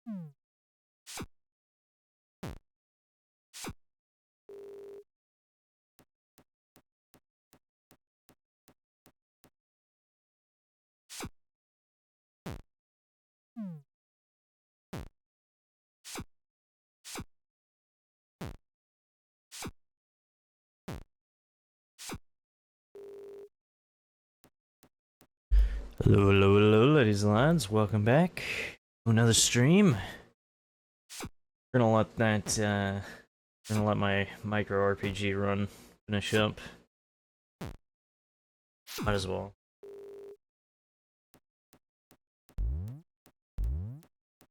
Hello, hello, hello, ladies and lads. Welcome back to another stream. Gonna let that, gonna let my micro RPG run finish up. Might as well.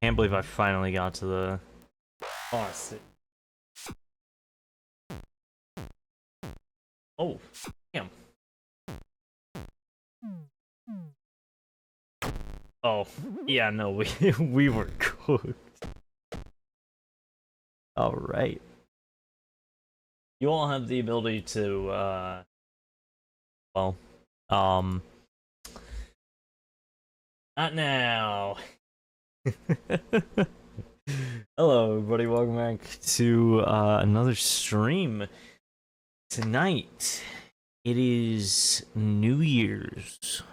Can't believe I finally got to the boss. Oh, damn. Oh, yeah, no, we were cooked. All right. You all have the ability to, well, not now. Hello, everybody. Welcome back to another stream. Tonight, it is New Year's.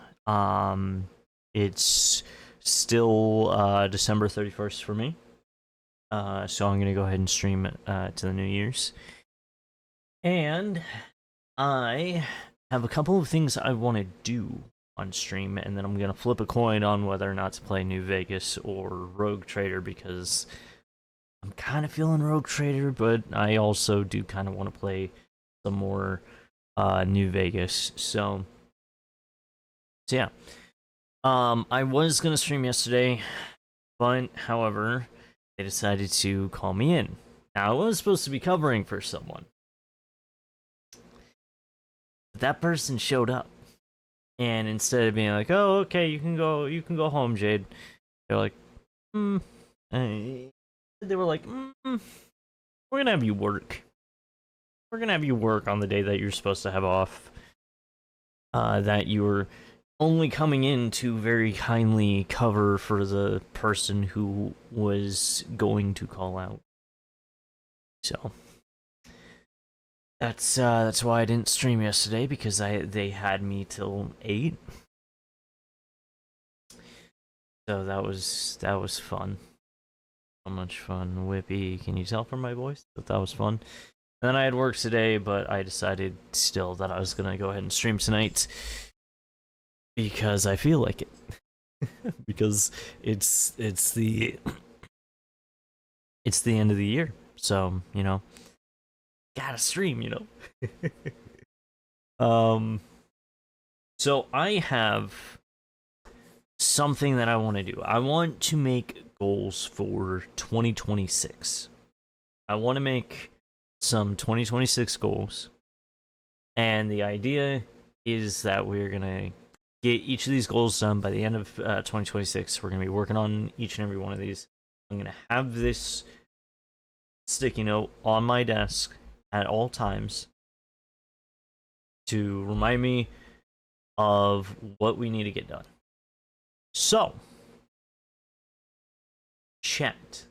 It's still December 31st for me. So I'm gonna go ahead and stream to the New Year's. And I have a couple of things I want to do on stream, and then I'm gonna flip a coin on whether or not to play New Vegas or Rogue Trader, because I'm kind of feeling Rogue Trader, but I also do kind of want to play some more New Vegas. So yeah. I was gonna stream yesterday, but however, they decided to call me in. Now, I was supposed to be covering for someone, but that person showed up, and instead of being like, "Oh, okay, you can go home, Jade," they're like, they were like, we're gonna have you work. We're gonna have you work on the day that you're supposed to have off. That you were only coming in to very kindly cover for the person who was going to call out. So that's why I didn't stream yesterday, because they had me till 8. So that was fun. So much fun. Whippy, can you tell from my voice that was fun? And then I had work today, but I decided still that I was gonna go ahead and stream tonight because I feel like it. Because it's the end of the year, so you know, gotta stream, you know. So I have something that I want to do. I want to make goals for 2026. I want to make some 2026 goals, and the idea is that we're gonna get each of these goals done by the end of 2026. We're gonna be working on each and every one of these. I'm gonna have this sticky note on my desk at all times to remind me of what we need to get done. So, chat.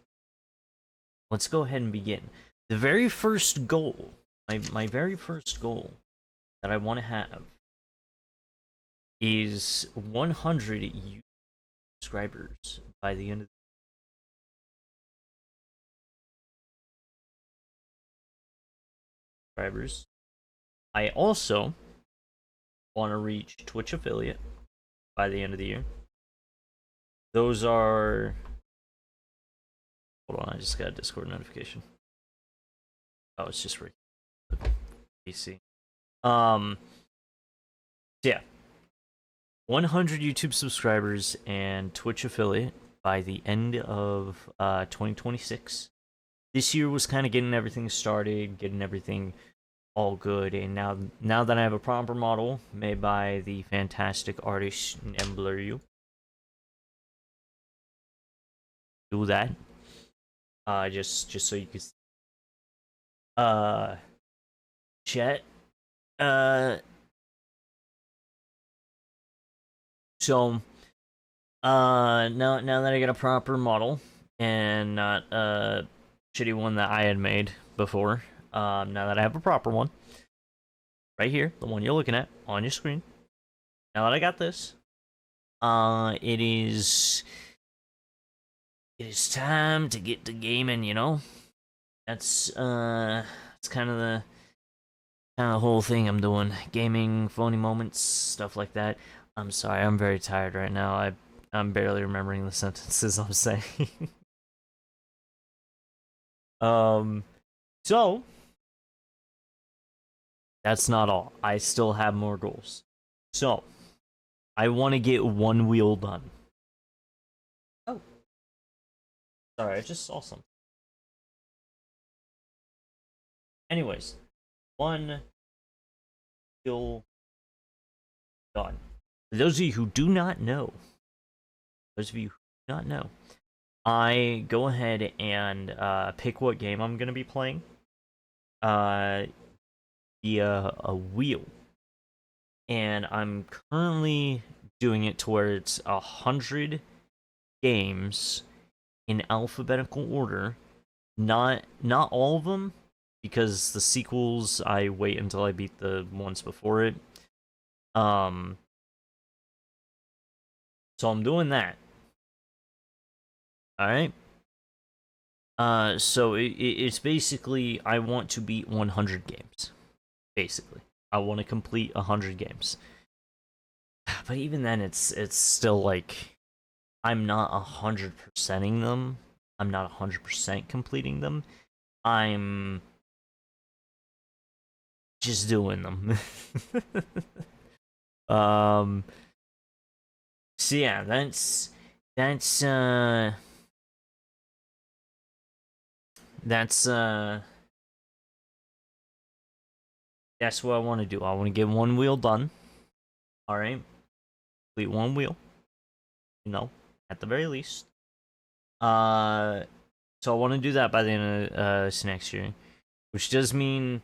Let's go ahead and begin. The very first goal, my very first goal that I want to have is 100 YouTube subscribers by the end of the subscribers. I also want to reach Twitch affiliate by the end of the year. Those are... Hold on, I just got a Discord notification. Oh, it's just for PC. Yeah. 100 YouTube subscribers and Twitch affiliate by the end of 2026. This year was kind of getting everything started, getting everything all good, and now that I have a proper model made by the fantastic artist Embleru, do that. Just so you can chat. So now that I get a proper model, and not a shitty one that I had made before. Now that I have a proper one, right here, the one you're looking at on your screen. Now that I got this, it is time to get to gaming. You know, that's it's kind of the whole thing I'm doing. Gaming, phony moments, stuff like that. I'm sorry, I'm very tired right now. I'm barely remembering the sentences I'm saying. So that's not all. I still have more goals. So I want to get one wheel done. Oh, sorry, I just saw something. Anyways, one wheel done. For those of you who do not know, I go ahead and pick what game I'm gonna be playing via a wheel, and I'm currently doing it to where it's 100 games in alphabetical order. Not all of them, because the sequels I wait until I beat the ones before it. So I'm doing that. All right. So it's basically I want to beat 100 games. Basically, I want to complete 100 games. But even then, it's still like I'm not 100%ing them. I'm not 100% completing them. I'm just doing them. So yeah, that's that's uh that's what I want to do. I want to get one wheel done. All right, complete one wheel. You know, at the very least. So I want to do that by the end of this next year, which does mean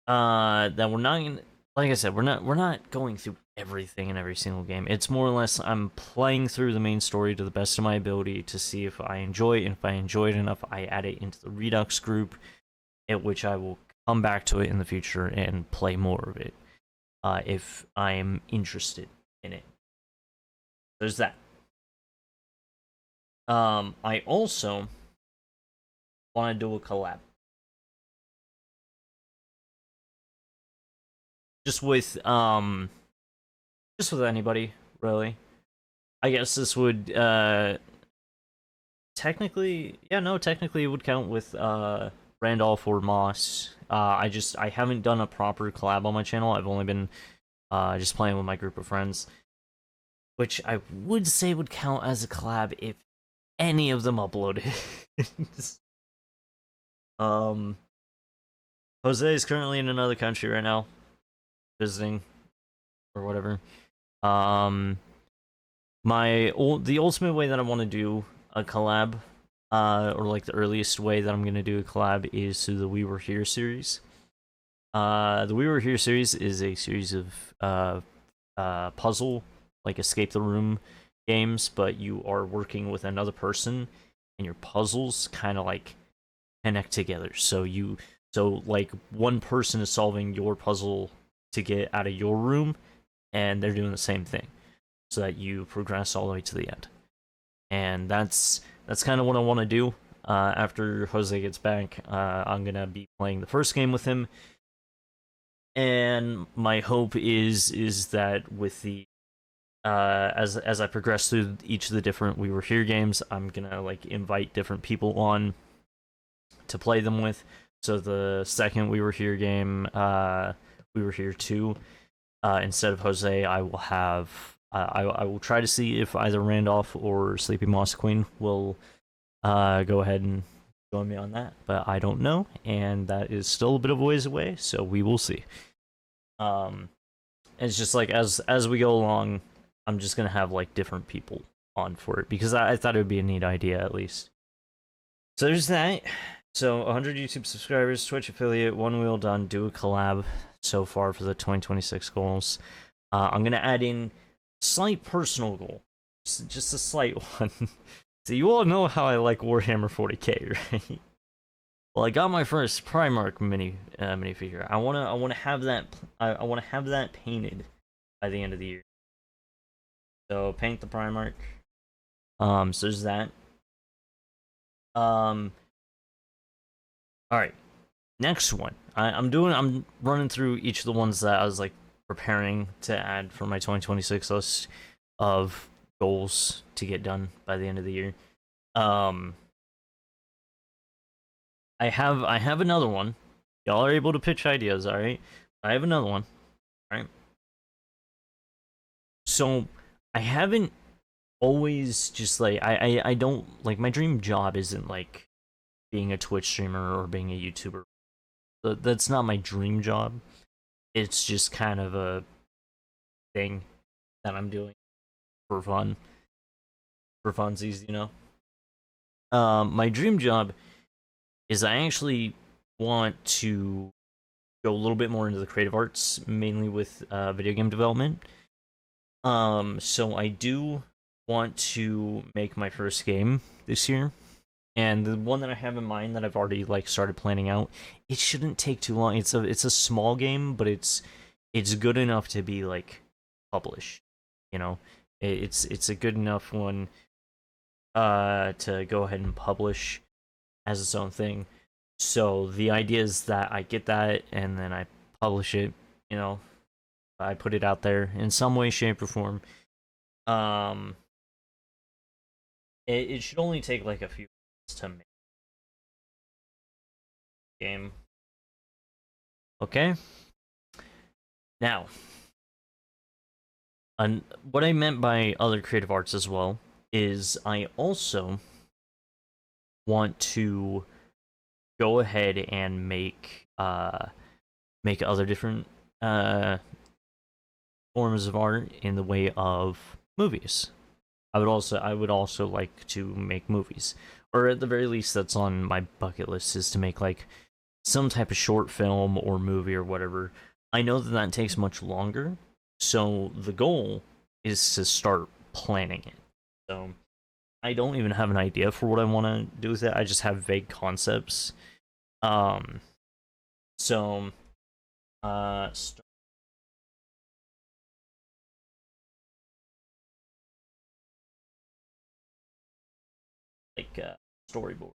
that we're not gonna, like I said, we're not going through everything in every single game. It's more or less I'm playing through the main story to the best of my ability to see if I enjoy it, and if I enjoy it enough, I add it into the Redux group, at which I will come back to it in the future and play more of it if I am interested in it. There's that. I also want to do a collab. Just with anybody, really. I guess this would technically it would count with Randolph or Moss. I haven't done a proper collab on my channel. I've only been just playing with my group of friends, which I would say would count as a collab if any of them uploaded. Jose is currently in another country right now, visiting or whatever. The ultimate way that I want to do a collab, or like the earliest way that I'm gonna do a collab, is through the We Were Here series. The We Were Here series is a series of puzzle, like escape the room games, but you are working with another person, and your puzzles kind of like connect together. So like one person is solving your puzzle to get out of your room, and they're doing the same thing, so that you progress all the way to the end. And that's kind of what I want to do. After Jose gets back, I'm gonna be playing the first game with him, and my hope is that with the as I progress through each of the different We Were Here games, I'm gonna like invite different people on to play them with. So the second We Were Here game, We Were Here 2, instead of Jose, I will have I will try to see if either Randolph or Sleepy Moss Queen will go ahead and join me on that, but I don't know, and that is still a bit of a ways away, so we will see. It's just like as we go along, I'm just gonna have like different people on for it, because I thought it would be a neat idea at least. So there's that. So 100 YouTube subscribers, Twitch affiliate, one wheel done, do a collab so far for the 2026 goals. I'm gonna add in slight personal goal, just a slight one. So you all know how I like Warhammer 40k, right? Well, I got my first Primarch minifigure. I wanna have that. I wanna have that painted by the end of the year. So paint the Primarch. So there's that. Um. All right. Next one. I'm running through each of the ones that I was like preparing to add for my 2026 list of goals to get done by the end of the year. Um. I have another one. Y'all are able to pitch ideas, all right? I have another one. All right. So I haven't always just like I don't like my dream job isn't like being a Twitch streamer or being a YouTuber. That's not my dream job. It's just kind of a thing that I'm doing for fun, for funsies, you know. My dream job is I actually want to go a little bit more into the creative arts, mainly with video game development. So I do want to make my first game this year, and the one that I have in mind that I've already like started planning out. It shouldn't take too long. It's a small game, but it's good enough to be like published. You know, it's a good enough one to go ahead and publish as its own thing. So the idea is that I get that and then I publish it. You know, I put it out there in some way, shape, or form. Um, it should only take like a few minutes to make a game. Okay. Now, what I meant by other creative arts as well is I also want to go ahead and make other different forms of art in the way of movies. I would also like to make movies, or at the very least, that's on my bucket list is to make like some type of short film or movie or whatever. I know that that takes much longer, so the goal is to start planning it. So I don't even have an idea for what I want to do with it. I just have vague concepts. Um, so start like storyboard.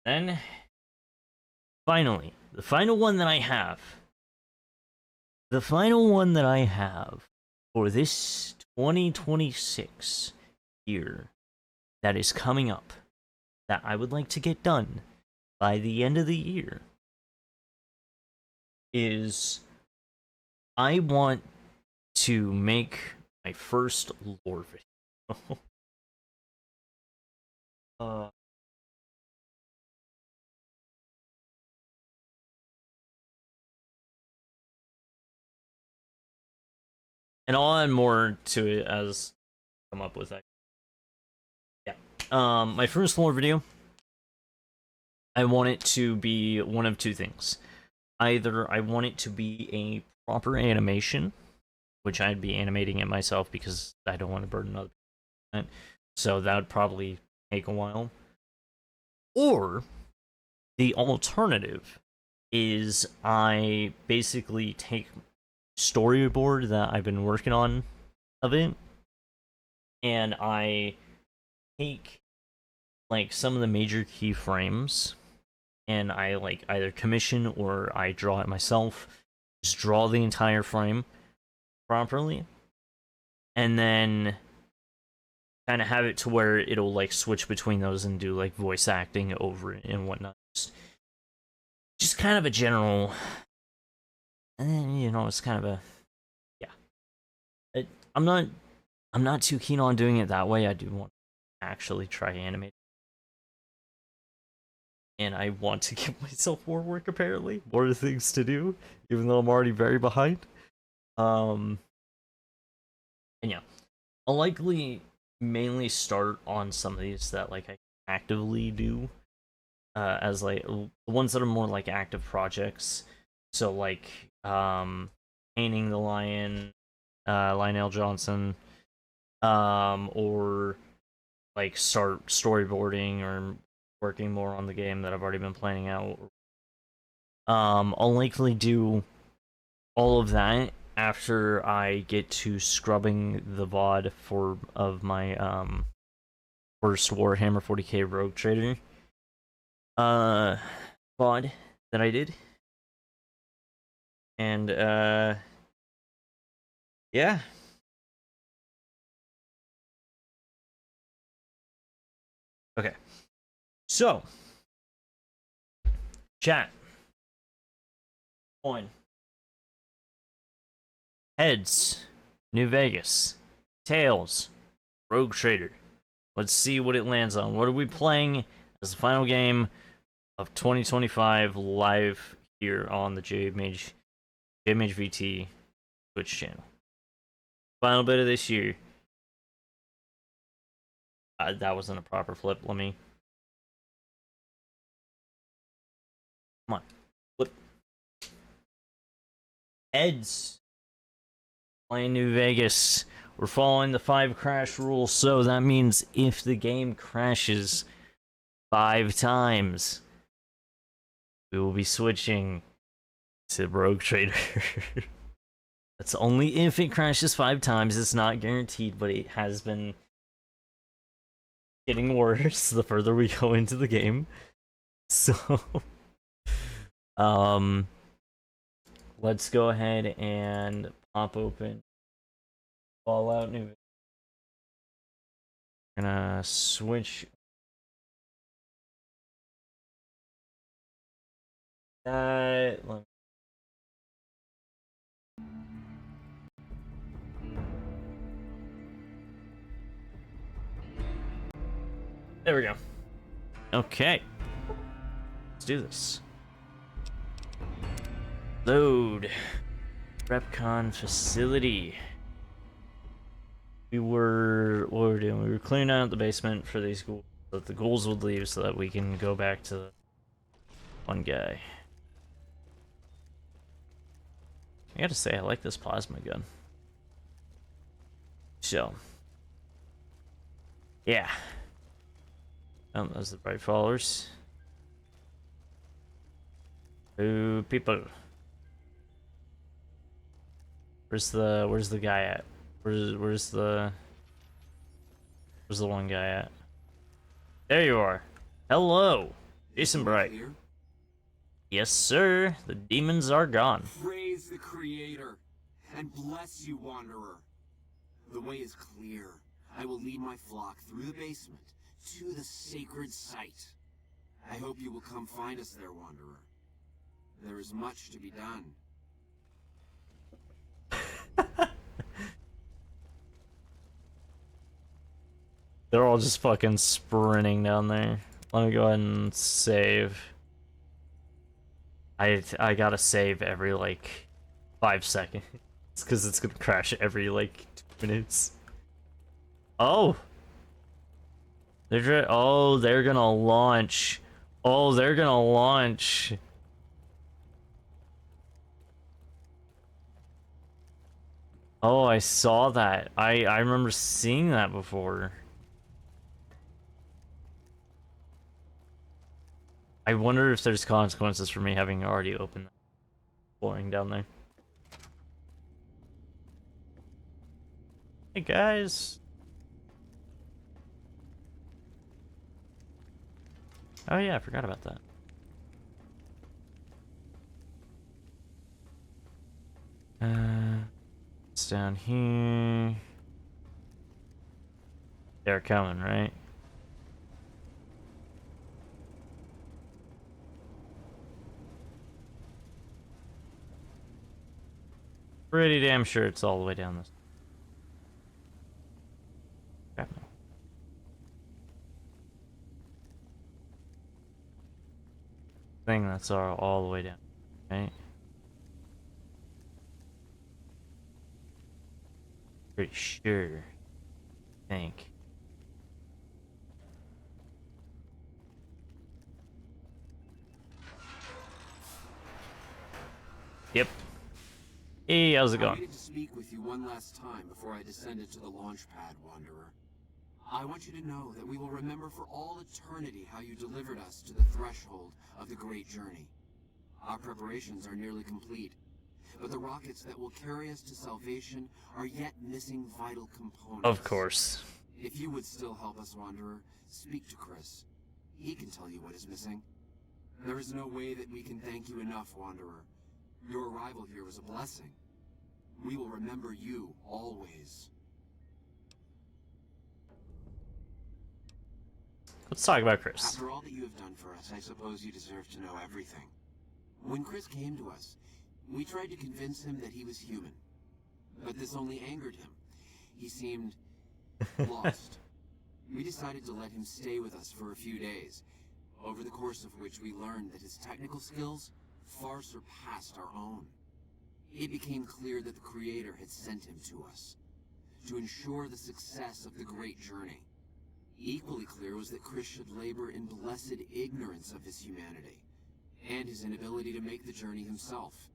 Then finally, the final one that I have, the final one that I have for this 2026 year that is coming up that I would like to get done by the end of the year is I want to make my first lore video. uh, and I'll add more to it as I come up with that. Yeah. My first lore video, I want it to be one of two things. Either I want it to be a proper animation, which I'd be animating it myself because I don't want to burden other people. So that would probably take a while. Or the alternative is I basically take storyboard that I've been working on of it, and I take like some of the major keyframes, and I like either commission or I draw it myself. Just draw the entire frame properly, and then kind of have it to where it'll like switch between those and do like voice acting over it and whatnot. Just kind of a general, and you know, it's kind of a yeah. It, I'm not I'm not too keen on doing it that way. I do want to actually try animate, and I want to give myself more work. Apparently, more things to do, even though I'm already very behind. Um, and yeah, I'll likely mainly start on some of these that like I actively do, as like the ones that are more like active projects. So like painting the lion, Lionel Johnson, or like start storyboarding or working more on the game that I've already been planning out. I'll likely do all of that after I get to scrubbing the VOD of my first Warhammer 40k Rogue Trader VOD that I did. And yeah. Okay. So, chat. Coin. Heads. New Vegas. Tails. Rogue Trader. Let's see what it lands on. What are we playing as the final game of 2025 live here on the JMage VT Twitch channel? Final bit of this year. That wasn't a proper flip. Let me. Come on. Flip. Heads. Playing New Vegas. We're following the 5 crash rule, so that means if the game crashes 5 times, we will be switching to Rogue Trader. That's only if it crashes 5 times. It's not guaranteed, but it has been getting worse the further we go into the game. So, let's go ahead and pop open Fallout New. Gonna switch that. There we go. Okay. Let's do this. Load. RepCon facility. What were we doing? We were clearing out the basement for these ghouls, so that the ghouls would leave so that we can go back to the one guy. I gotta say, I like this plasma gun. So. Yeah. Oh, those are the bright followers. Ooh, people. Where's the guy at? Where's the one guy at? There you are. Hello, Jason Bright. Yes, sir. The demons are gone. Praise the Creator, and bless you, Wanderer. The way is clear. I will lead my flock through the basement to the sacred site. I hope you will come find us there, Wanderer. There is much to be done. They're all just fucking sprinting down there. Let me go ahead and save. I gotta save every like 5 seconds because it's gonna crash every like 2 minutes. Oh, they're gonna launch. Oh, they're gonna launch. Oh, I saw that. I remember seeing that before. I wonder if there's consequences for me having already opened that flooring down there. Hey guys. Oh yeah, I forgot about that. It's down here. They're coming, right? Pretty damn sure it's all the way down this. Crap, no. Thing that's all the way down, right? Pretty sure. I think. Yep. Hey, how's it I going? waited to speak with you one last time before I descended to the launch pad, Wanderer. I want you to know that we will remember for all eternity how you delivered us to the threshold of the great journey. Our preparations are nearly complete, but the rockets that will carry us to salvation are yet missing vital components. Of course. If you would still help us, Wanderer, speak to Chris. He can tell you what is missing. There is no way that we can thank you enough, Wanderer. Your arrival here was a blessing. We will remember you always. Let's talk about Chris. After all that you have done for us, I suppose you deserve to know everything. When Chris came to us, we tried to convince him that he was human. But this only angered him. He seemed lost. We decided to let him stay with us for a few days, over the course of which we learned that his technical skills far surpassed our own. It became clear that the Creator had sent him to us, to ensure the success of the great journey. Equally clear was that Chris should labor in blessed ignorance of his humanity, and his inability to make the journey himself.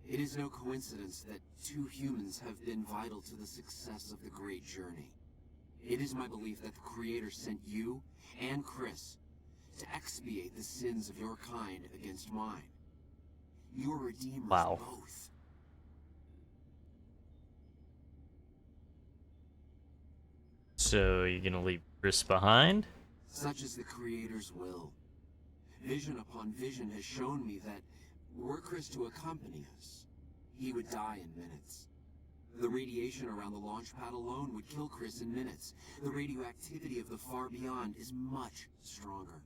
It is no coincidence that two humans have been vital to the success of the great journey. It is my belief that the Creator sent you and Chris to expiate the sins of your kind against mine. You are redeemers both. So you're gonna leave Chris behind? Such is the Creator's will. Vision upon vision has shown me that were Chris to accompany us, he would die in minutes. The radiation around the launch pad alone would kill Chris in minutes. The radioactivity of the far beyond is much stronger.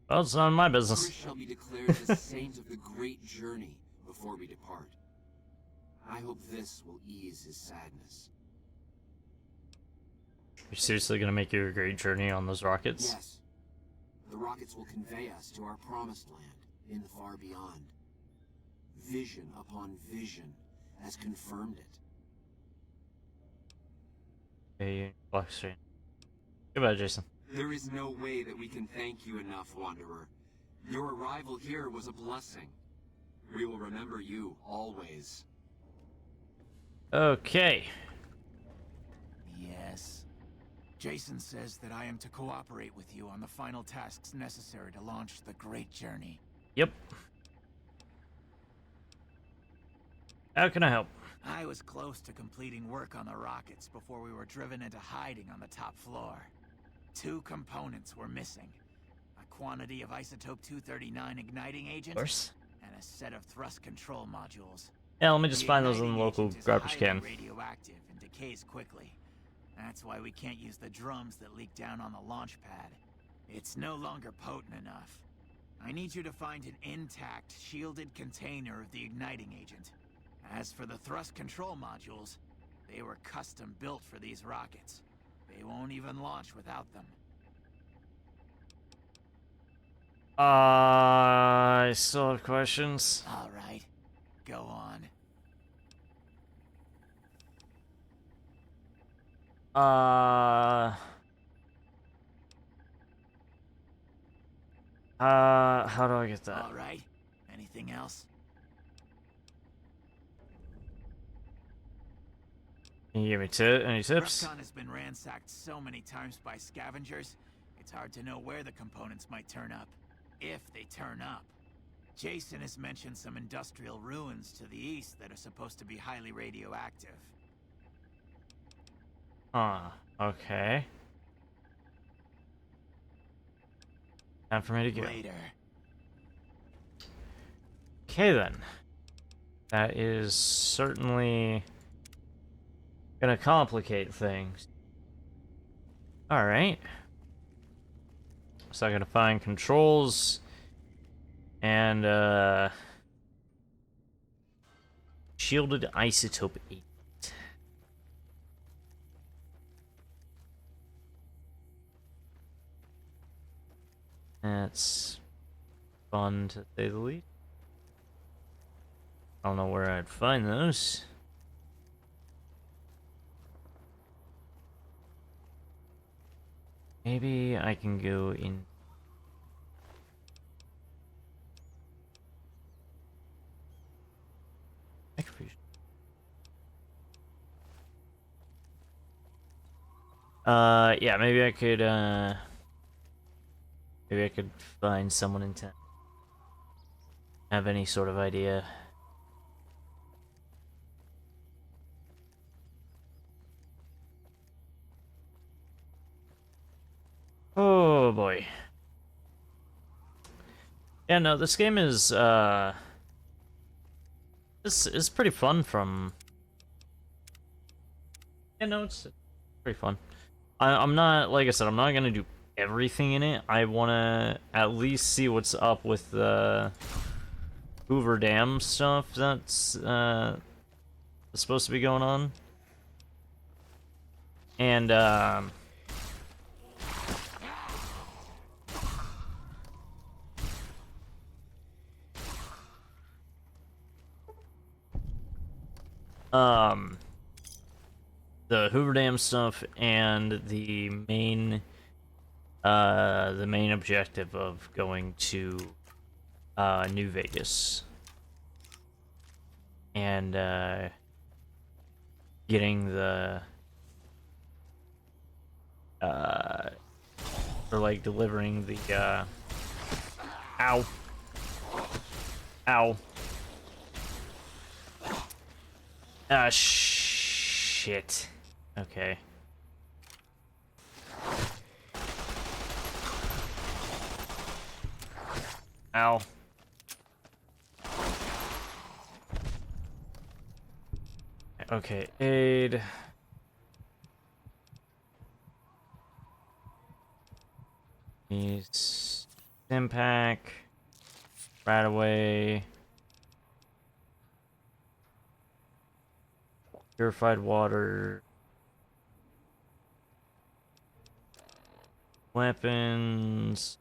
Well, it's none of my business. Chris shall be declared the saint of the great journey before we depart. I hope this will ease his sadness. You're seriously gonna make you a great journey on those rockets? Yes. The rockets will convey us to our promised land in the far beyond. Vision upon vision has confirmed it. Okay, black screen. Goodbye, Jason. There is no way that we can thank you enough, Wanderer. Your arrival here was a blessing. We will remember you always. Okay. Yes. Jason says that I am to cooperate with you on the final tasks necessary to launch the Great Journey. Yep. How can I help? I was close to completing work on the rockets before we were driven into hiding on the top floor. 2 components were missing. A quantity of isotope 239 igniting agent, Of course. and a set of thrust control modules. Yeah, let me just The find those in igniting the local agent is garbage highly can. radioactive and decays quickly. That's why we can't use the drums that leak down on the launch pad. It's no longer potent enough. I need you to find an intact, shielded container of the igniting agent. As for the thrust control modules, they were custom built for these rockets. They won't even launch without them. I still have questions. All right, go on. How do I get that? All right, anything else? Can you give me any tips? Repcon has been ransacked so many times by scavengers, it's hard to know where the components might turn up. If they turn up. Jason has mentioned some industrial ruins to the east that are supposed to be highly radioactive. Okay. Time for me to go. Later. Okay then. That is certainly gonna complicate things. Alright. So I gotta find controls and shielded isotope 8. That's fun to say the least. I don't know where I'd find those. Maybe I can go in. Yeah, maybe I could find someone in town. Have any sort of idea. Oh boy. Yeah, no, this game is pretty fun from. Yeah, no, it's pretty fun. I'm not, like I said, I'm not gonna do everything in it. I wanna at least see what's up with the Hoover Dam stuff that's supposed to be going on. And um the Hoover Dam stuff and the main objective of going to New Vegas and getting the or like delivering the ow ow ah shit. Okay. Ow. Okay, aid. Needs impact. Right away. Purified water. Weapons.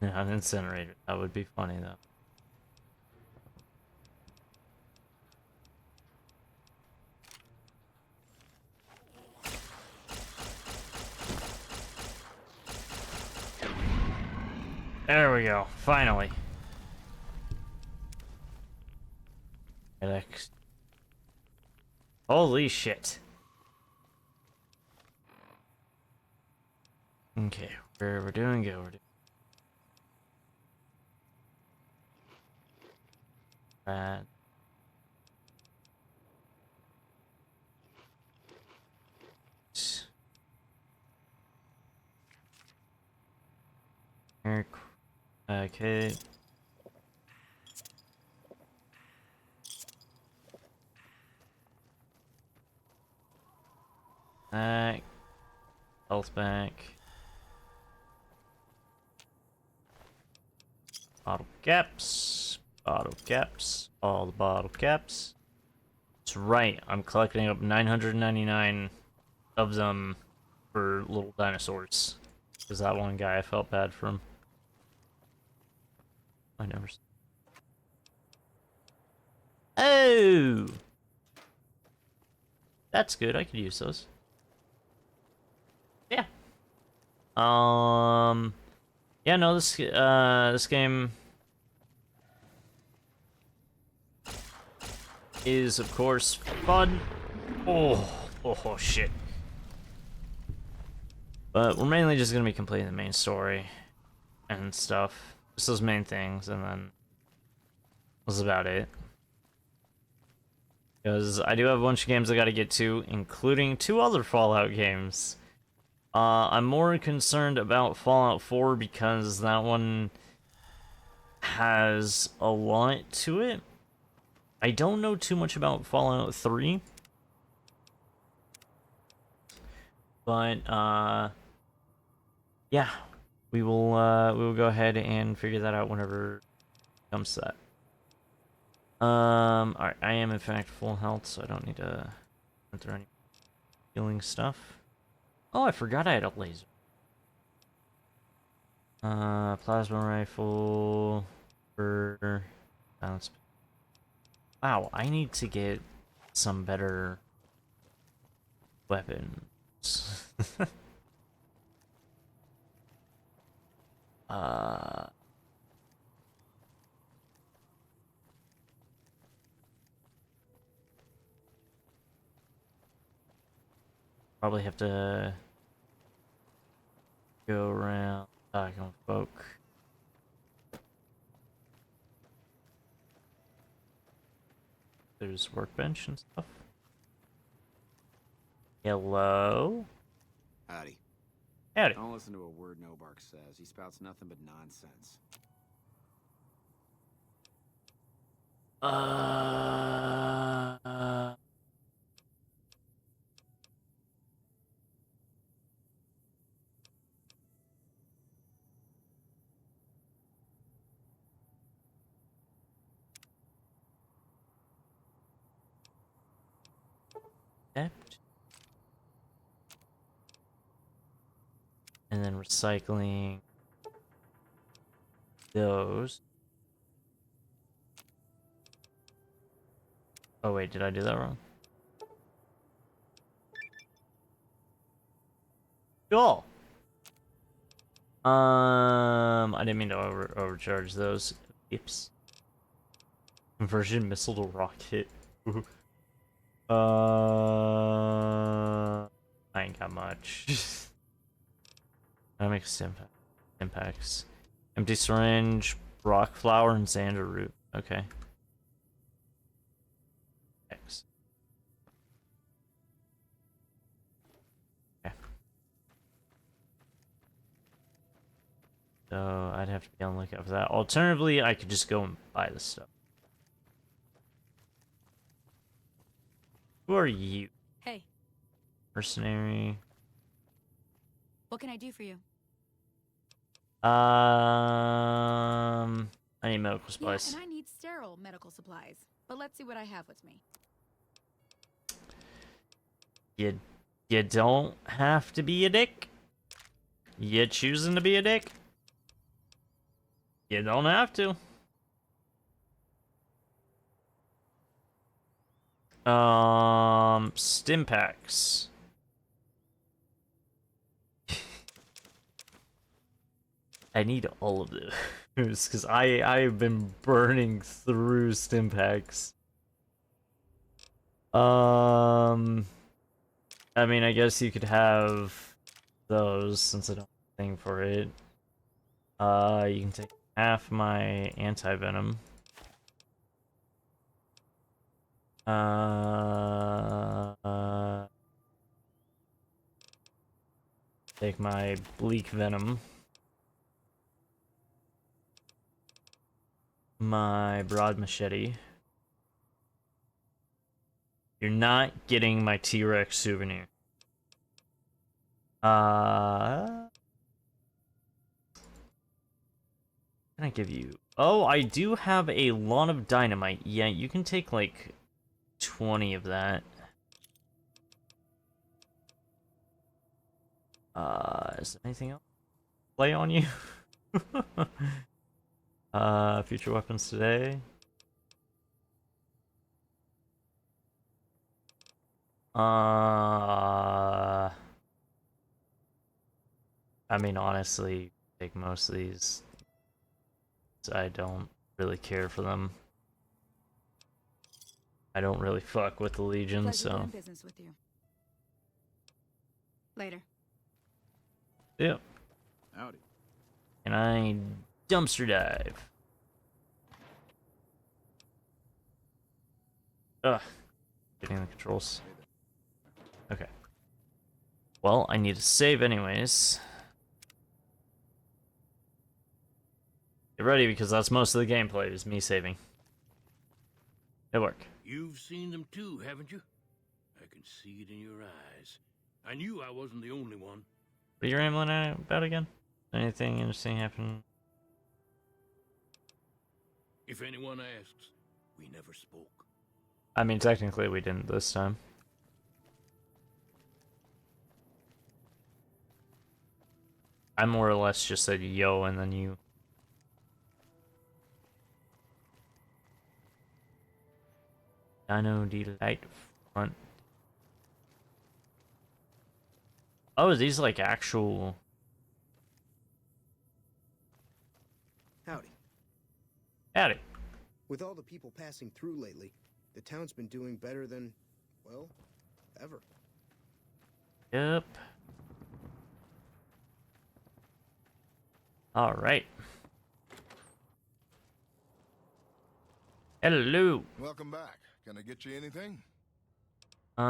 Yeah, an incinerator. That would be funny though. There we go. Finally. Holy shit. Okay, we're doing good. We're doing. Right. Okay. Back. Health back. Bottle caps. Bottle caps. All the bottle caps. That's right. I'm collecting up 999 of them for little dinosaurs. Because that one guy I felt bad for him. I never. Oh! That's good. I could use those. Yeah. Yeah, no, this game is, of course, fun. Oh, shit. But we're mainly just gonna be completing the main story and stuff. Just those main things, and then that's about it. Because I do have a bunch of games I gotta get to, including 2 other Fallout games. I'm more concerned about Fallout 4 because that one has a lot to it. I don't know too much about Fallout 3. But, yeah. We will go ahead and figure that out whenever it comes to that. Alright, I am in fact full health, so I don't need to enter any healing stuff. Oh, I forgot I had a laser. Plasma rifle for balance. Wow, I need to get some better weapons. Probably have to go around talking with folk. There's workbench and stuff. Hello? Howdy. Howdy. Don't listen to a word Nobark says. He spouts nothing but nonsense. Uh, Accept. And then recycling those. Oh wait, did I do that wrong? Cool. I didn't mean to overcharge those. Oops. Conversion missile to rocket. I ain't got much. I make impacts. Empty syringe, rock flower, and xander root. Okay. X. Okay. So I'd have to be on the lookout for that. Alternatively, I could just go and buy the stuff. Who are you? Hey, Mercenary. what can I do for you? I need medical supplies. Yeah, and I need sterile medical supplies. But let's see what I have with me. You don't have to be a dick. You choosing to be a dick? You don't have to. Stim packs. I need all of those because I've been burning through stim packs. I mean, I guess you could have those since I don't have a thing for it. You can take half my anti-venom. Take my bleak venom. My broad machete. You're not getting my T-Rex souvenir. Can I give you? Oh, I do have a lot of dynamite. Yeah, you can take like 20 of that. Is there anything else? Play on you? Future weapons today. I mean, honestly, take most of these. I don't really care for them. I don't really fuck with the Legion, Pleasure so. doing business with you. Later. Yep. Howdy. And I dumpster dive. Ugh. Getting the controls. Okay. Well, I need to save anyways. Get ready because that's most of the gameplay is me saving. It work. You've seen them too, haven't you? I can see it in your eyes. I knew I wasn't the only one. What are you rambling about again? Anything interesting happen? If anyone asks, we never spoke. I mean, technically we didn't this time. I more or less just said yo and then you. Dino Delight front. Oh, are these like actual? Howdy. Howdy. With all the people passing through lately, the town's been doing better than, well, ever. Yep. All right. Hello. Welcome back. Can I get you anything? What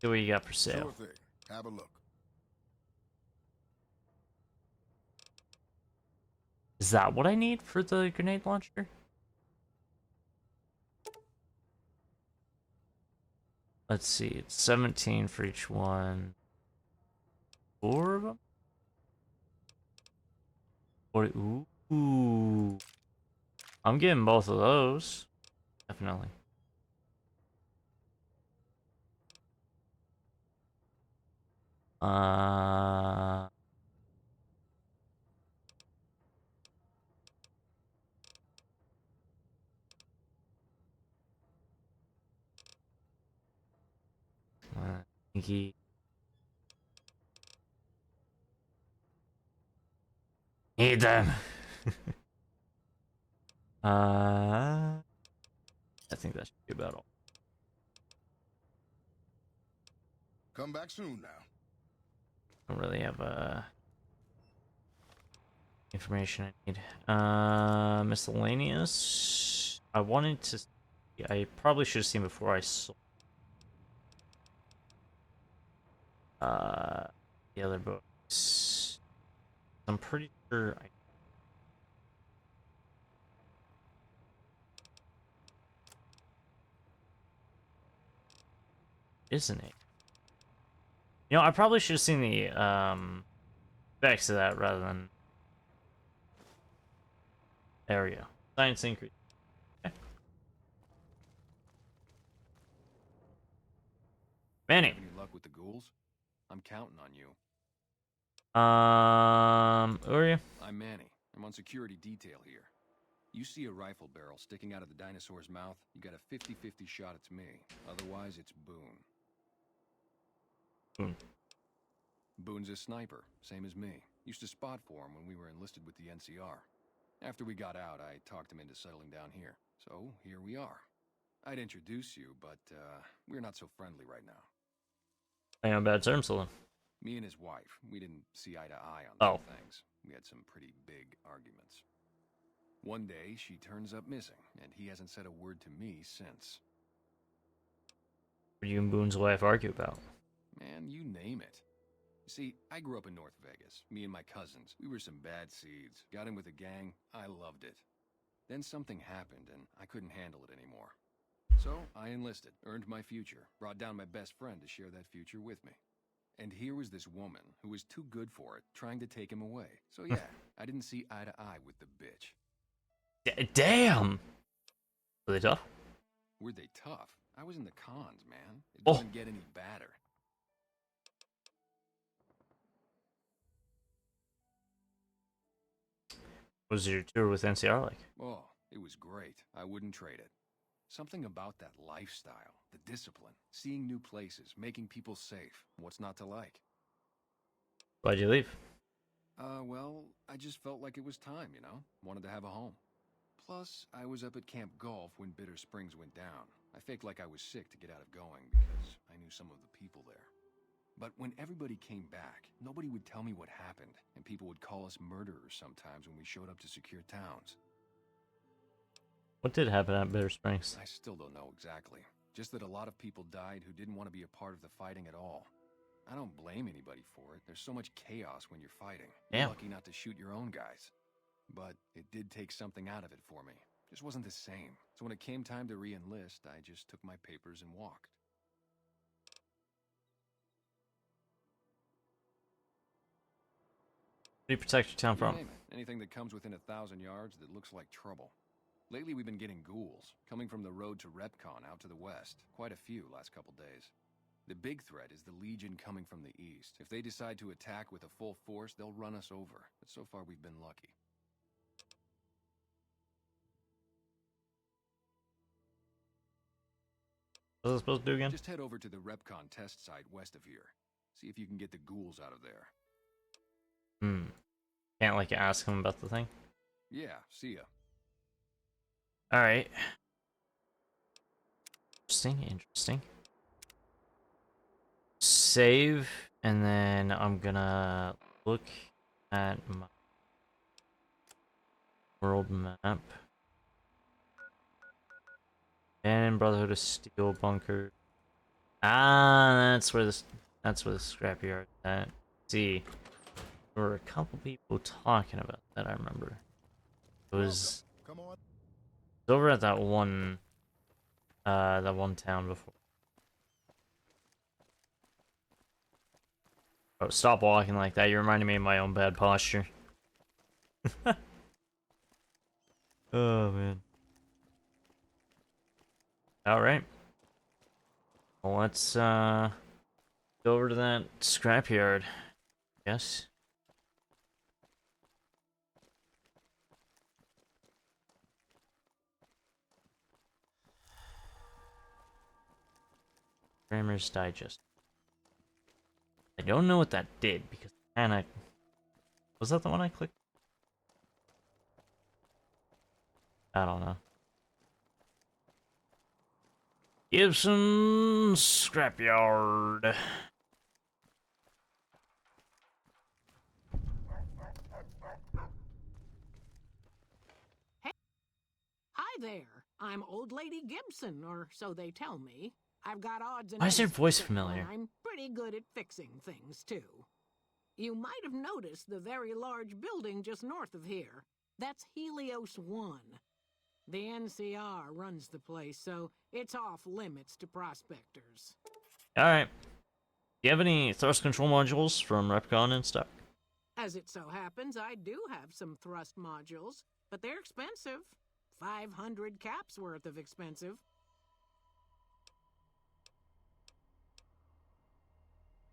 do you got for sale? Sure thing. Have a look. Is that what I need for the grenade launcher? Let's see. It's 17 for each one. 4 of them? 40. Ooh. I'm getting both of those. Definitely. Thingy. Need them. I think that should be about all. Come back soon now. I don't really have information I need. Miscellaneous. I wanted to. I probably should have seen before I sold. The other books. I'm pretty sure I. Isn't it? You know, I probably should have seen the specs of that rather than. There we go. Science increase. Okay. Manny. Any luck with the ghouls? I'm counting on you. Who are you? I'm Manny. I'm on security detail here. You see a rifle barrel sticking out of the dinosaur's mouth, you got a 50-50 shot it's me. Otherwise, it's Boone. Boone. Boone's a sniper, same as me. Used to spot for him when we were enlisted with the NCR. After we got out, I talked him into settling down here. So, here we are. I'd introduce you, but, we're not so friendly right now. I on bad terms with him. Me and his wife, we didn't see eye to eye on Oh. some things. We had some pretty big arguments. One day, she turns up missing, and he hasn't said a word to me since. What do you and Boone's wife argue about? Man, you name it. See, I grew up in North Vegas. Me and my cousins, we were some bad seeds. Got in with a gang, I loved it. Then something happened, and I couldn't handle it anymore. So, I enlisted, earned my future, brought down my best friend to share that future with me. And here was this woman, who was too good for it, trying to take him away. So yeah, I didn't see eye to eye with the bitch. Damn! Were they tough? Were they tough? I was in the cons, man. It Oh. doesn't get any badder. What was your tour with NCR like? Oh, it was great. I wouldn't trade it. Something about that lifestyle, the discipline, seeing new places, making people safe. What's not to like? Why'd you leave? Well, I just felt like it was time, you know? Wanted to have a home. Plus, I was up at Camp Golf when Bitter Springs went down. I faked like I was sick to get out of going because I knew some of the people there. But when everybody came back, nobody would tell me what happened, and people would call us murderers sometimes when we showed up to secure towns. What did happen at Bitter Springs? I still don't know exactly. Just that a lot of people died who didn't want to be a part of the fighting at all. I don't blame anybody for it. There's so much chaos when you're fighting. You're Damn. lucky not to shoot your own guys. But it did take something out of it for me. Just wasn't the same. So when it came time to re-enlist, I just took my papers and walked. What do you protect your town You from? name it. Anything that comes within 1,000 yards that looks like trouble. Lately we've been getting ghouls, coming from the road to Repcon out to the west. Quite a few last couple days. The big threat is the Legion coming from the east. If they decide to attack with a full force, they'll run us over. But so far we've been lucky. What was I supposed to do again? Just head over to the Repcon test site west of here. See if you can get the ghouls out of there. Can't like ask him about the thing? Yeah, see ya. Alright. Interesting, interesting. save, and then I'm gonna look at my world map. And Brotherhood of Steel bunker. Ah, that's where the scrapyard is at. Let's see, there were a couple people talking about that. I remember it was Come on. over at that one town before. Oh, stop walking like that. You're reminding me of my own bad posture. Oh man. All right. Well, let's go over to that scrapyard. Yes. Kramer's Digest. I don't know what that did because kinda was that the one I clicked? I don't know. Gibson Scrapyard. Hi there. I'm Old Lady Gibson, or so they tell me. I've got odds and Why is your ends to voice settle, familiar? and I'm pretty good at fixing things, too. You might have noticed the very large building just north of here. That's Helios 1. The NCR runs the place, so it's off limits to prospectors. Alright. Do you have any thrust control modules from Repcon and stuff? As it so happens, I do have some thrust modules, but they're expensive. 500 caps worth of expensive.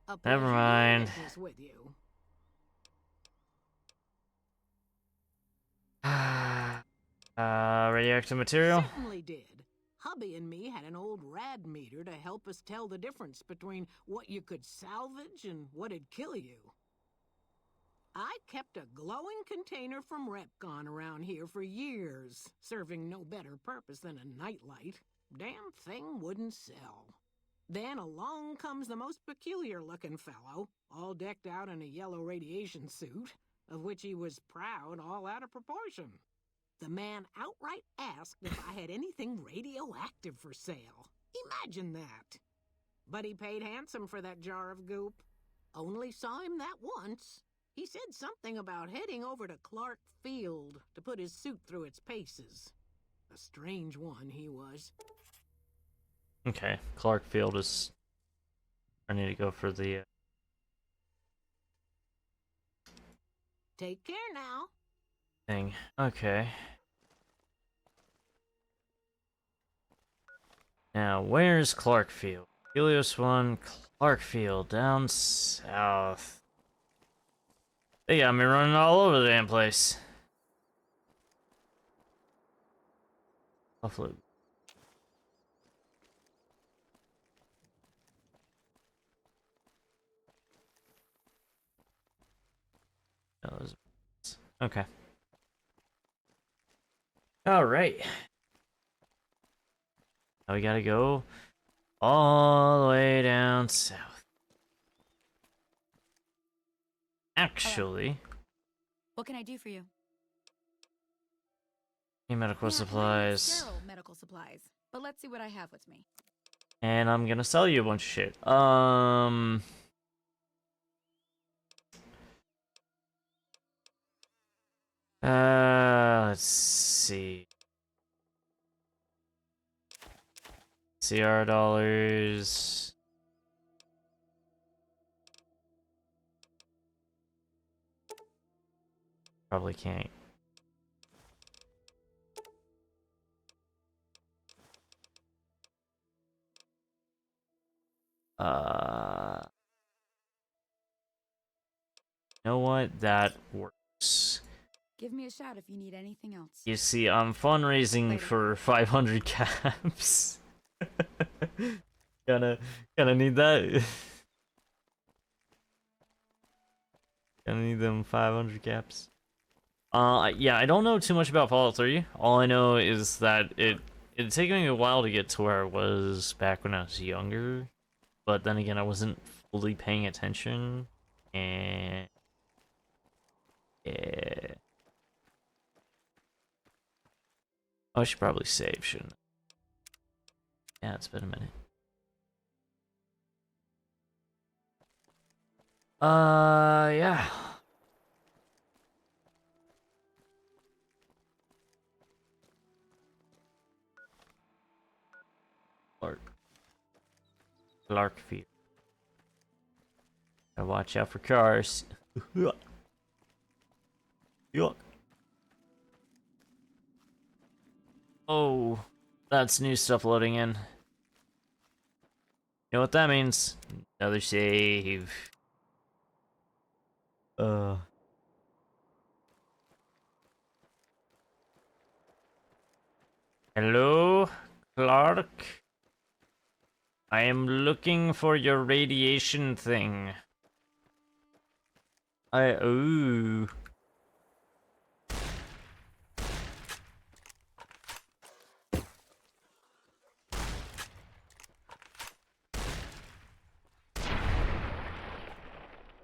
A pleasure Never doing mind. business with you. Radioactive material? Certainly did. Hubby and me had an old rad meter to help us tell the difference between what you could salvage and what'd kill you. I kept a glowing container from Repcon around here for years, serving no better purpose than a nightlight. Damn thing wouldn't sell. Then along comes the most peculiar-looking fellow, all decked out in a yellow radiation suit, of which he was proud all out of proportion. The man outright asked if I had anything radioactive for sale. Imagine that. But he paid handsome for that jar of goop. Only saw him that once. He said something about heading over to Clark Field to put his suit through its paces. A strange one he was. Okay, Clark Field is... I need to go for the... Take care now. thing. Okay. Now, where's Clarkfield? Helios 1, Clarkfield, down south. They got me running all over the damn place. Buffalo. Okay. Alright. Now we gotta go all the way down south. Actually, What can I do for you? need medical Yeah, mine have supplies. sterile medical supplies. But let's see what I have with me. And I'm gonna sell you a bunch of shit. Let's see. CR dollars. Probably can't. You know what? That works. Give me a shout if you need anything else. You see, I'm fundraising Later. for 500 caps. Gonna need that. Gonna need them 500 caps. Yeah, I don't know too much about Fallout 3. All I know is that it'd taken me a while to get to where I was back when I was younger. But then again, I wasn't fully paying attention, and yeah. Oh, I should probably save, shouldn't I? Yeah, it's been a minute. Yeah. Clarkfield. Gotta watch out for cars. Yuck. Oh, that's new stuff loading in. You know what that means? Another save. Hello, Clark? I am looking for your radiation thing. Ooh.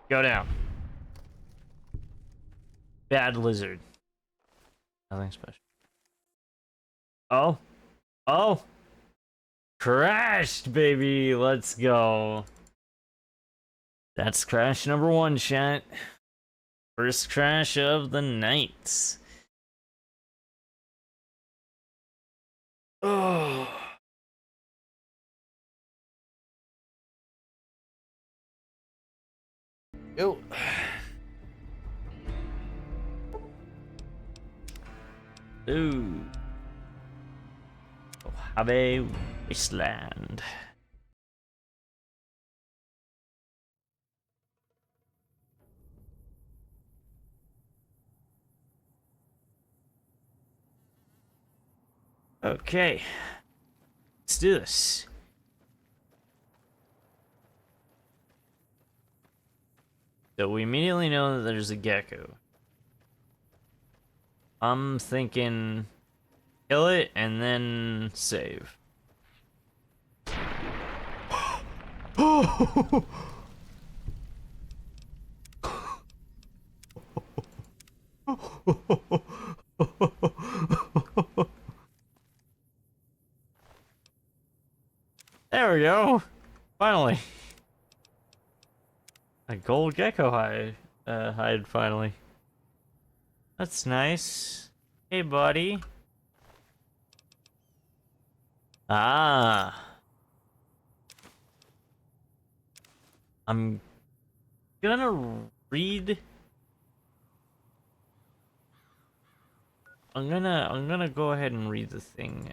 Go down. Bad lizard. Nothing special. Oh. Oh. Crashed, baby. Let's go. That's crash number 1, chat. First crash of the night. Oh. Yo. Ooh. Mojave Wasteland. Okay. Let's do this. So we immediately know that there's a gecko. I'm thinking kill it and then save. There we go. Finally. A gold gecko hide finally. That's nice. Hey, buddy. Ah. I'm gonna read. I'm gonna go ahead and read the thing.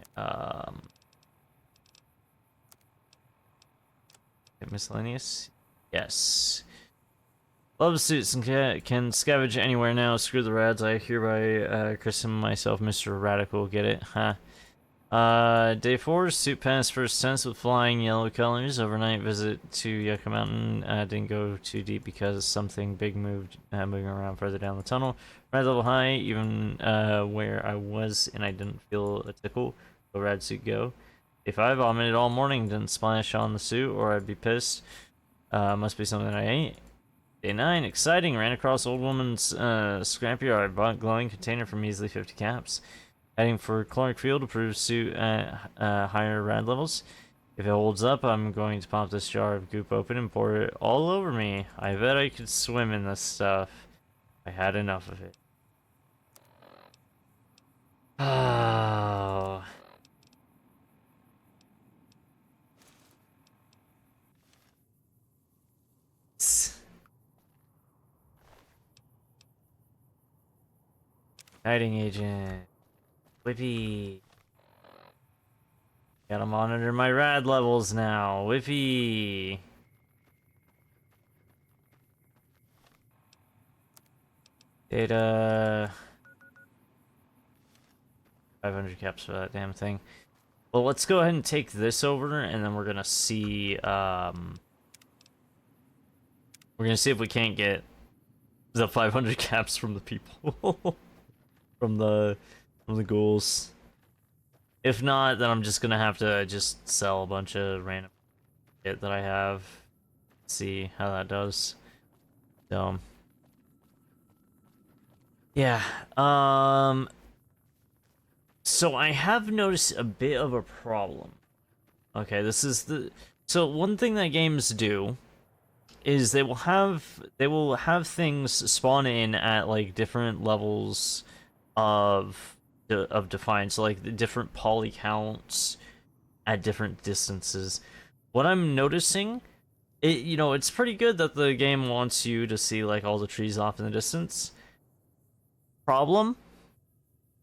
Miscellaneous? Yes. Love suits and can scavenge anywhere now. Screw the rads. I hereby christen myself Mr. Radical. Get it? Huh? Day 4, suit pass first sense with flying yellow colors. Overnight visit to Yucca Mountain. Didn't go too deep because something big moved, moving around further down the tunnel. Rad level high, even where I was, and I didn't feel a tickle. Go rad suit go. Day 5, vomited all morning. Didn't splash on the suit, or I'd be pissed. Must be something I ate. Day 9, exciting. Ran across old woman's scrapyard. Bought glowing container for measly 50 caps. Heading for Clarkfield, approved suit at higher rad levels. If it holds up, I'm going to pop this jar of goop open and pour it all over me. I bet I could swim in this stuff. I had enough of it. Oh. Hiding agent. Whippy. Gotta monitor my rad levels now. Whippy. Data. 500 caps for that damn thing. Well, let's go ahead and take this over, and then we're gonna see. We're gonna see if we can't get the 500 caps from the people, from the ghouls. If not, then I'm just gonna have to just sell a bunch of random shit that I have see how that does. So yeah, so I have noticed a bit of a problem. Okay, this is so one thing that games do is they will have things spawn in at like different levels of Defiance, so like the different poly counts at different distances. What I'm noticing, it's pretty good that the game wants you to see like all the trees off in the distance. Problem?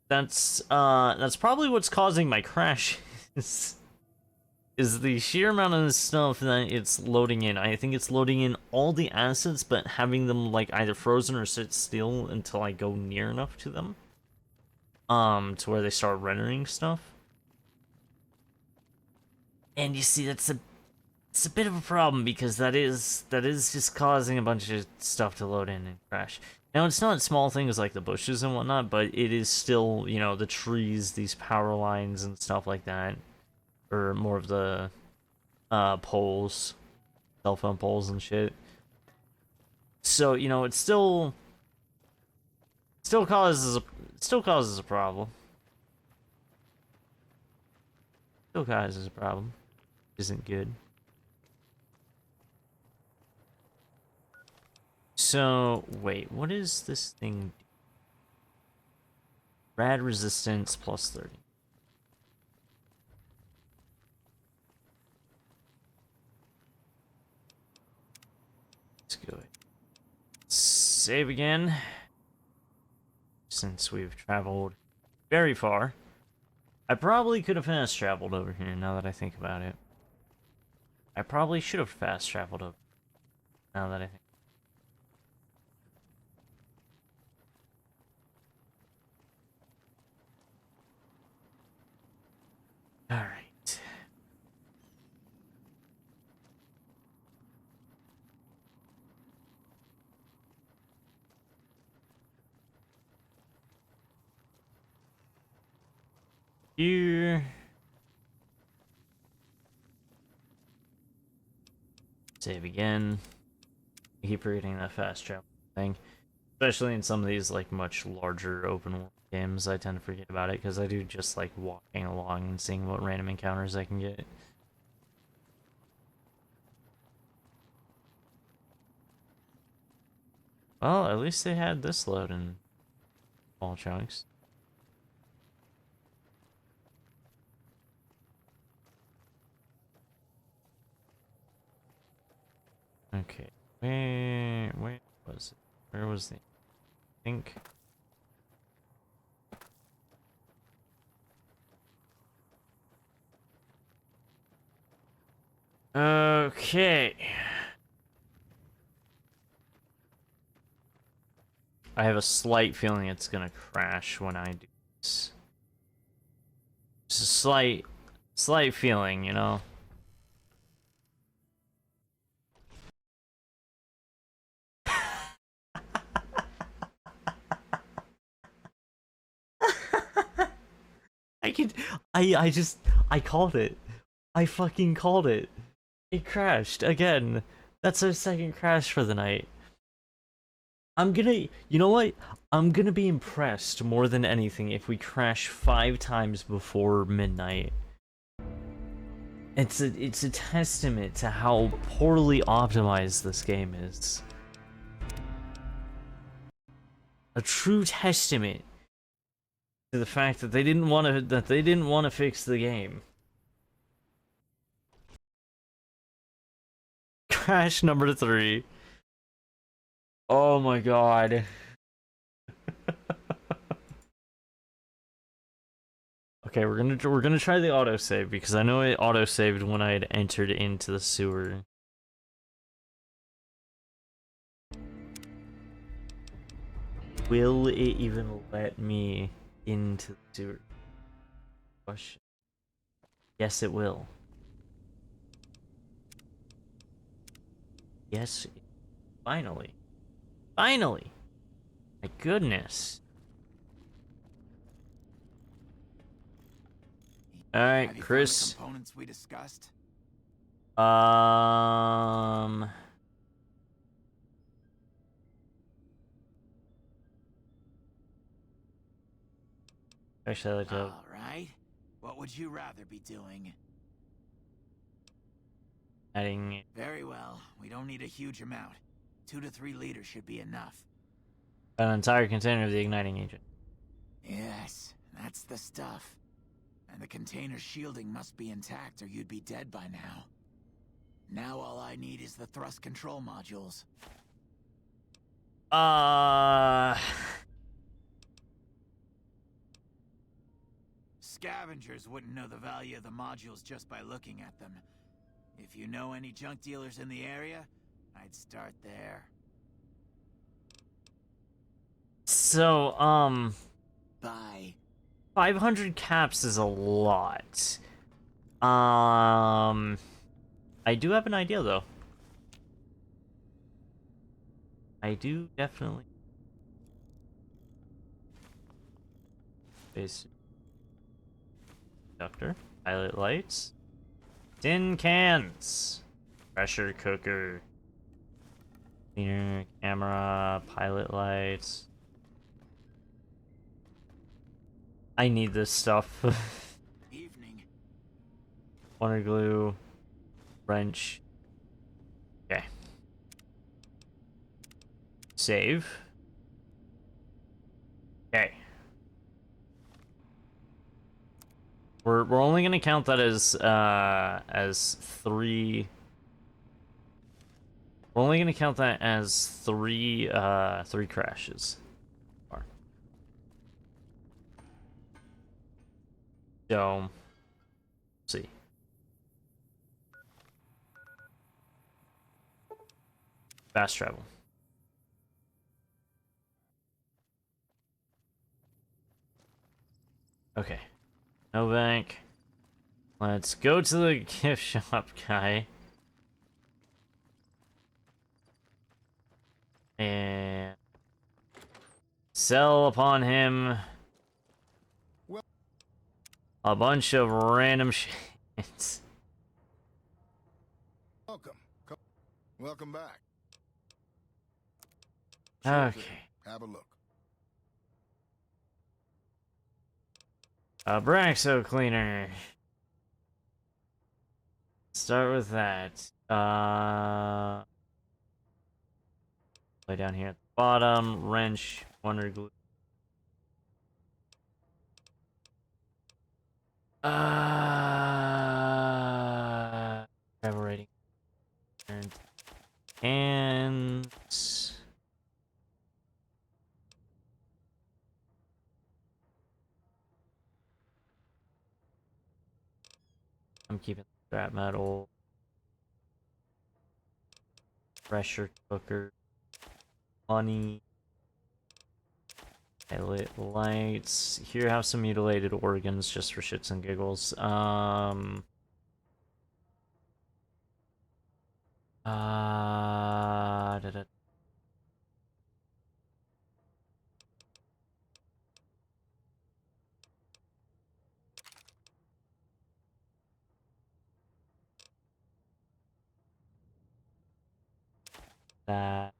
That's probably what's causing my crashes. Is the sheer amount of stuff that it's loading in. I think it's loading in all the assets, but having them like either frozen or sit still until I go near enough to them. To where they start rendering stuff. And you see, it's a bit of a problem because that is just causing a bunch of stuff to load in and crash. Now, it's not small things like the bushes and whatnot, but it is still, the trees, these power lines and stuff like that. Or more of the poles, cell phone poles and shit. So, it still causes a problem. Still causes a problem. Isn't good. So, wait, what is this thing? Rad resistance plus 30. Let's go ahead. Save again. Since we've traveled very far. I probably could have fast traveled over here now that I think about it. I probably should have fast traveled over now that I think. Alright. Here. Save again. I keep forgetting that fast travel thing. Especially in some of these like much larger open world games, I tend to forget about it because I do just like walking along and seeing what random encounters I can get. Well, at least they had this load in small chunks. Okay, where was it? Where was the? I think. Okay. I have a slight feeling it's gonna crash when I do this. Just a slight feeling, I called it. I fucking called it. It crashed again. That's our second crash for the night. You know what? I'm gonna be impressed more than anything if we crash 5 times before midnight. It's a testament to how poorly optimized this game is. A true testament to the fact that they didn't want to fix the game. Crash number 3. Oh my god. Okay, we're gonna try the autosave because I know it autosaved when I had entered into the sewer. Will it even let me into the sewer? Question. Yes, it will. Yes, finally. Finally! My goodness. Alright, Chris. Components we discussed? No, Actually, I like to. All right. What would you rather be doing? Adding. Very well. We don't need a huge amount. 2 to 3 liters should be enough. An entire container of the igniting agent. Yes, that's the stuff. And the container's shielding must be intact or you'd be dead by now. Now all I need is the thrust control modules. Scavengers wouldn't know the value of the modules just by looking at them. If you know any junk dealers in the area, I'd start there. So, Bye. 500 caps is a lot. I do have an idea, though. I do definitely. Base conductor, pilot lights, tin cans, pressure cooker, cleaner, camera, pilot lights. I need this stuff. Evening. Water glue, wrench. Okay. Save. Okay. We're only gonna count that as 3. We're only gonna count that as 3 crashes. So, let's see. Fast travel. Okay. Novak. Let's go to the gift shop guy. And sell upon him a bunch of random shit. Welcome back. Okay. Have a look. A Braxo cleaner. Start with that. Lay down here at the bottom. Wrench, wonder glue. Travel rating. And I'm keeping scrap metal, pressure cooker, money, pilot lights. Here have some mutilated organs just for shits and giggles. That.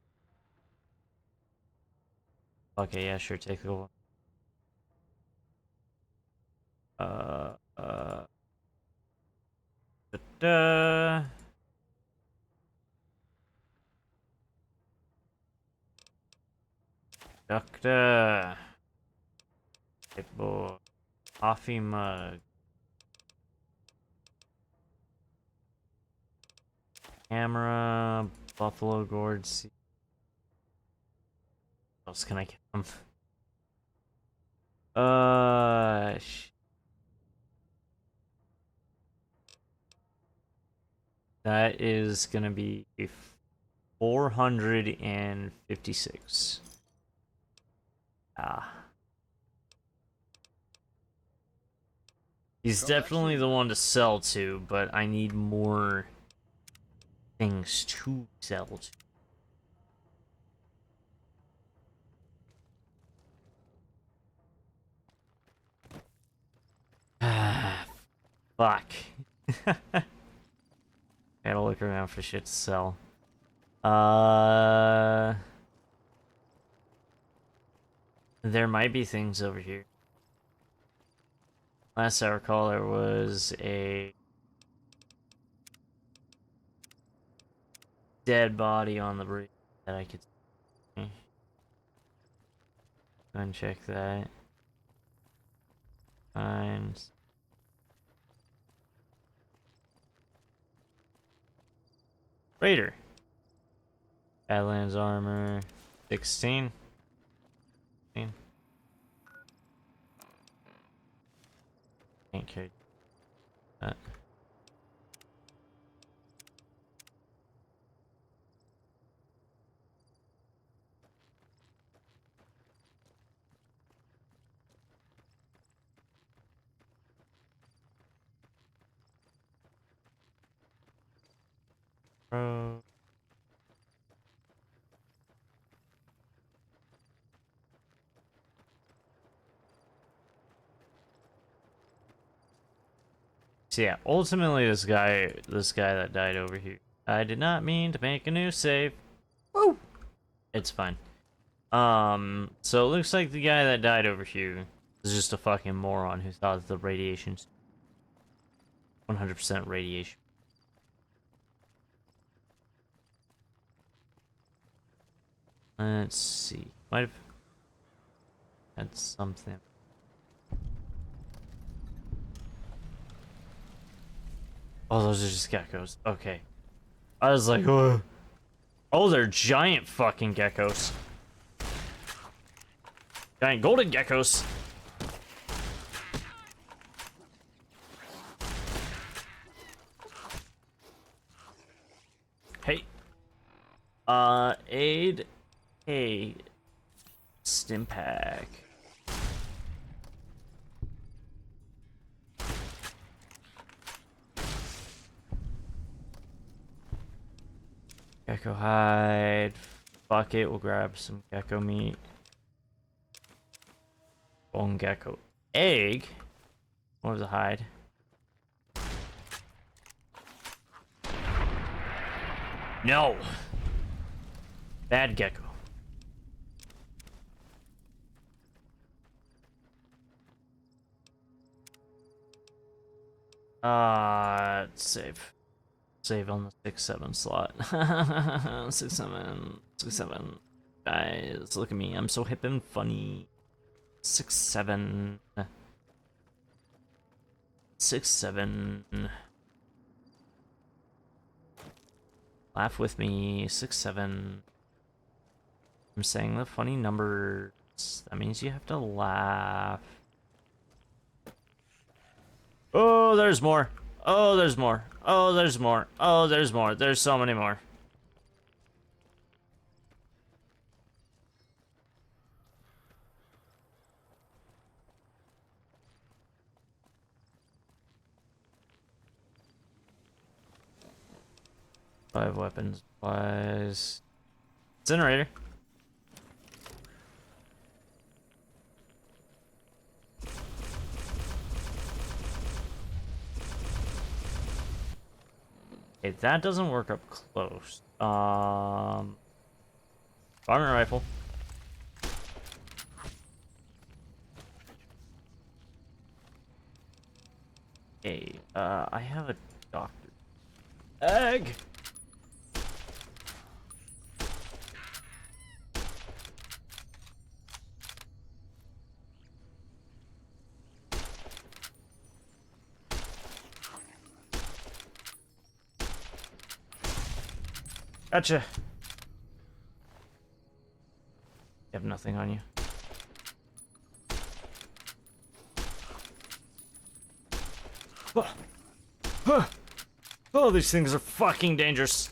Okay, yeah, sure, take the one. Da-da. Doctor. Boy. Coffee mug. Camera. Buffalo gourds. What else can I get them? That is gonna be 456. He's definitely the one to sell to, but I need more things to sell to. Fuck. Gotta look around for shit to sell. There might be things over here. Last I recall, there was a dead body on the bridge that I could see. Go and check that. Times. Raider. Badlands armor. 16. 16. Can't carry that. Bro. So yeah, ultimately this guy that died over here. I did not mean to make a new save. Woo! It's fine. So it looks like the guy that died over here is just a fucking moron who thought the radiation's 100% radiation. Let's see. Might have had something. Oh, those are just geckos. Okay. I was like, oh, they're giant fucking geckos. Giant golden geckos. Hey. Aid. Hey. Stim pack. Gecko hide. Fuck it, we'll grab some gecko meat. Bone gecko egg. What was the hide? No! Bad gecko. Save. Save on the 6-7 slot. 6-7. 6-7. Guys, look at me. I'm so hip and funny. 6-7. 6-7. Laugh with me. 6-7. I'm saying the funny numbers. That means you have to laugh. Oh, there's more. Oh, there's more. Oh, there's more. Oh, there's more. There's so many more. Five weapons. Wise. Incinerator. Okay, that doesn't work up close. Varmint rifle. Okay, I have a doctor. Egg! Gotcha. You have nothing on you. Oh, these things are fucking dangerous.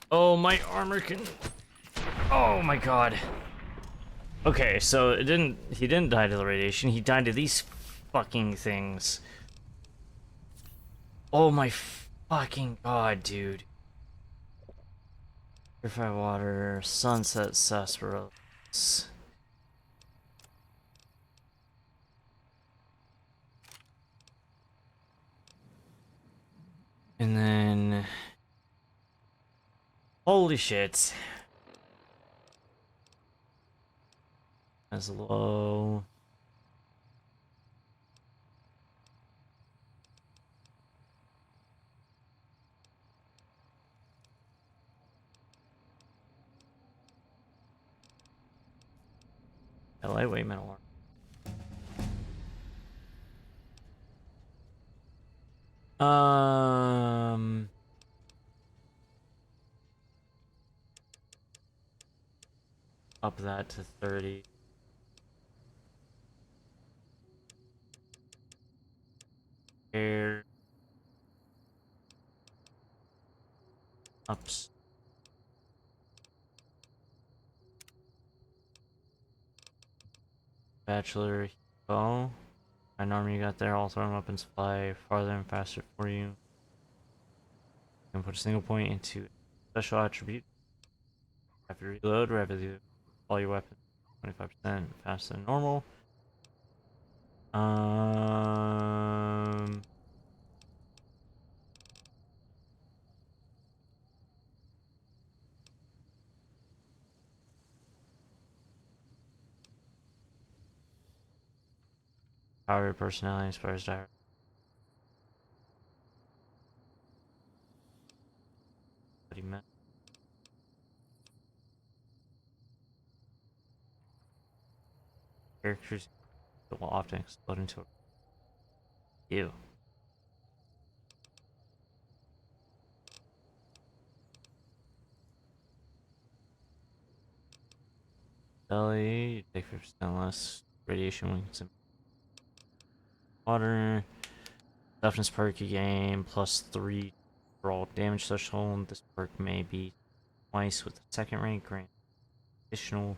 Oh, my armor can... Oh my god. Okay, so he didn't die to the radiation, he died to these fucking things. Oh my fucking god, dude. Purified water, sunset sarsaparillas. And then... Holy shit. As low. A lightweight metal armor. Up that to 30. Air. Ups. Bachelor. Bow. An armor you got there, all thrown weapons fly farther and faster for you. You can put a single point into special attribute. After reload, rapidly all your weapons 25% faster than normal. Power of personality inspires direct. What he meant. Characters will often explode into a... Ew. Belly, you take 50% less radiation when consuming water. Toughness perk you gain +3 for all damage threshold. This perk may be twice with the second rank, grant additional.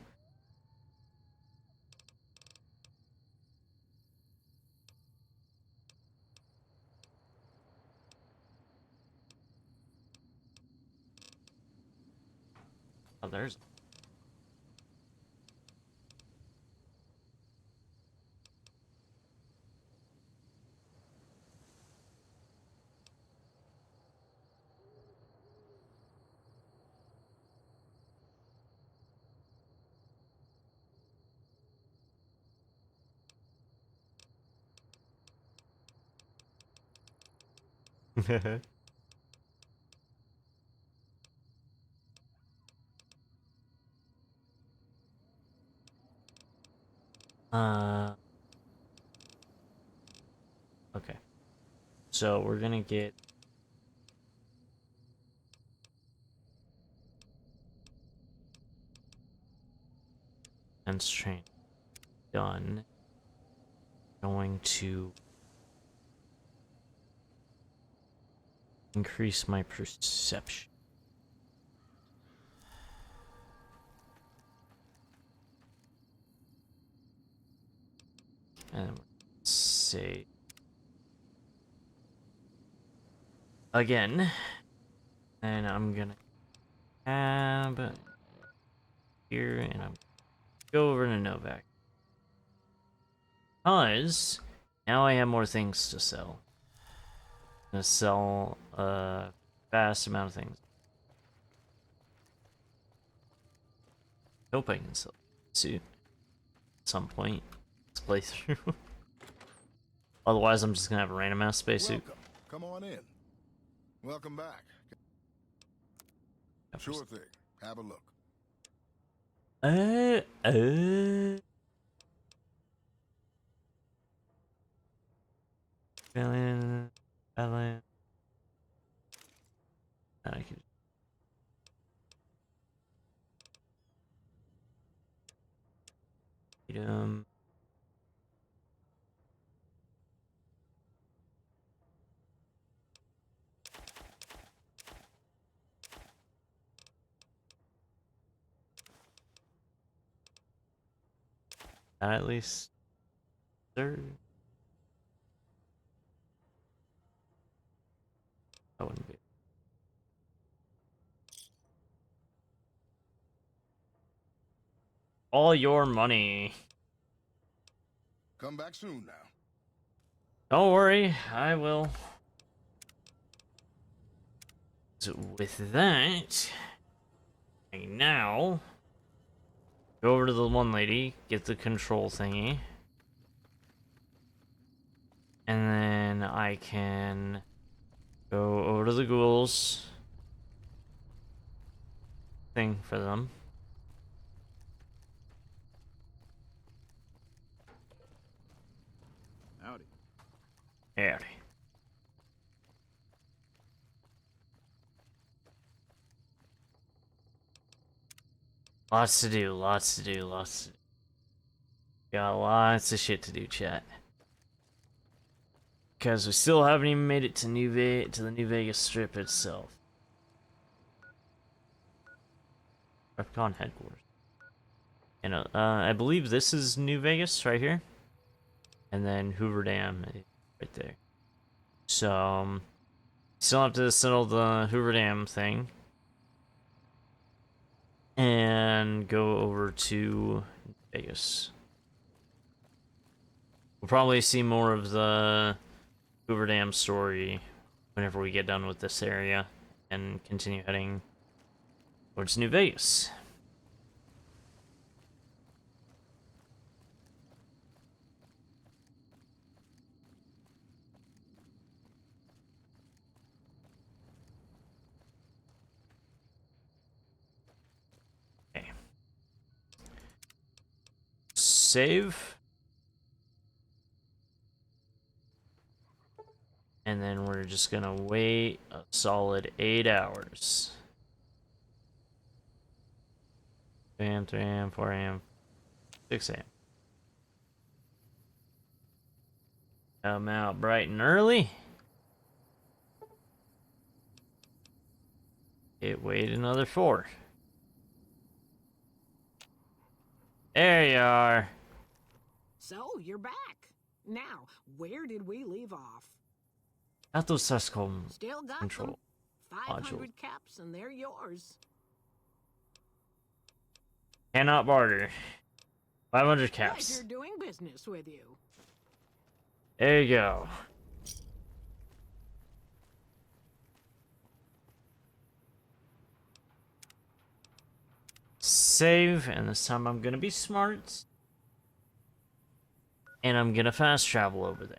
Oh, there's. Okay. So we're gonna get sense train done. Going to increase my perception. And let's say again, and I'm gonna tab here, and I'm go over to Novak because now I have more things to sell. I'm gonna sell a vast amount of things. Hope I can sell a suit at some point this playthrough. Otherwise, I'm just gonna have a random ass spacesuit. Welcome. Come on in. Welcome back. Sure thing. Have a look. Billion. I can. Item. That at least. Third. That wouldn't be. All your money. Come back soon now. Don't worry, I will. with that, I now go over to the one lady, get the control thingy, and then I can go over to the ghouls thing for them. Howdy. Howdy. Lots to do, lots to do, lots to do. Got lots of shit to do, chat. Because we still haven't even made it to the New Vegas Strip itself. Repcon headquarters. And I believe this is New Vegas right here. And then Hoover Dam is right there. So, still have to settle the Hoover Dam thing. And go over to Vegas. We'll probably see more of the Hoover Dam story whenever we get done with this area and continue heading towards New Vegas. Okay. Save. And then we're just gonna wait a solid 8 hours. 2 a.m., 3 a.m., 4 a.m., 6 a.m. Come out bright and early. Wait another 4. There you are. So, you're back. Now, where did we leave off? Got those Suscom Still got control them. 500 module. caps and they're yours. Cannot barter. 500 Pleasure caps. doing business with you. There you go. Save, and this time I'm gonna be smart. And I'm gonna fast travel over there.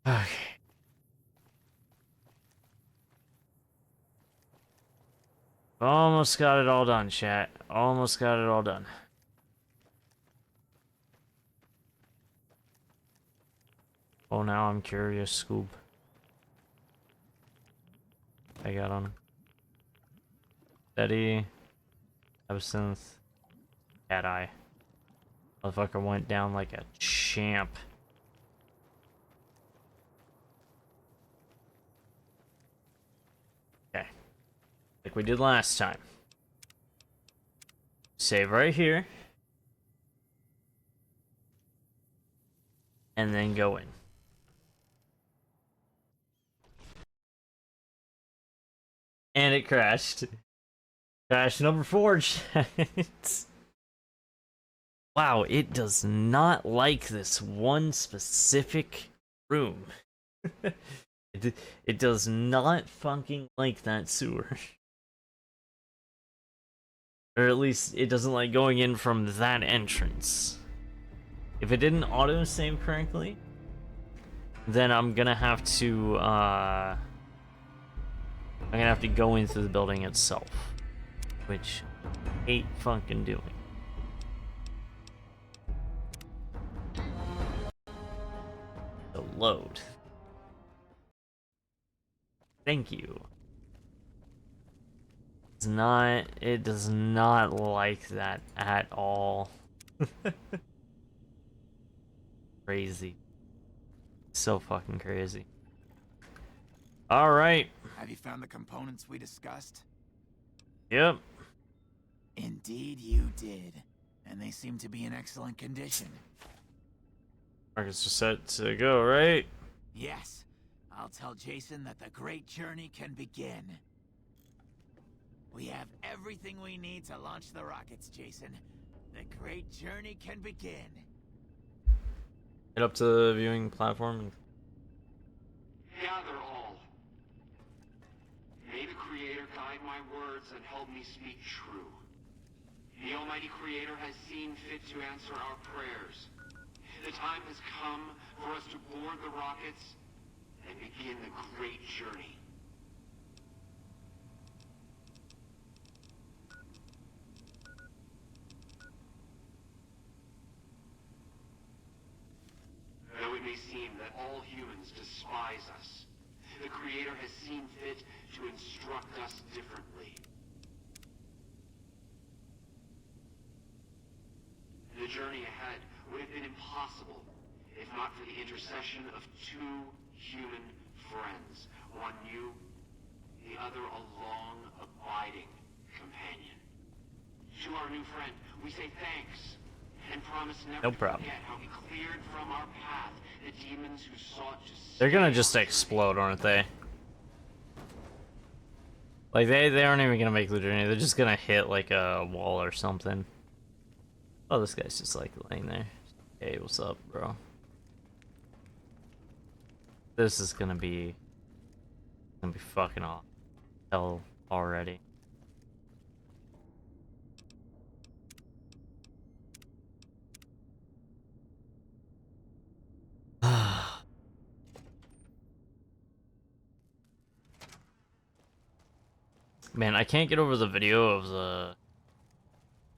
Okay. Almost got it all done, chat. Almost got it all done. Oh, now I'm curious, Scoob. I got on. Steady. Absinthe. Cat eye. Motherfucker went down like a champ. Okay. Like we did last time. Save right here. And then go in. And it crashed. Crash number 4, chat. Wow, it does not like this one specific room. It does not fucking like that sewer. Or at least it doesn't like going in from that entrance. If it didn't auto-save correctly, then I'm gonna have to go into the building itself, which I hate fucking doing. So load. Thank you. It does not like that at all. Crazy. So fucking crazy. Alright. Have you found the components we discussed? Yep. Indeed you did. And they seem to be in excellent condition. Markets are set to go, right? Yes. I'll tell Jason that the great journey can begin. We have everything we need to launch the rockets, Jason. The great journey can begin. Head up to the viewing platform and words and help me speak true. The Almighty Creator has seen fit to answer our prayers. The time has come for us to board the rockets and begin the great journey. Though it may seem that all humans despise us, the Creator has seen fit to instruct us differently. The journey ahead would have been impossible if not for the intercession of two human friends. One new, the other a long, abiding companion. To our new friend, we say thanks and promise never to forget how he cleared from our path the demons who sought to... They're gonna just explode, aren't they? Like, they aren't even gonna make the journey. They're just gonna hit, like, a wall or something. Oh, this guy's just, like, laying there. Hey, what's up, bro? This is gonna be fucking off. Hell already. Man, I can't get over the video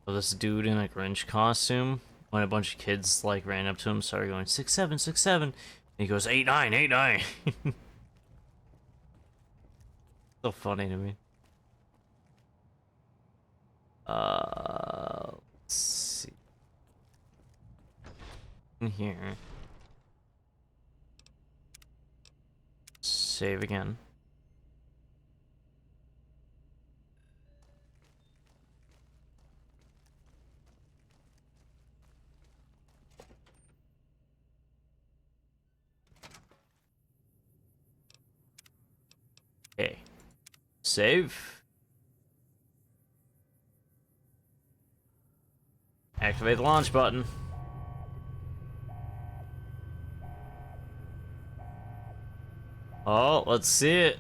of this dude in a Grinch costume when a bunch of kids like ran up to him, started going 6'7", 6'7", and he goes 8'9", 8'9". So funny to me. Let's see. In here. Save again. Okay. Save. Activate the launch button. Oh, let's see it.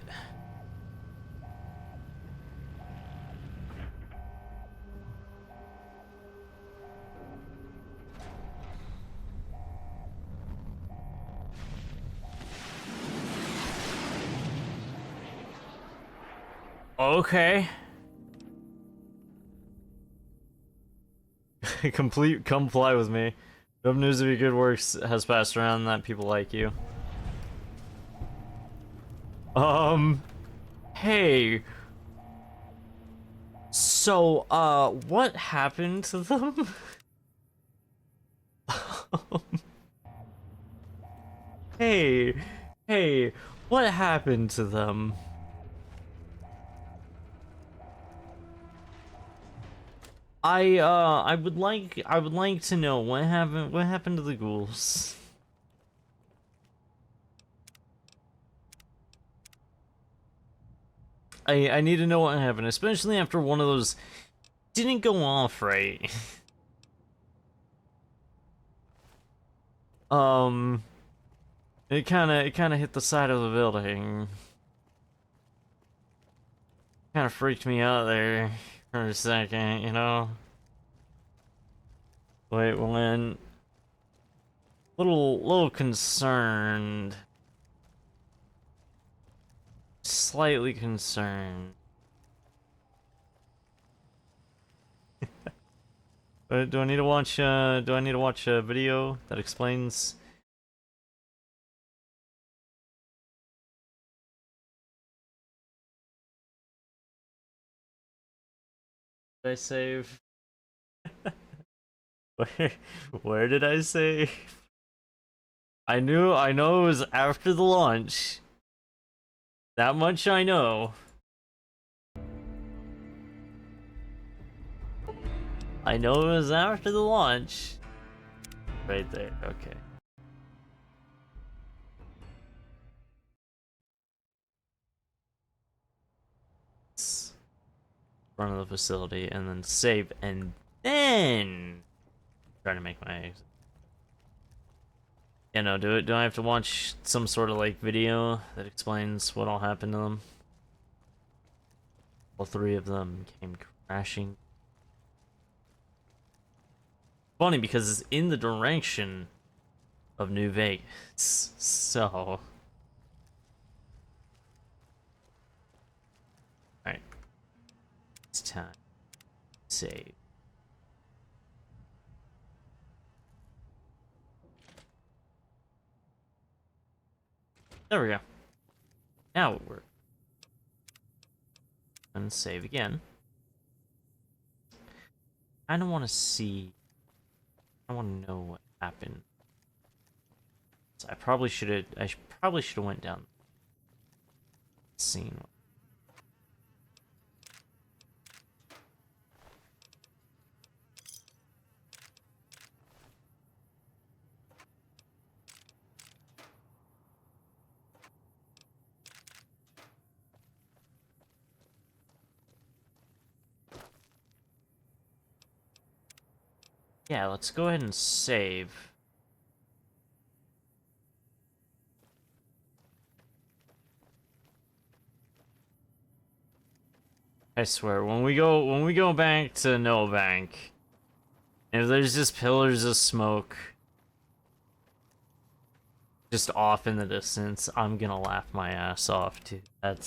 Okay. Come fly with me. Good news of your good works has passed around that people like you. Hey. So, what happened to them? Hey, what happened to them? I would like to know what happened to the ghouls. I need to know what happened, especially after one of those didn't go off right. It kind of hit the side of the building. Kind of freaked me out there for a second, you know. Wait, when little concerned. Slightly concerned. Do I need to watch a video that explains? Did I save? Where did I save? I know it was after the launch. That much I know. I know it was after the launch. Right there, okay. Front of the facility and then save and then try to make my exit. You know, do I have to watch some sort of like video that explains what all happened to them? All three of them came crashing. Funny because it's in the direction of New Vegas, so. Alright. It's time. Save. There we go. Now it works. And save again. I don't want to see. I want to know what happened. So I probably should have. Probably should have went down. Scene. Yeah, let's go ahead and save. I swear, when we go back to No Bank, if there's just pillars of smoke just off in the distance, I'm gonna laugh my ass off, dude. That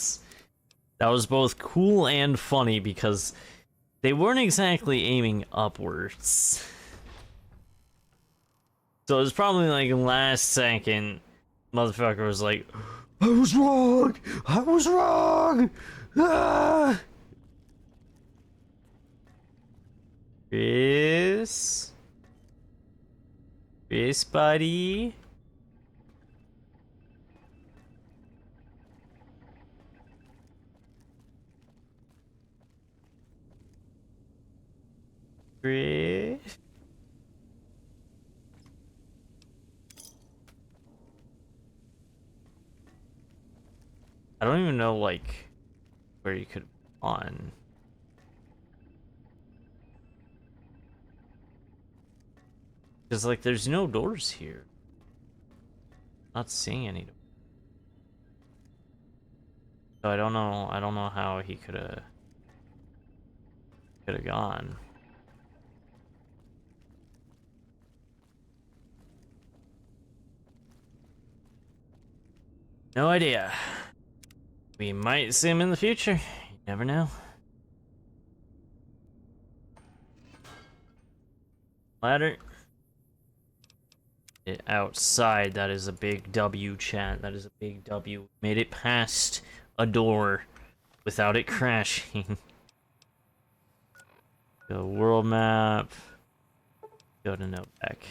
was both cool and funny because they weren't exactly aiming upwards. So it was probably like last second, motherfucker was like, I was wrong! I was wrong! Ah! Chris? Chris, buddy? Chris? I don't even know, like, where you could on. Because, like, there's no doors here. Not seeing any. So I don't know how he could have gone. No idea. We might see him in the future. You never know. Ladder. Outside, that is a big W, chat. That is a big W. Made it past a door without it crashing. Go world map. Go to Novak.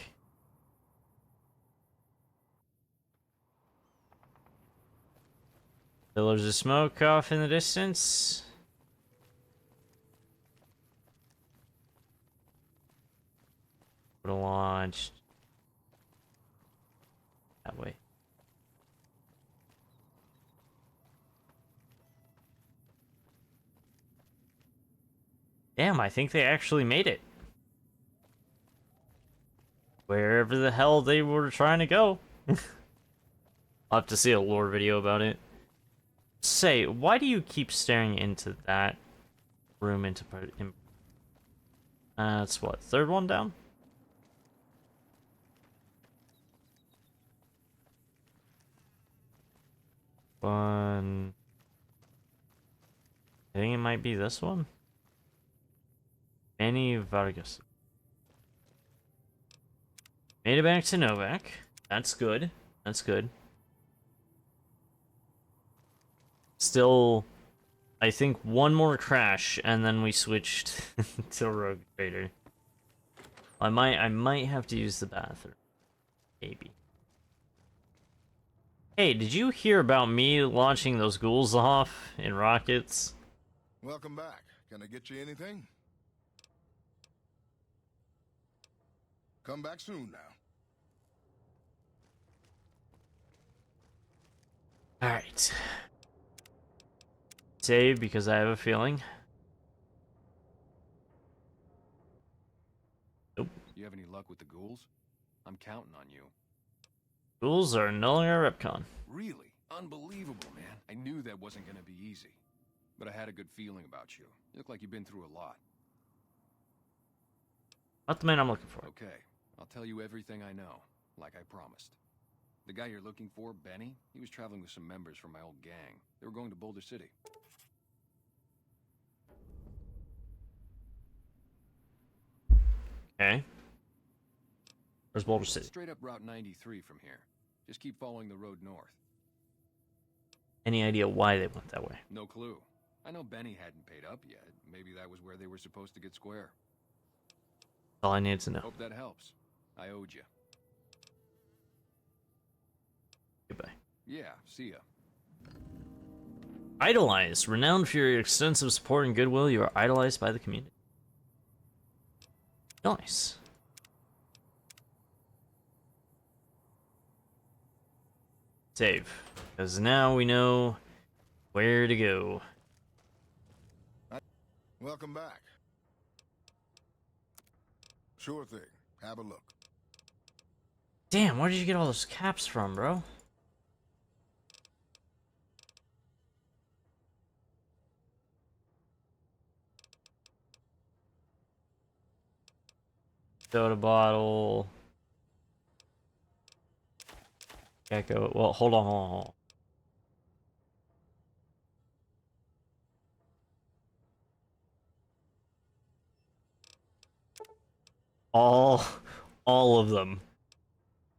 Pillars of smoke off in the distance. Would have launched that way. Damn, I think they actually made it. Wherever the hell they were trying to go. I'll have to see a lore video about it. Say, why do you keep staring into that room into that's what, third one down? One. I think it might be this one. Manny Vargas. Made it back to Novak. That's good. That's good. Still, I think one more crash, and then we switched to Rogue Trader. I might have to use the bathroom. Maybe. Hey, did you hear about me launching those ghouls off in rockets? Welcome back. Can I get you anything? Come back soon now. Alright. Save because I have a feeling. Nope. You have any luck with the ghouls? I'm counting on you. Ghouls are no longer Repcon. Really? Unbelievable, man. I knew that wasn't gonna be easy. but I had a good feeling about you. You look like you've been through a lot. Not the man I'm looking for. Okay, I'll tell you everything I know, like I promised. The guy you're looking for, Benny, he was traveling with some members from my old gang. They were going to Boulder City. Okay. Where's Boulder City? Straight up Route 93 from here. Just keep following the road north. Any idea why they went that way? No clue. I know Benny hadn't paid up yet. Maybe that was where they were supposed to get square. That's all I needed to know. Hope that helps. I owed you. Goodbye. Yeah, see ya. Idolized. Renowned for your extensive support and goodwill, you are idolized by the community. Nice. Save. Because now we know where to go. Welcome back. Sure thing. Have a look. Damn, where did you get all those caps from, bro? Soda bottle. Gecko. Well, hold on, hold on, hold on. All of them.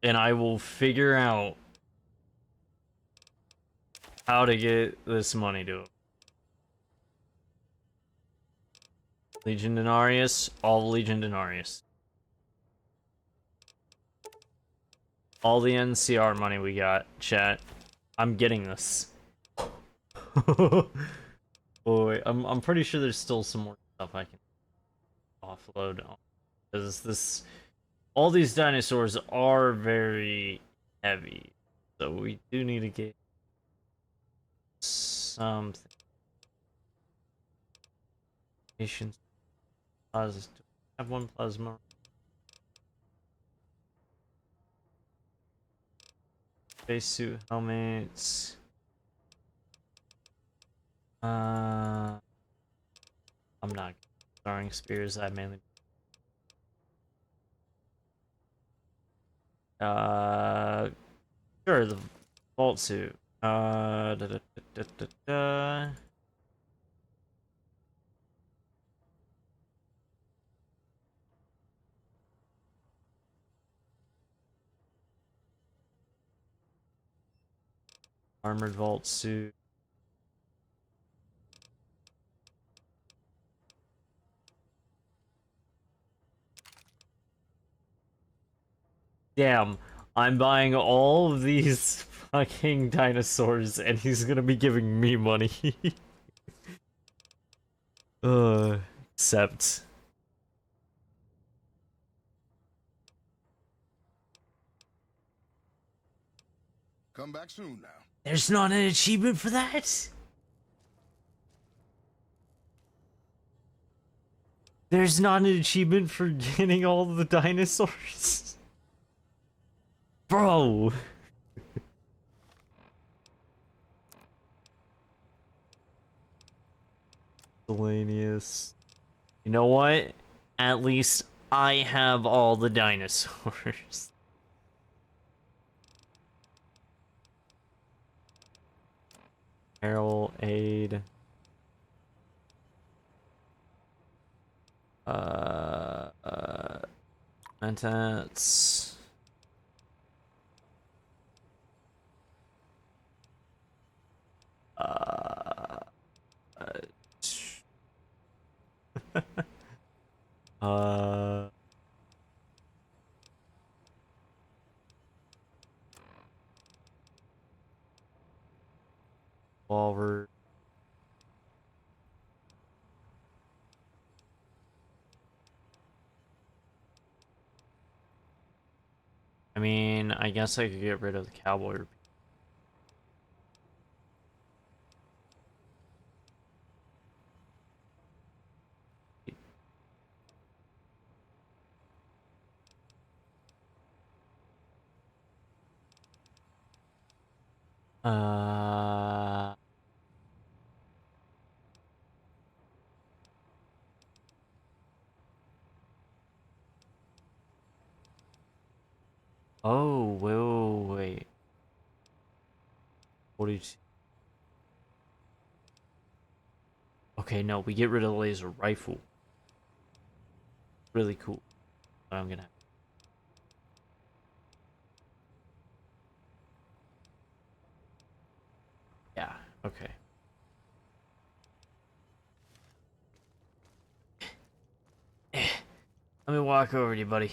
And I will figure out how to get this money to him. Legion Denarius, all Legion Denarius. All the NCR money we got, chat. I'm getting this. Boy, I'm pretty sure there's still some more stuff I can offload on. Because all these dinosaurs are very heavy. So we do need to get something. Patience. Plasma. I have one plasma. Spacesuit helmets. I'm not throwing spears. I mainly. Sure, the vault suit. Da, da, da, da, da, da. Armored vault suit. Damn, I'm buying all of these fucking dinosaurs and he's gonna be giving me money. Except. Come back soon now. There's not an achievement for that? There's not an achievement for getting all the dinosaurs? Bro! Selenius. You know what? At least I have all the dinosaurs. Carol, aid. Mentats. Revolver. I mean, I guess I could get rid of the cowboy. 42. Okay, no, we get rid of the laser rifle. Really cool. But I'm gonna. Yeah, okay. Let me walk over to you, buddy.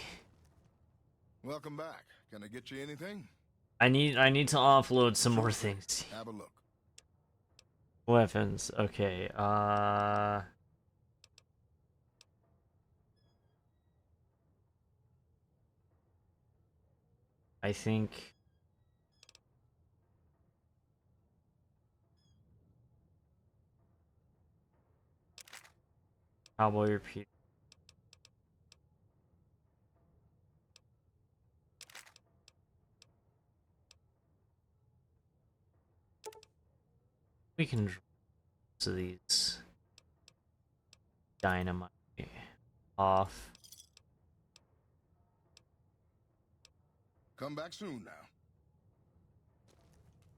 Welcome back. Can I get you anything? I need to offload some more things. Have a look. Weapons. Okay. I think Cowboy repeat. We can drop to these dynamite off. Come back soon now.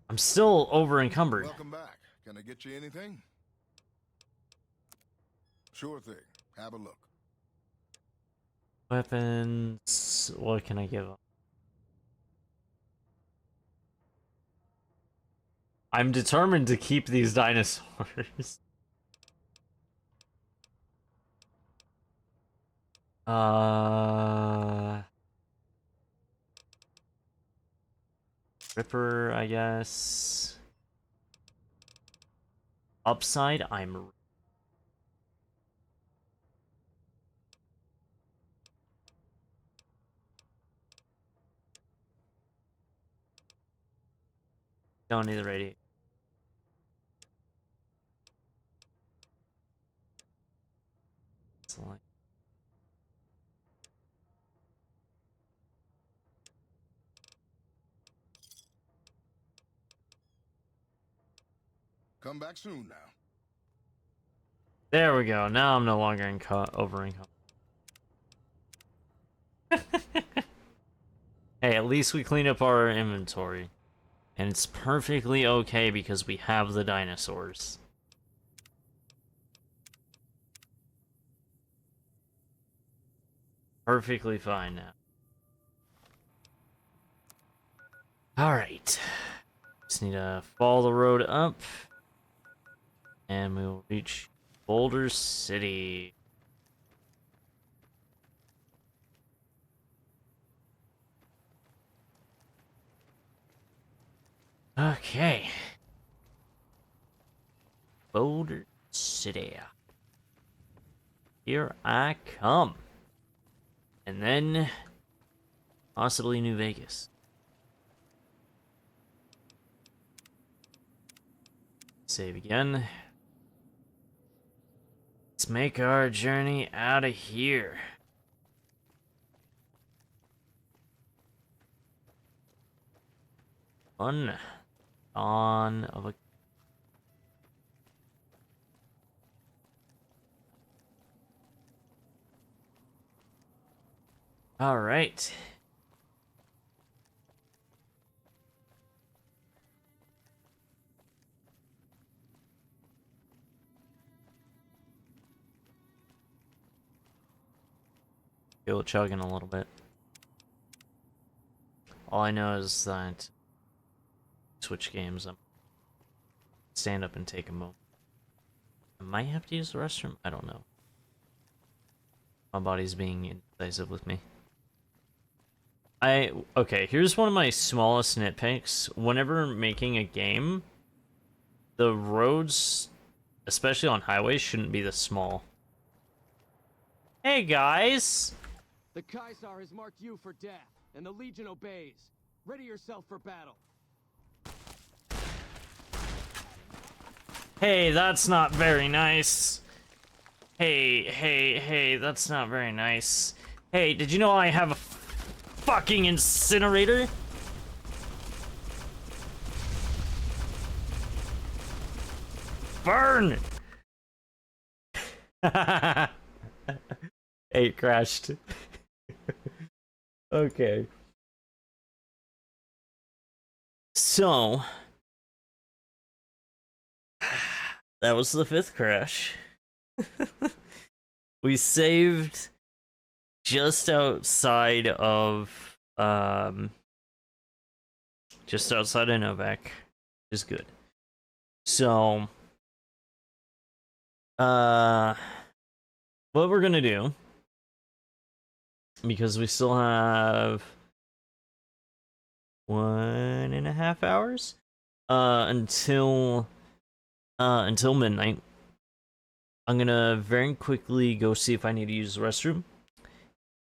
I'm still over encumbered. Welcome back. Can I get you anything? Sure thing. Have a look. Weapons. What can I give up? I'm determined to keep these dinosaurs. Ripper, I guess. Upside, I'm. Don't need the radiate. Select. Come back soon now. There we go. Now I'm no longer over encumbered. Hey, at least we cleaned up our inventory. And it's perfectly okay because we have the dinosaurs. Perfectly fine now. Alright. Just need to follow the road up. And we will reach Boulder City. Okay. Boulder City. Here I come. And then possibly New Vegas. Save again. Let's make our journey out of here. Fun. On of a. All right. Go chugging a little bit. All I know is that switch games, I'm stand up and take a moment. I might have to use the restroom. I don't know. My body's being indecisive with me. Okay, here's one of my smallest nitpicks. Whenever making a game, the roads, especially on highways, shouldn't be this small. Hey guys! The Caesar has marked you for death, and the Legion obeys. Ready yourself for battle. Hey, that's not very nice. Hey, that's not very nice. Hey, did you know I have a fucking incinerator? Burn! Hey, it crashed. Okay. So, that was the 5th crash. We saved just outside of Novak, which is good. So what we're gonna do, because we still have 1.5 hours until midnight. I'm gonna very quickly go see if I need to use the restroom,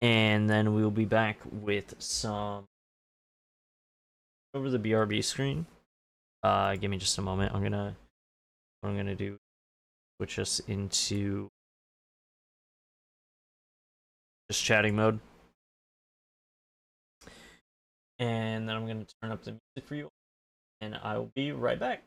and then we'll be back with some over the BRB screen. Give me just a moment. What I'm gonna do, switch us into just chatting mode, and then I'm gonna turn up the music for you, and I will be right back.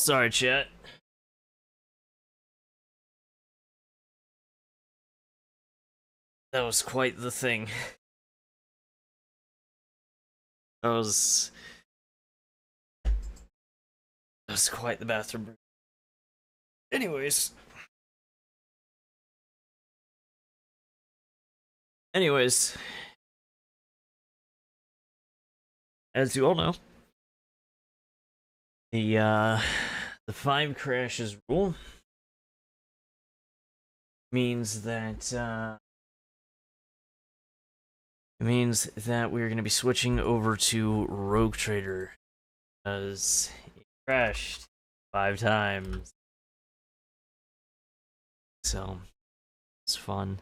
Sorry, chat. That was quite the thing. That was quite the bathroom break. Anyways, as you all know, the 5 crashes rule means that we're going to be switching over to Rogue Trader because it crashed 5 times. So it's fun.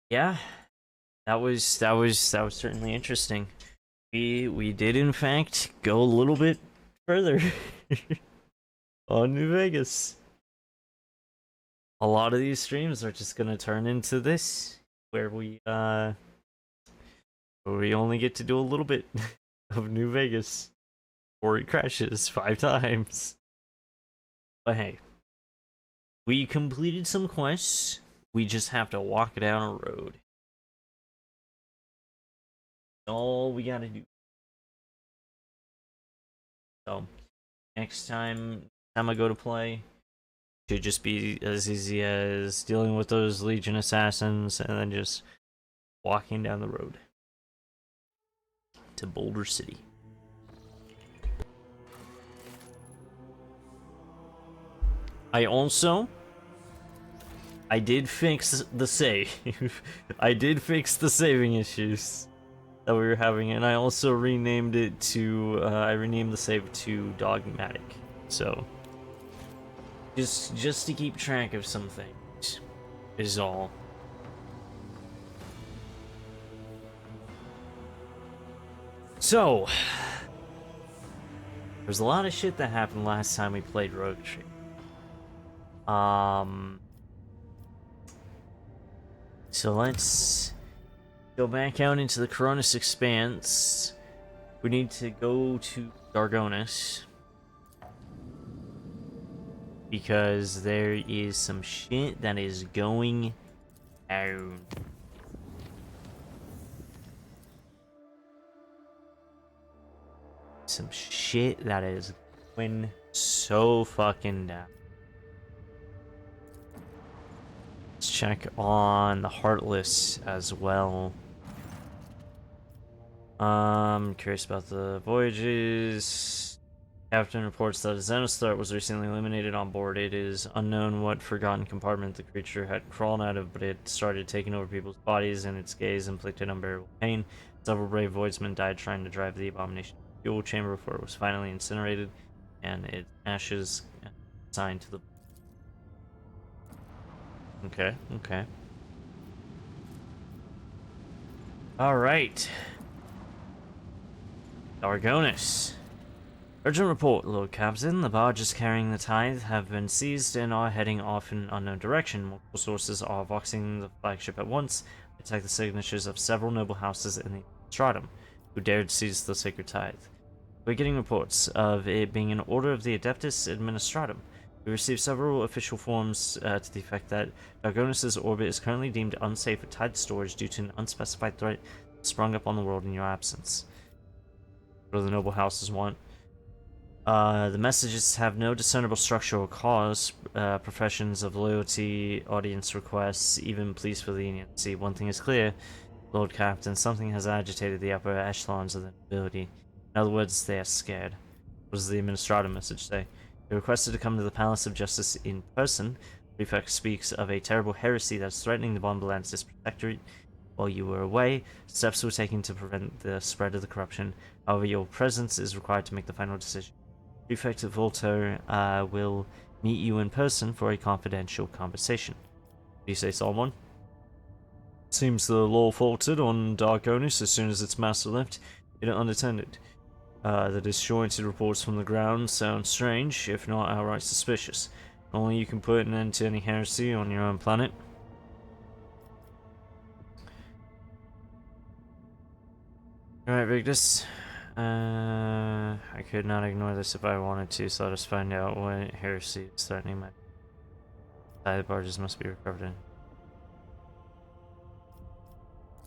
Yeah, that was certainly interesting. We did in fact go a little bit further on New Vegas. A lot of these streams are just gonna turn into this, where we only get to do a little bit of New Vegas, or it crashes 5 times. But hey, we completed some quests. We just have to walk down a road. All we gotta do. So, next time I go to play, should just be as easy as dealing with those Legion assassins and then just walking down the road to Boulder City. I did fix the save. I did fix the saving issues that we were having, and I also renamed it to, I renamed the save to Dogmatic. So, just to keep track of some things is all. So, there's a lot of shit that happened last time we played Rogue Trader. So let's go back out into the Coronis Expanse. We need to go to Dargonis, because there is some shit that is going down. Some shit that is going so fucking down. Let's check on the Heartless as well. Curious about the voyages. Captain reports that a Xenostar was recently eliminated on board. It is unknown what forgotten compartment the creature had crawled out of, but it started taking over people's bodies, and its gaze inflicted unbearable pain. Several brave voidsmen died trying to drive the abomination to the fuel chamber before it was finally incinerated, and its ashes assigned to the... Okay. Alright. Dargonis. Urgent report, Lord Captain. The barges carrying the tithe have been seized and are heading off in an unknown direction. Multiple sources are voxing the flagship at once. Attack the signatures of several noble houses in the Stratum, who dared seize the sacred tithe. We're getting reports of it being an order of the Adeptus Administratum. We received several official forms to the effect that Dargonis' orbit is currently deemed unsafe for tithe storage due to an unspecified threat sprung up on the world in your absence. What do the noble houses want? The messages have no discernible structure or cause. Professions of loyalty, audience requests, even pleas for leniency. One thing is clear, Lord Captain, something has agitated the upper echelons of the nobility. In other words, they are scared. What does the Administratum message say? They requested to come to the Palace of Justice in person. The prefect speaks of a terrible heresy that is threatening the Von Belantis Protectorate. While you were away, steps were taken to prevent the spread of the corruption. However, your presence is required to make the final decision. Prefect Voltaire will meet you in person for a confidential conversation. What do you say, Solomon? Seems the law faltered on Dargonis as soon as its master left it unattended. The disjointed reports from the ground sound strange, if not outright suspicious. Only you can put an end to any heresy on your own planet. Alright, Victus. I could not ignore this if I wanted to, so let us find out what heresy is threatening my... The barges must be recovered in.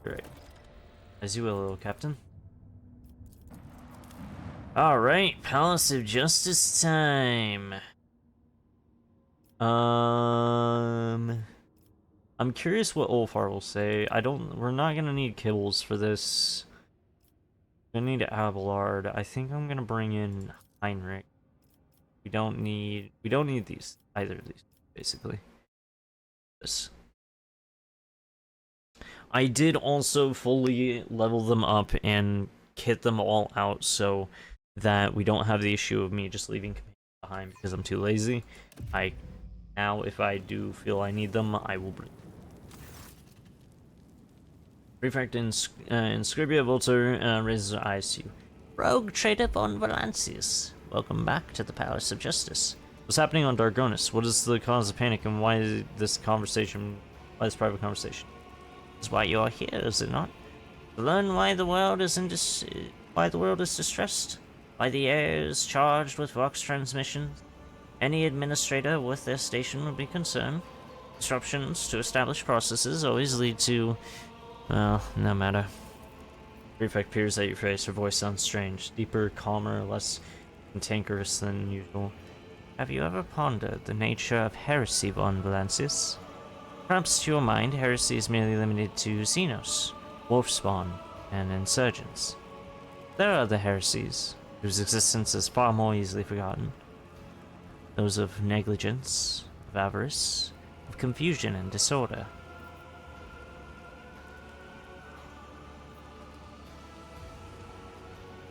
Great. As you will, little captain. Alright, Palace of Justice time. I'm curious what Ulfar will say. We're not gonna need kibbles for this. We're gonna need Abelard. I think I'm gonna bring in Heinrich. We don't need these, either of these, basically. This. I did also fully level them up and kit them all out so that we don't have the issue of me just leaving behind because I'm too lazy. Now, if I do feel I need them, I will bring them. Prefect Inscribia Volter raises her eyes to you. Rogue Trader von Valancius, welcome back to the Palace of Justice. What's happening on Dargonis? What is the cause of panic, and why this private conversation? Is why you are here, is it not? To learn why the world is distressed, why the air is charged with Vox transmissions. Any administrator with their station would be concerned. Disruptions to established processes always lead to, well, no matter. Prefect peers at your face. Her voice sounds strange, deeper, calmer, less cantankerous than usual. Have you ever pondered the nature of heresy, von Valancius? Perhaps to your mind, heresy is merely limited to Xenos, Wolfspawn, and Insurgents. There are other heresies, whose existence is far more easily forgotten. Those of negligence, of avarice, of confusion and disorder.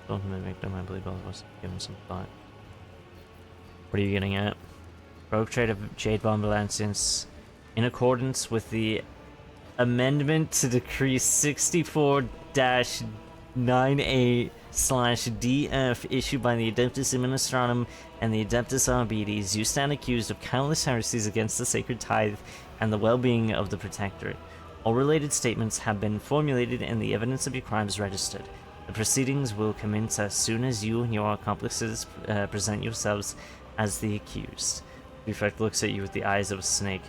Ultimate victim, I believe all of us have given some thought. What are you getting at? Rogue Trade of Jade von Valancius, in accordance with the amendment to Decree 64-98/DF issued by the Adeptus Administratum and the Adeptus Arbites, you stand accused of countless heresies against the Sacred Tithe and the well-being of the Protectorate. All related statements have been formulated and the evidence of your crimes registered. The proceedings will commence as soon as you and your accomplices present yourselves as the accused. Prefect looks at you with the eyes of a snake.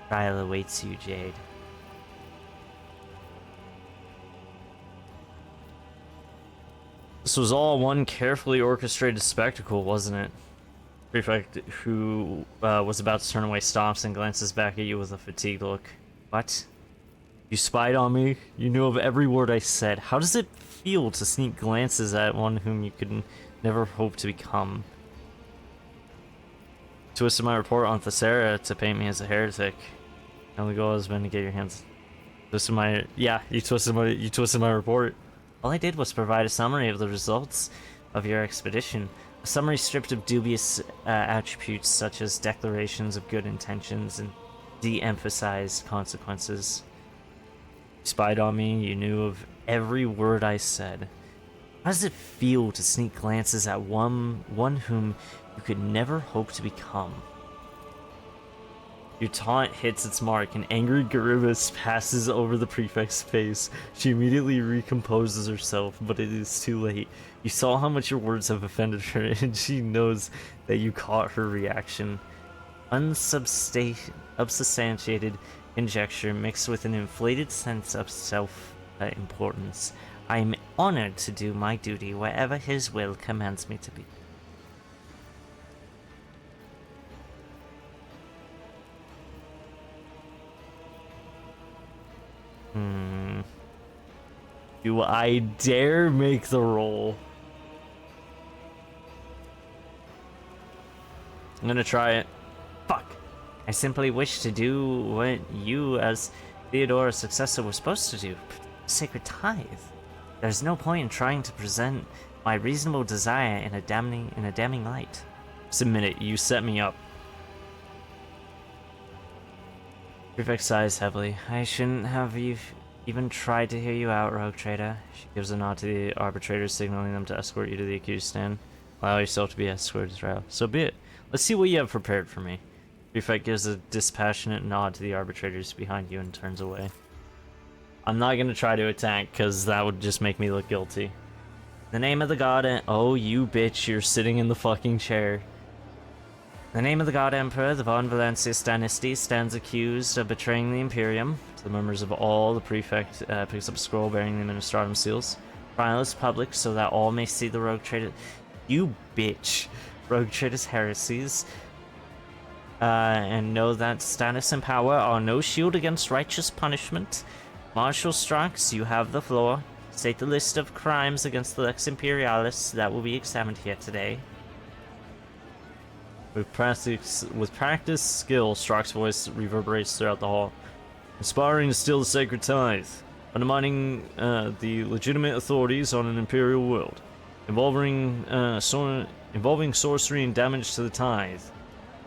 Trial awaits you, Jade. This was all one carefully orchestrated spectacle, wasn't it? Prefect, who was about to turn away, stops and glances back at you with a fatigued look. What? You spied on me? You knew of every word I said. How does it feel to sneak glances at one whom you could never hope to become? Twisted my report on Thessera to paint me as a heretic. The only goal has been to get your hands. You twisted my report. All I did was provide a summary of the results of your expedition. A summary stripped of dubious attributes such as declarations of good intentions and de-emphasized consequences. You spied on me, you knew of every word I said. How does it feel to sneak glances at one whom you could never hope to become? Your taunt hits its mark, and angry Garibus passes over the prefect's face. She immediately recomposes herself, but it is too late. You saw how much your words have offended her, and she knows that you caught her reaction. Unsubstantiated conjecture mixed with an inflated sense of self-importance. I am honored to do my duty wherever his will commands me to be. Do I dare make the roll? I'm gonna try it. Fuck. I simply wish to do what you, as Theodora's successor, were supposed to do. Sacred Tithe. There's no point in trying to present my reasonable desire in a damning light. Just admit it, you set me up. Prefect sighs heavily. I shouldn't have even tried to hear you out, Rogue Trader. She gives a nod to the arbitrators, signaling them to escort you to the accused stand. Allow yourself to be escorted throughout. So be it. Let's see what you have prepared for me. Prefect gives a dispassionate nod to the arbitrators behind you and turns away. I'm not gonna try to attack, because that would just make me look guilty. The name of the god... Oh, you bitch, you're sitting in the fucking chair. The name of the God Emperor, the Von Valancius dynasty, stands accused of betraying the Imperium. To the members of all, the prefect picks up a scroll bearing the Administratum seals. Trial is public so that all may see the Rogue Trader... You bitch! Rogue Trader's heresies. And know that status and power are no shield against righteous punishment. Marshal Strax, you have the floor. State the list of crimes against the Lex Imperialis that will be examined here today. With practice, skill, Strax's voice reverberates throughout the hall. Aspiring to steal the sacred tithe, undermining the legitimate authorities on an imperial world, involving sorcery and damage to the tithe,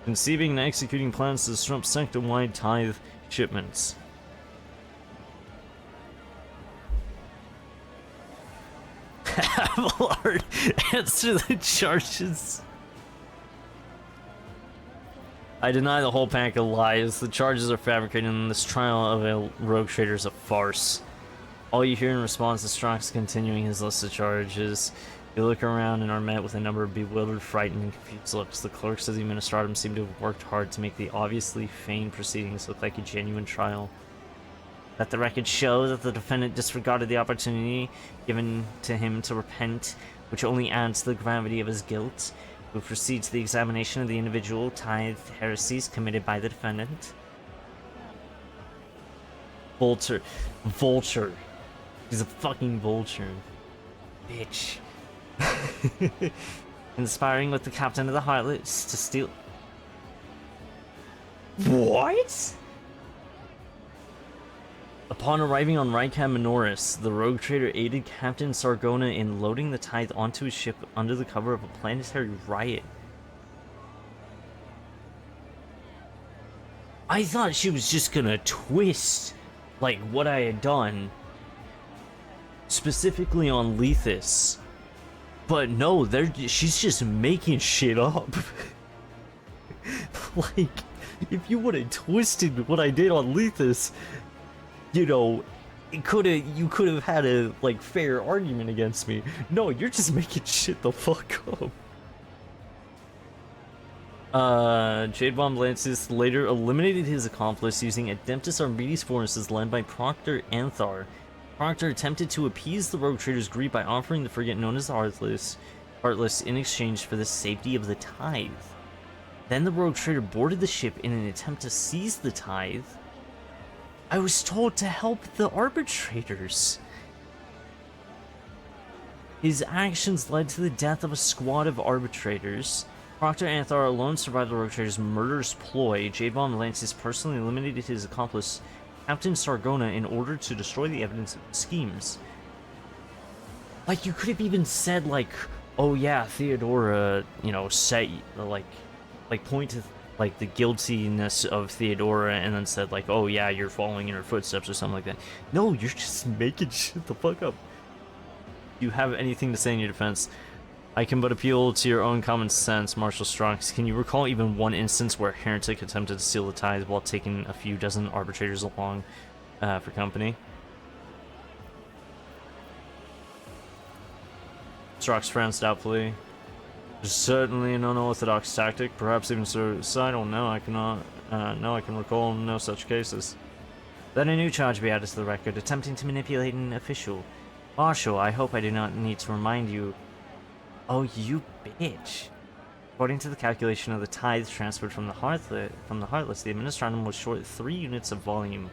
conceiving and executing plans to disrupt sector-wide tithe shipments. Abelard, answer the charges. I deny the whole pack of lies. The charges are fabricated, and this trial of a rogue trader is a farce. All you hear in response to Strax continuing his list of charges, you look around and are met with a number of bewildered, frightened, and confused looks. The clerks of the Administratum seem to have worked hard to make the obviously feigned proceedings look like a genuine trial. Let the record show that the defendant disregarded the opportunity given to him to repent, which only adds to the gravity of his guilt. We proceed to the examination of the individual tithe heresies committed by the defendant. Vulture. He's a fucking vulture. Bitch. Conspiring with the captain of the Heartless to steal... What? Upon arriving on Rykam Minoris, the rogue trader aided Captain Sargona in loading the tithe onto his ship under the cover of a planetary riot. I thought she was just gonna twist, like, what I had done, specifically on Lethus. But no, she's just making shit up. Like, if you would have twisted what I did on Lethus, you know, you could have had a, like, fair argument against me. No, you're just making shit the fuck up. Jade Von Valancius later eliminated his accomplice using Adeptus Arbites forces led by Proctor Anthar. Proctor attempted to appease the rogue trader's greed by offering the frigate known as the Heartless in exchange for the safety of the tithe. Then the rogue trader boarded the ship in an attempt to seize the tithe. I was told to help the arbitrators. His actions led to the death of a squad of arbitrators. Proctor Anthar alone survived the rogue trader's murderous ploy. Jade Von Valancius personally eliminated his accomplice, Captain Sargona, in order to destroy the evidence of the schemes. Like, you could have even said, like, oh yeah, Theodora, you know, set, like point to, like, the guiltiness of Theodora and then said, like, oh yeah, you're following in her footsteps or something like that. No, you're just making shit the fuck up. Do you have anything to say in your defense? I can but appeal to your own common sense, Marshal Strax. Can you recall even one instance where a heretic attempted to steal the tithe while taking a few dozen arbitrators along for company? Strax frowns doubtfully. Certainly an unorthodox tactic, perhaps even suicidal. No, I cannot. No, I can recall no such cases. Then a new charge be added to the record, attempting to manipulate an official. Marshal, I hope I do not need to remind you. Oh, you bitch! According to the calculation of the tithe transferred from the Heartless, the Administratum was short 3 units of volume.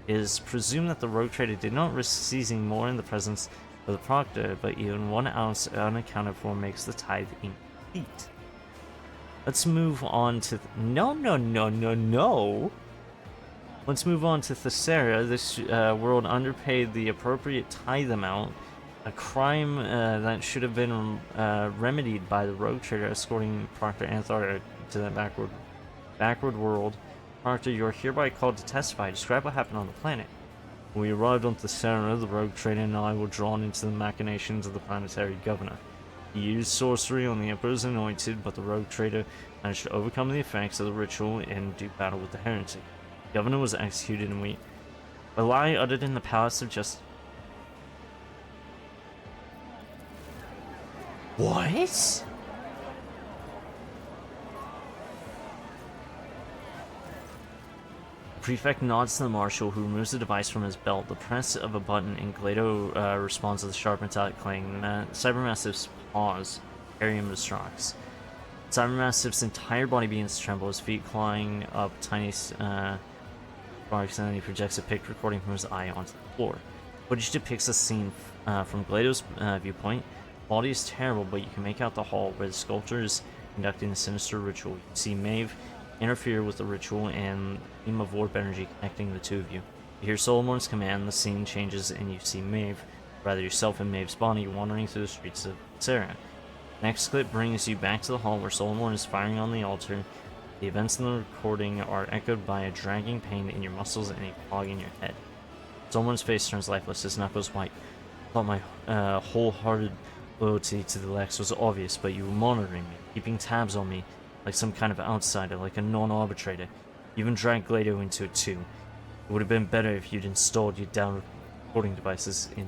It is presumed that the rogue trader did not risk seizing more in the presence of the Proctor, but even 1 ounce unaccounted for makes the tithe incomplete. Let's move on to... No. Let's move on to Thessaria. This world underpaid the appropriate tithe amount, a crime that should have been remedied by the rogue trader escorting Proctor Anthar to that backward world. Proctor, you are hereby called to testify. Describe what happened on the planet. When we arrived on Thessaria, the rogue trader and I were drawn into the machinations of the planetary governor. He used sorcery on the Emperor's anointed, but the rogue trader managed to overcome the effects of the ritual and do battle with the heretic. The governor was executed, and we... A lie uttered in the Palace of Just... What? The prefect nods to the marshal, who removes the device from his belt. The press of a button, and Glado responds with a sharp metallic clang. The Cybermastiff's paws carry him to Strox. Cybermastiff's entire body begins to tremble, his feet clawing up tiny sparks, and then he projects a pic recording from his eye onto the floor. Footage depicts a scene from Glado's viewpoint. The quality is terrible, but you can make out the hall where the sculptor is conducting the sinister ritual. You see Maeve interfere with the ritual and a beam of warp energy connecting the two of you. You hear Solomon's command, the scene changes, and you see Maeve, rather yourself in Maeve's body, wandering through the streets of Sarah. Next clip brings you back to the hall where Solomon is firing on the altar. The events in the recording are echoed by a dragging pain in your muscles and a fog in your head. Solomon's face turns lifeless, his knuckles white. I thought my wholehearted loyalty to the Lex was obvious, but you were monitoring me, keeping tabs on me, like some kind of outsider, like a non-arbitrator. You even dragged Glado into it too. It would have been better if you'd installed your down recording devices in.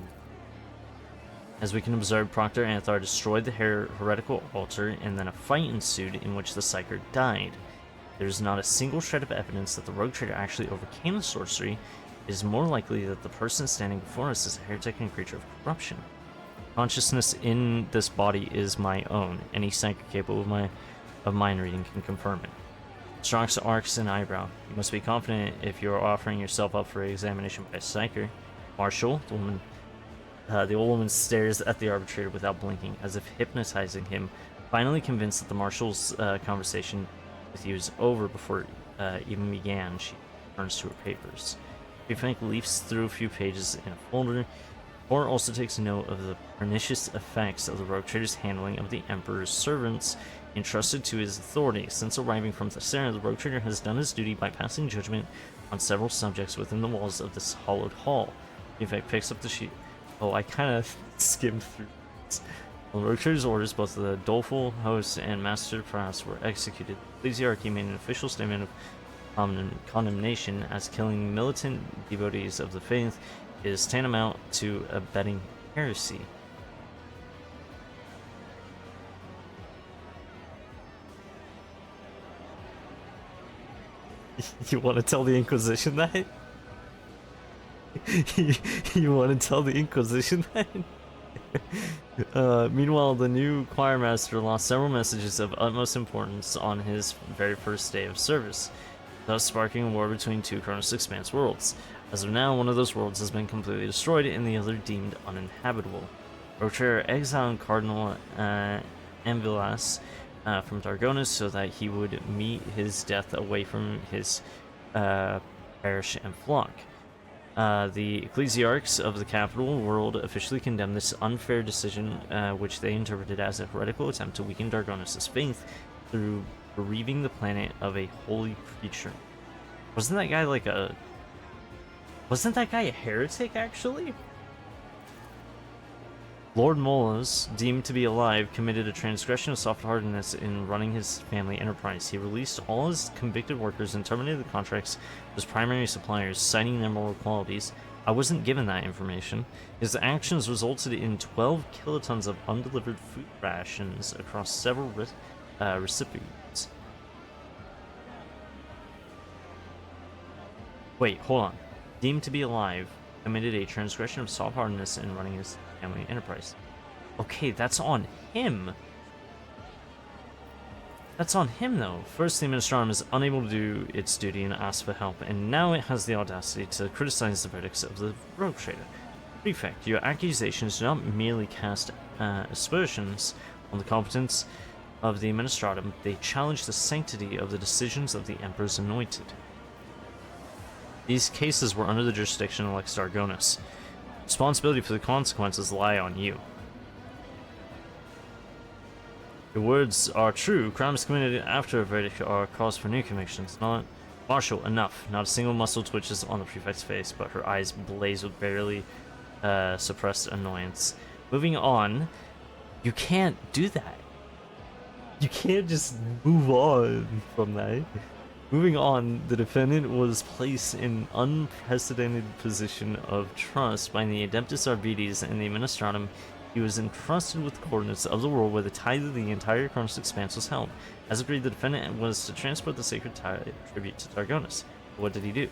As we can observe, Proctor Anthar destroyed the heretical altar, and then a fight ensued in which the Psyker died. There is not a single shred of evidence that the Rogue Trader actually overcame the sorcery. It is more likely that the person standing before us is a heretic and creature of corruption. Consciousness in this body is my own. Any Psyker capable of mind reading can confirm it. Strox arcs an eyebrow. You must be confident if you are offering yourself up for examination by a Psyker. Marshal, the old woman stares at the arbitrator without blinking, as if hypnotizing him. Finally convinced that the marshal's conversation with you is over before it even began, she turns to her papers. Prefect leafs through a few pages in a folder, or also takes note of the pernicious effects of the Rogue Trader's handling of the Emperor's servants entrusted to his authority. Since arriving from Thessera, the Rogue Trader has done his duty by passing judgment on several subjects within the walls of this hollowed hall. Prefect picks up the sheet. Oh, I kind of skimmed through this. On the Rogue Trader's orders, both the doleful host and Master Prass were executed. The Ecclesiarchy made an official statement of condemnation, as killing militant devotees of the faith is tantamount to abetting heresy. You want to tell the Inquisition that? You want to tell the Inquisition that? Meanwhile, the new choir master lost several messages of utmost importance on his very first day of service, thus sparking a war between two Chronos Expanse worlds. As of now, one of those worlds has been completely destroyed and the other deemed uninhabitable. Rogue Trader exiled Cardinal Amvilas from Dargonis so that he would meet his death away from his parish and flock. The Ecclesiarchs of the capital world officially condemned this unfair decision, which they interpreted as a heretical attempt to weaken Dargonis' faith through bereaving the planet of a holy preacher. Wasn't that guy a heretic, actually? Lord Molas, deemed to be alive, committed a transgression of soft-heartedness in running his family enterprise. He released all his convicted workers and terminated the contracts with his primary suppliers, citing their moral qualities. I wasn't given that information. His actions resulted in 12 kilotons of undelivered food rations across several recipients. Wait, hold on. Deemed to be alive, committed a transgression of soft-heartedness in running his family enterprise. Okay, that's on him. That's on him, though. First, the Administratum is unable to do its duty and asks for help, and now it has the audacity to criticize the verdicts of the Rogue Trader. Prefect, your accusations do not merely cast aspersions on the competence of the Administratum, they challenge the sanctity of the decisions of the Emperor's Anointed. These cases were under the jurisdiction of Lex Dargonis. Responsibility for the consequences lie on you. Your words are true. Crimes committed after a verdict are cause for new convictions. Not Marshal, enough. Not a single muscle twitches on the prefect's face, but her eyes blaze with barely suppressed annoyance. Moving on, you can't do that. You can't just move on from that. Moving on, the defendant was placed in an unprecedented position of trust by the Adeptus Arbites and the Administratum. He was entrusted with the coordinates of the world where the tithe of the entire Chronos Expanse was held. As agreed, the defendant was to transport the sacred tithe tribute to Dargonis. But what did he do?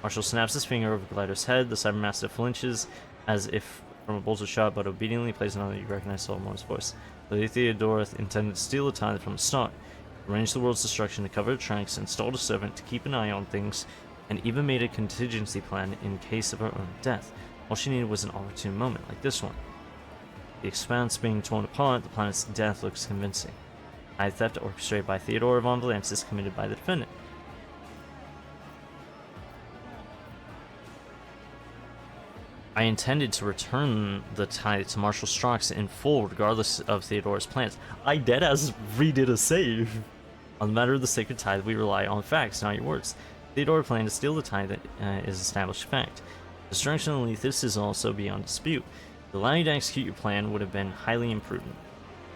Marshall snaps his finger over Glider's head. The Cybermaster flinches as if from a bolter shot, but obediently plays on that you recognize Solomon's voice. Lady Theodora intended to steal the tithe from the start. Arranged the world's destruction to cover her tracks, installed a servant to keep an eye on things, and even made a contingency plan in case of her own death. All she needed was an opportune moment, like this one. The expanse being torn apart, the planet's death looks convincing. Tithe theft orchestrated by Theodora von Valansis, committed by the defendant. I intended to return the tithe to Marshal Strox in full, regardless of Theodora's plans. I deadass redid a save. On the matter of the sacred tithe, we rely on facts, not your words. Theodora planned to steal the tithe that is established fact. Destruction of Lethus is also beyond dispute. To allow you to execute your plan would have been highly imprudent.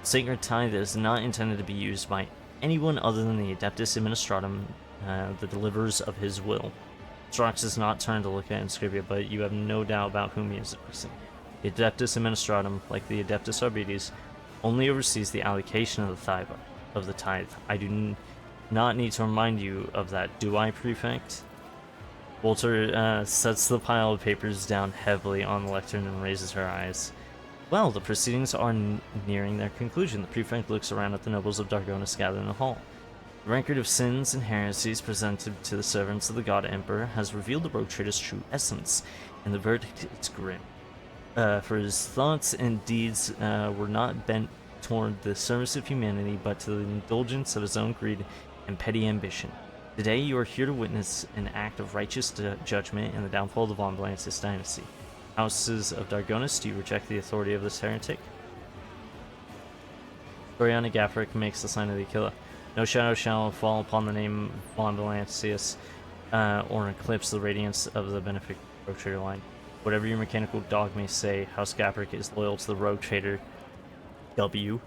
The sacred tithe is not intended to be used by anyone other than the Adeptus Administratum, the deliverers of his will. Strox is not turned to look at Inscripia, but you have no doubt about whom he is addressing. The Adeptus Administratum, like the Adeptus Arbites, only oversees the allocation of the tithe. I do not need to remind you of that, do I, Prefect? Walter sets the pile of papers down heavily on the lectern and raises her eyes. Well, the proceedings are nearing their conclusion. The Prefect looks around at the nobles of Dargonis gathered in the hall. The record of sins and heresies presented to the servants of the God Emperor has revealed the rogue trader's true essence, and the verdict is grim. For his thoughts and deeds were not bent toward the service of humanity, but to the indulgence of his own greed and petty ambition. Today you are here to witness an act of righteous judgment and the downfall of the Von Valansis dynasty. Houses of Dargonis, do you reject the authority of this heretic? Oriana Gaffric makes the sign of the Aquila. No shadow shall fall upon the name Von Valansis, or eclipse the radiance of the benefic rogue trader line. Whatever your mechanical dog may say, House Gaffric is loyal to the rogue trader W.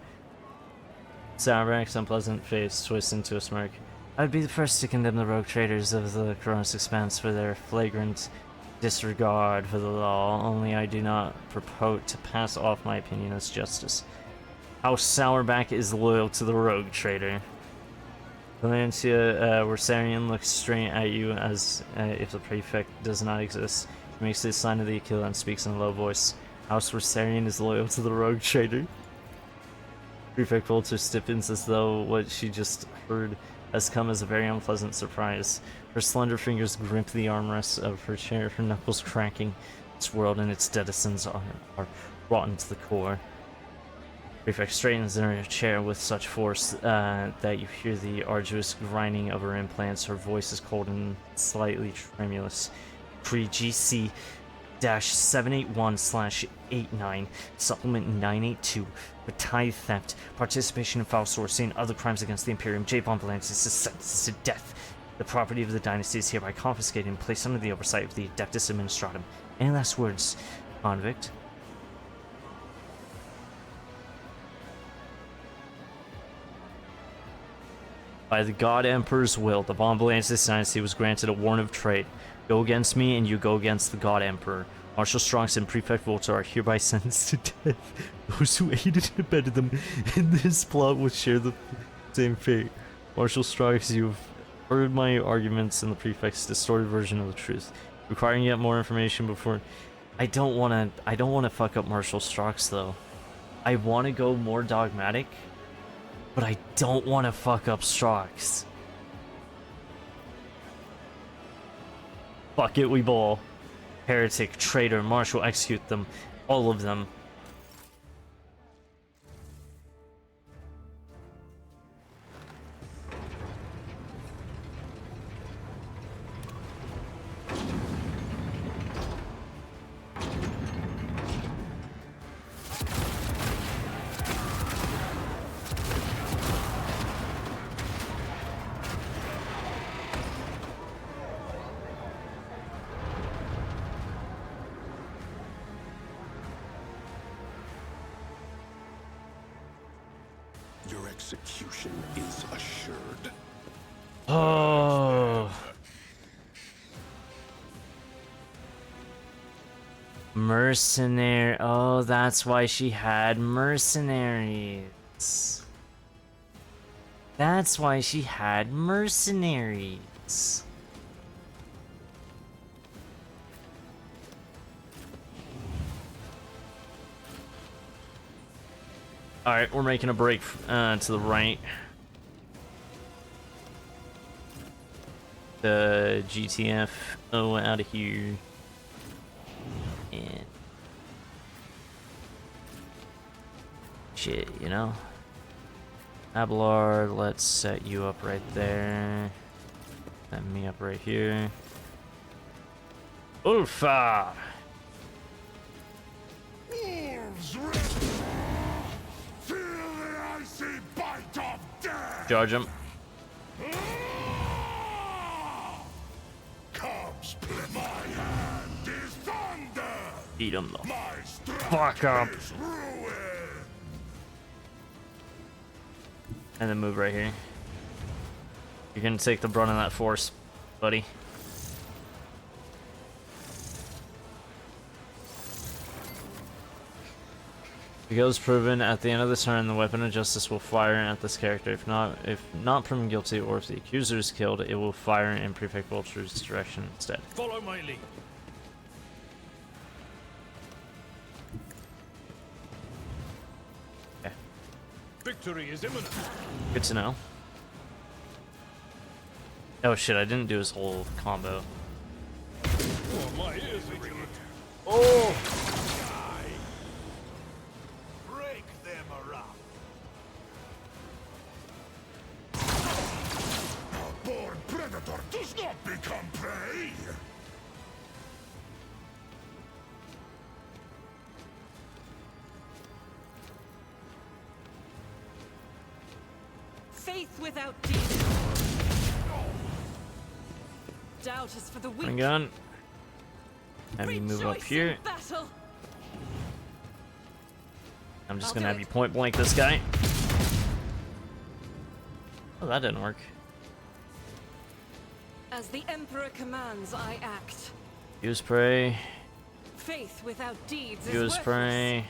Sauerback's unpleasant face twists into a smirk. I would be the first to condemn the rogue traders of the Chronos Expanse for their flagrant disregard for the law, only I do not purport to pass off my opinion as justice. House Sauerback is loyal to the rogue trader. Valencia Wersarian looks straight at you as if the prefect does not exist. She makes the sign of the Aquila and speaks in a low voice. House Wersarian is loyal to the rogue trader. Prefect Volter stiffens as though what she just heard has come as a very unpleasant surprise. Her slender fingers grip the armrests of her chair, her knuckles cracking. This world and its denizens are rotten to the core. Prefect straightens in her chair with such force that you hear the arduous grinding of her implants. Her voice is cold and slightly tremulous. Pre-GC-781/89, Supplement 982, for tithe theft, participation in foul sourcing, and other crimes against the Imperium. J. Von Valansis is sentenced to death. The property of the dynasty is hereby confiscated and placed under the oversight of the Adeptus Administratum. Any last words, convict? By the God Emperor's will, the Von Valansis dynasty was granted a warrant of trade. Go against me, and you go against the God Emperor. Marshal Strox and Prefect Volter are hereby sentenced to death. Those who aided and abetted them in this plot will share the same fate. Marshal Strox, you've heard my arguments in the Prefect's distorted version of the truth. Requiring yet more information before... I don't want to fuck up Marshal Strox, though. I want to go more dogmatic, but I don't want to fuck up Strox. Fuck it, we ball. Heretic, traitor, Marshal, execute them. All of them. Your execution is assured. Oh. Mercenary. Oh, that's why she had mercenaries. That's why she had mercenaries. Alright, we're making a break to the right. The GTF. Oh, out of here. And shit, you know. Abelard, let's set you up right there. Set me up right here. Ulfa! Wolves feel the icy bite of death. Charge him. Cubs, my hand is thunder. Beat him though. My strength Fuck up. is ruin. And then move right here. You're gonna take the brunt of that force, buddy. Because proven, at the end of the turn, the weapon of justice will fire at this character. If not proven guilty, or if the accuser is killed, it will fire in Prefect Vulture's direction instead. Follow my lead. Okay. Victory is imminent. Good to know. Oh shit, I didn't do his whole combo. Oh, my ears are ringing. Oh! Break them around. A born predator does not become prey. Faith without deeds. Doubt is for the weak. Bring gun. Have you move up Rejoice here. in battle. I'm just I'll gonna do have it. you point blank this guy. Oh, that didn't work. As the Emperor commands, I act. Use prey. Faith without deeds is Use worthless. prey.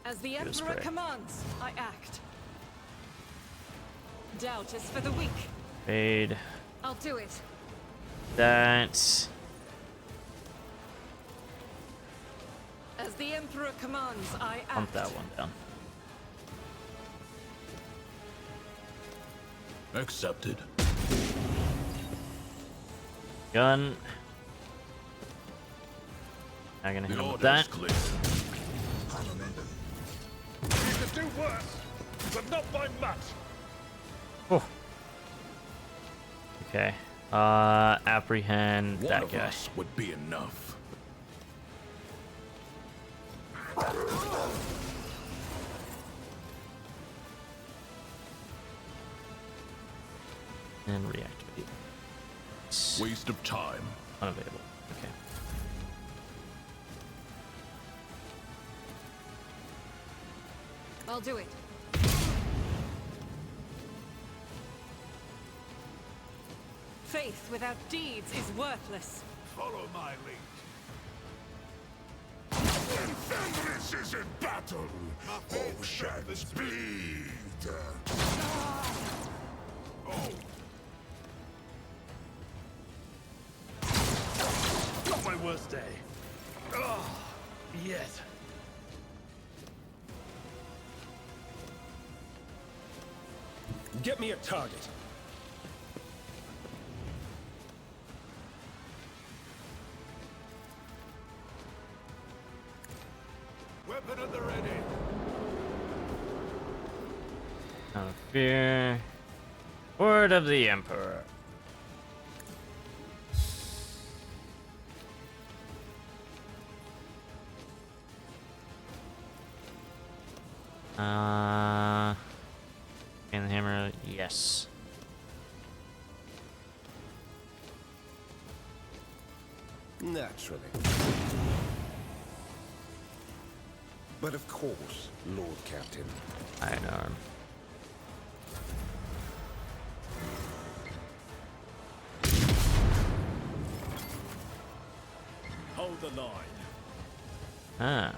As the Use Emperor prey. commands, I act. Doubt is for the weak. Fade. I'll do it. That. As the Emperor commands, I act. Pump that one down. Accepted. Gun. Not gonna hit him with order that. is clear. You could do worse, but not by much. Oh. Okay. Apprehend One that of guy. us would be enough. And reactivate. Waste of time. Unavailable. Okay. I'll do it. Faith without deeds is worthless. Follow my lead. When Fenris is in battle, oceans bleed. Oh. Not my worst day. Oh, yet. Get me a target. Weapon at the ready. No fear. Word of the Emperor. And the hammer, yes. Naturally. But of course, Lord Captain. Iron arm. line. Ah.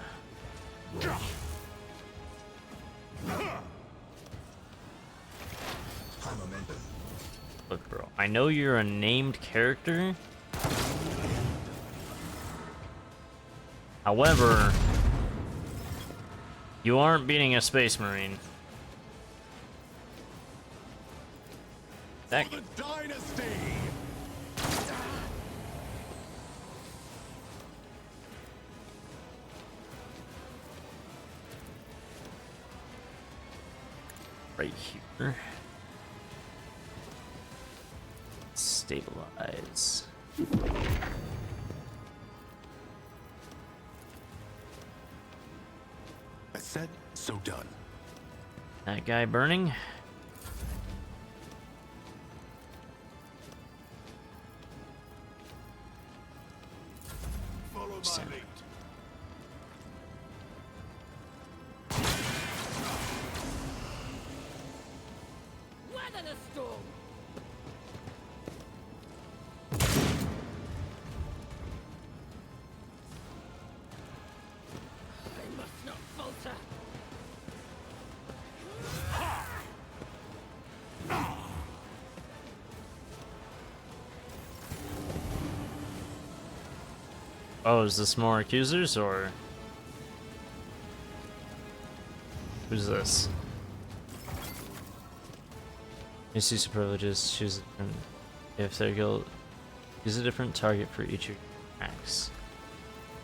Look, bro, I know you're a named character. However, you aren't beating a Space Marine. That For the dynasty! right here. Stabilize. I said, so done. That guy burning. Follow my Stand. lead. Weather the storm! I must not falter. Oh, is this more accusers or who's this? Misuse of privileges. Choose a different. If their guild, use a different target for each of your attacks.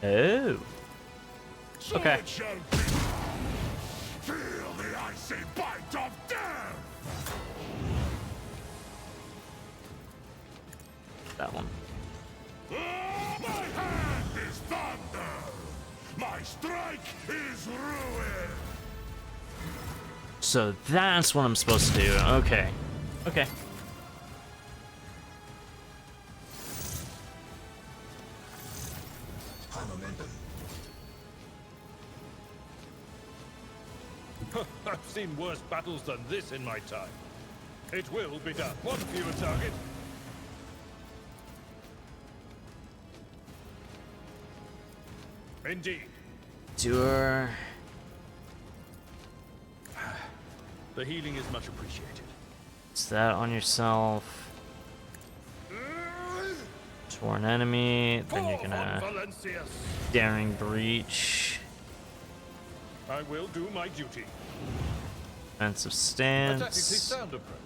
Oh. So Okay. it shall be. Feel the icy bite of death! That one. My hand is thunder! My strike is ruin! So that's what I'm supposed to do. Okay. Okay. I've seen worse battles than this in my time. It will be done. One fewer target. Indeed. Doer. The healing is much appreciated. Is that on yourself? Sworn enemy. Then you're gonna Valencius. daring breach. I will do my duty. Defensive A tactically stance. sound approach.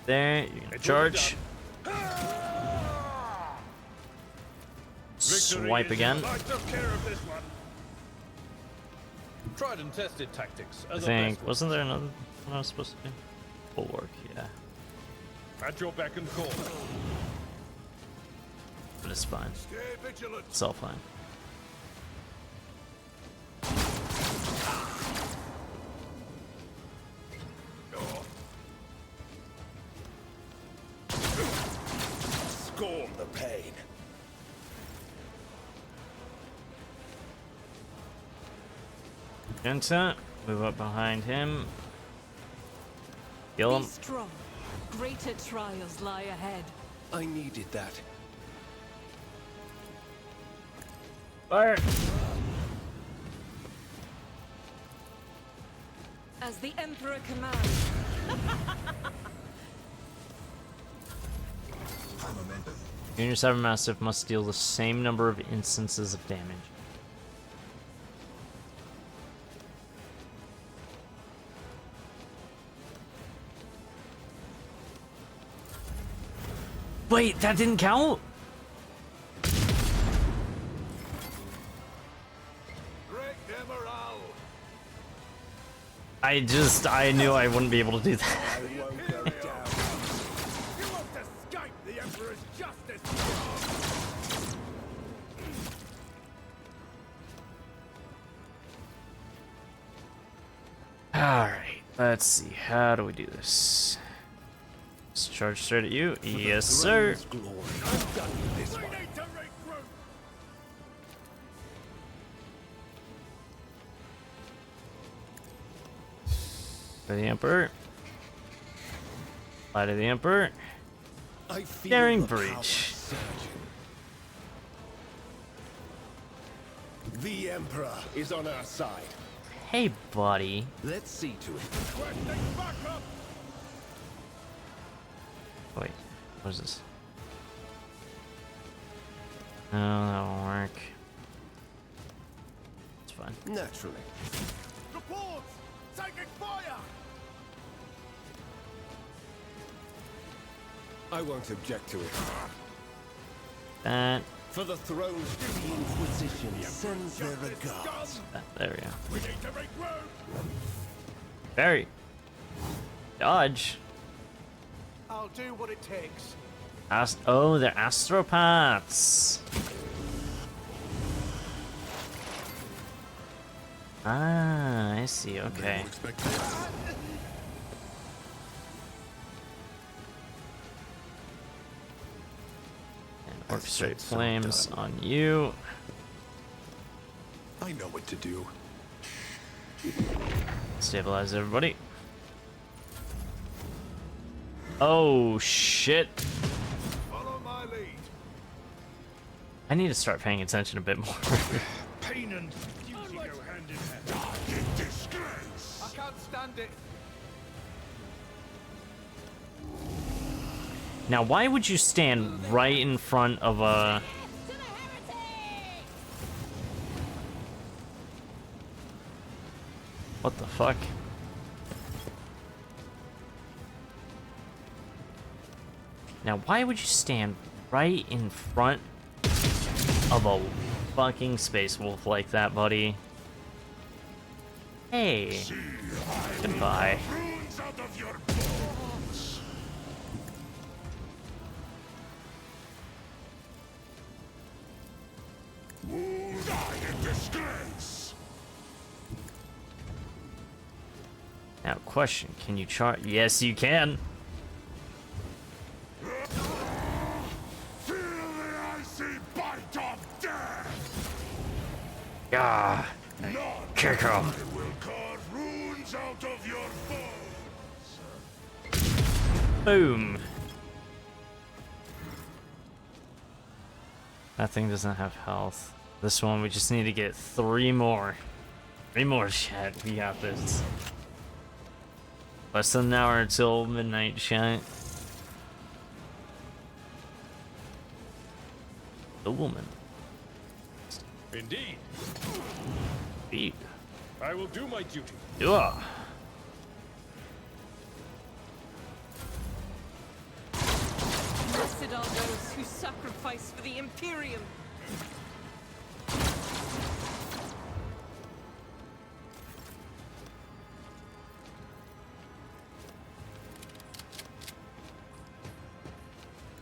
There. You're gonna It will be charge. Victory Swipe is again. yours. I took care of this one. Tried and tested tactics. I Are the think. best Wasn't there another one I was supposed to do? Bulwark, yeah. ones. At your beck and call. But it's fine. Stay vigilant! It's all fine. Scorn the pain. Genta, move up behind him. Kill him. Be strong. Greater trials lie ahead. I needed that. Fire! As the Emperor commands. Junior Cybermastiff must deal the same number of instances of damage. Wait, that didn't count? Break their morale! I knew I wouldn't be able to do that. I won't go down. You won't escape the Emperor's justice! Alright, let's see. How do we do this? Let's charge straight at you. Yes, sir. Glory. I'm done with this one. Need to regroup. For the Emperor. Fly to the Emperor. I feel Daring the power breach. surging. The Emperor is on our side. Hey, buddy. Let's see to it. Wait, what is this? No, that won't work. It's fine. Naturally. Reports! Taking fire! I won't object to it. That. For the throne, the Inquisition sends their regards. There we go. We need to make room! Barry. Dodge. I'll do what it takes. Oh, they're astropaths. Ah, I see. Okay. And orchestrate flames on you. I know what to do. Stabilize everybody. Oh shit. Follow my lead. I need to start paying attention a bit more. Pain and duty go hand in hand. Disgrace! I can't stand it. Now, why would you stand right in front of a... What the fuck? Now, why would you stand right in front of a fucking space wolf like that, buddy? Hey. Goodbye. Now, question, can you charge? Yes, you can. Feel the icy bite of death. Ah, kick him. Will carve runes out of your bones. Boom. That thing doesn't have health. This one, we just need to get 3 more. 3 more, chat. We got this. Less than an hour until midnight, chat. The woman. Indeed. Indeed. I will do my duty. Yeah. Blessed are those who sacrifice for the Imperium.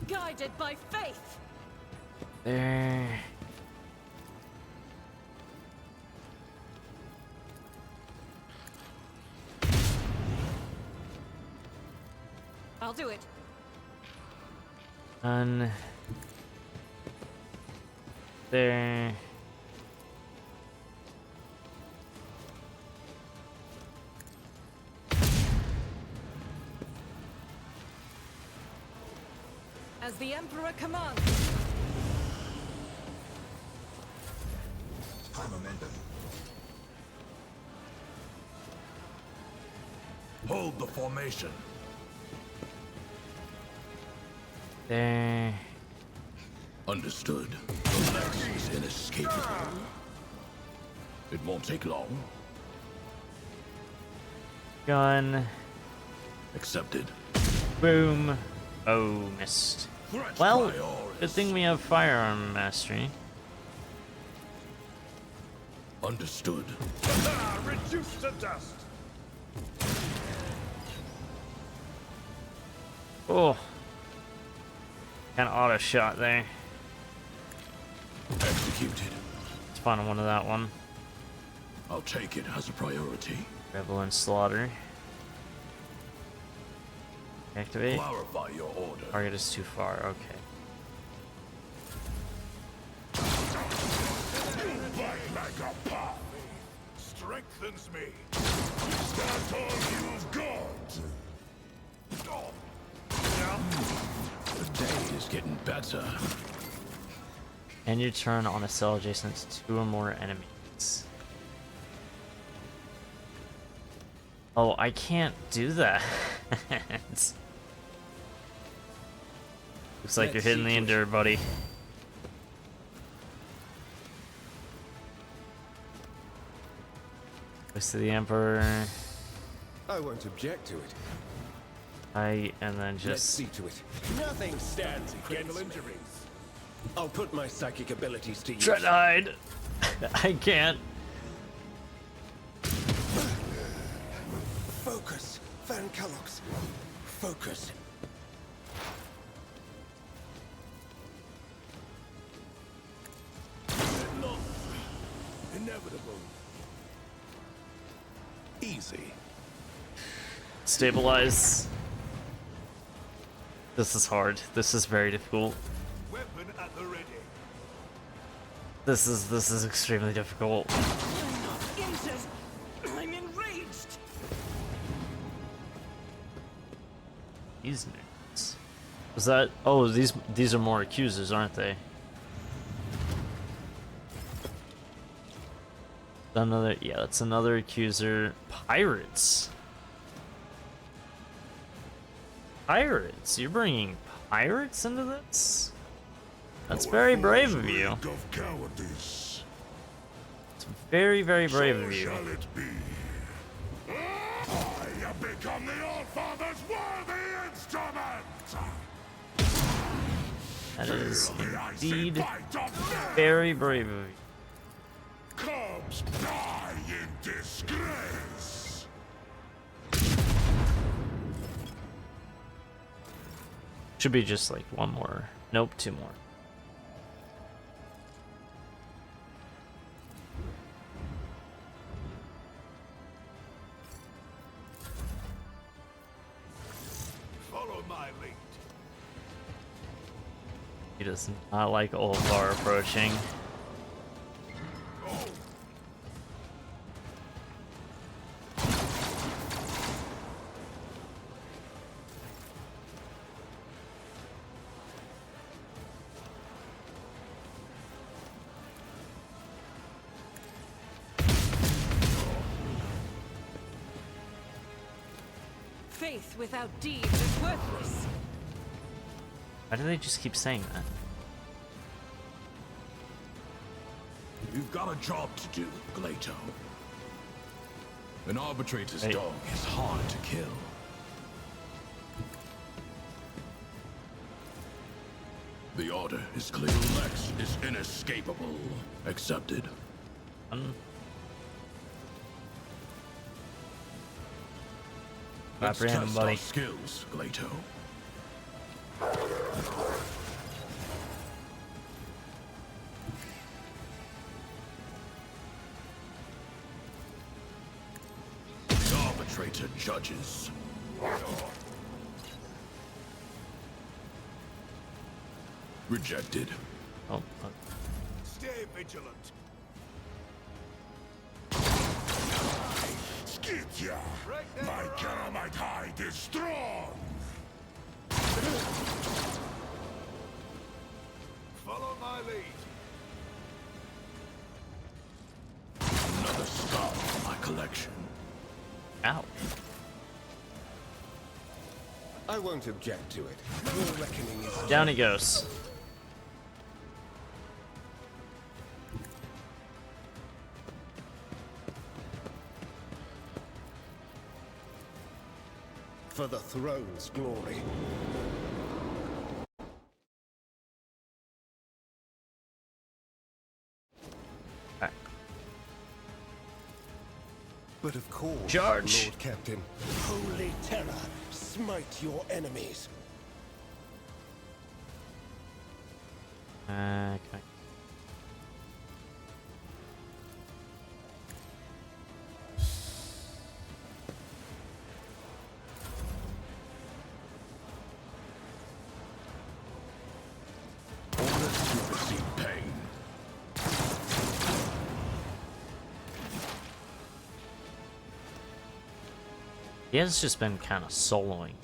Guided by faith. There. I'll do it. Done. There. As the Emperor commands. High momentum. Hold the formation. There. Understood. The next is inescapable. It won't take long. Gun. Accepted. Boom. Oh, missed. Threat Well, priority. good thing we have firearm mastery. Understood. Reduced to dust. Oh. Kind of auto shot there. Executed. Let's find one of that one. I'll take it as a priority. Rebel and slaughter. Activate. Clarify your order. Target is too far. Okay. Bite like a pop. Strengthens me. Is that all you've got? The day is getting better. End your turn on a cell adjacent to 2 or more enemies. Oh, I can't do that. Looks like you're hitting the endure, buddy. Goes to the Emperor. I won't object to it. And then Let's just see to it. Nothing stands against injuries. I'll put my psychic abilities to use. try to hide. I can't. Focus, Van Kellogg's. Focus. Inevitable. Easy. Stabilize. This is hard. This is very difficult. Weapon at the ready. This is extremely difficult. I'm not injured. I'm enraged. These nerds. Was that? Oh, these are more accusers, aren't they? Another, yeah, that's another accuser. Pirates. Pirates. You're bringing pirates into this? That's very brave of you. Of cowardice. It's very, very brave So of you. shall it be. I have become the All-Father's worthy instrument. That is Feel the icy indeed bite of death. very brave of you. Cubs die in disgrace. Should be just like one more. Nope, 2 more. Follow my lead. He does not like Ulfar approaching. Faith without deeds is worthless. Why do they just keep saying that? You've got a job to do, Glato. An arbitrator's Hey. dog is hard to kill. The order is clear. Lex is inescapable. Accepted. Let's Apprehend him, test buddy. our skills, Glato. The arbitrator judges. Rejected. Oh, Stay vigilant. Skitya! My Karamite hide is strong! Follow my lead. Another star in my collection. ow. I won't object to it. Your reckoning is Down he goes. for the throne's glory. But of course, Charge. Lord Captain, holy terror, smite your enemies. Okay. Orders to receive pain. He has just been kind of soloing.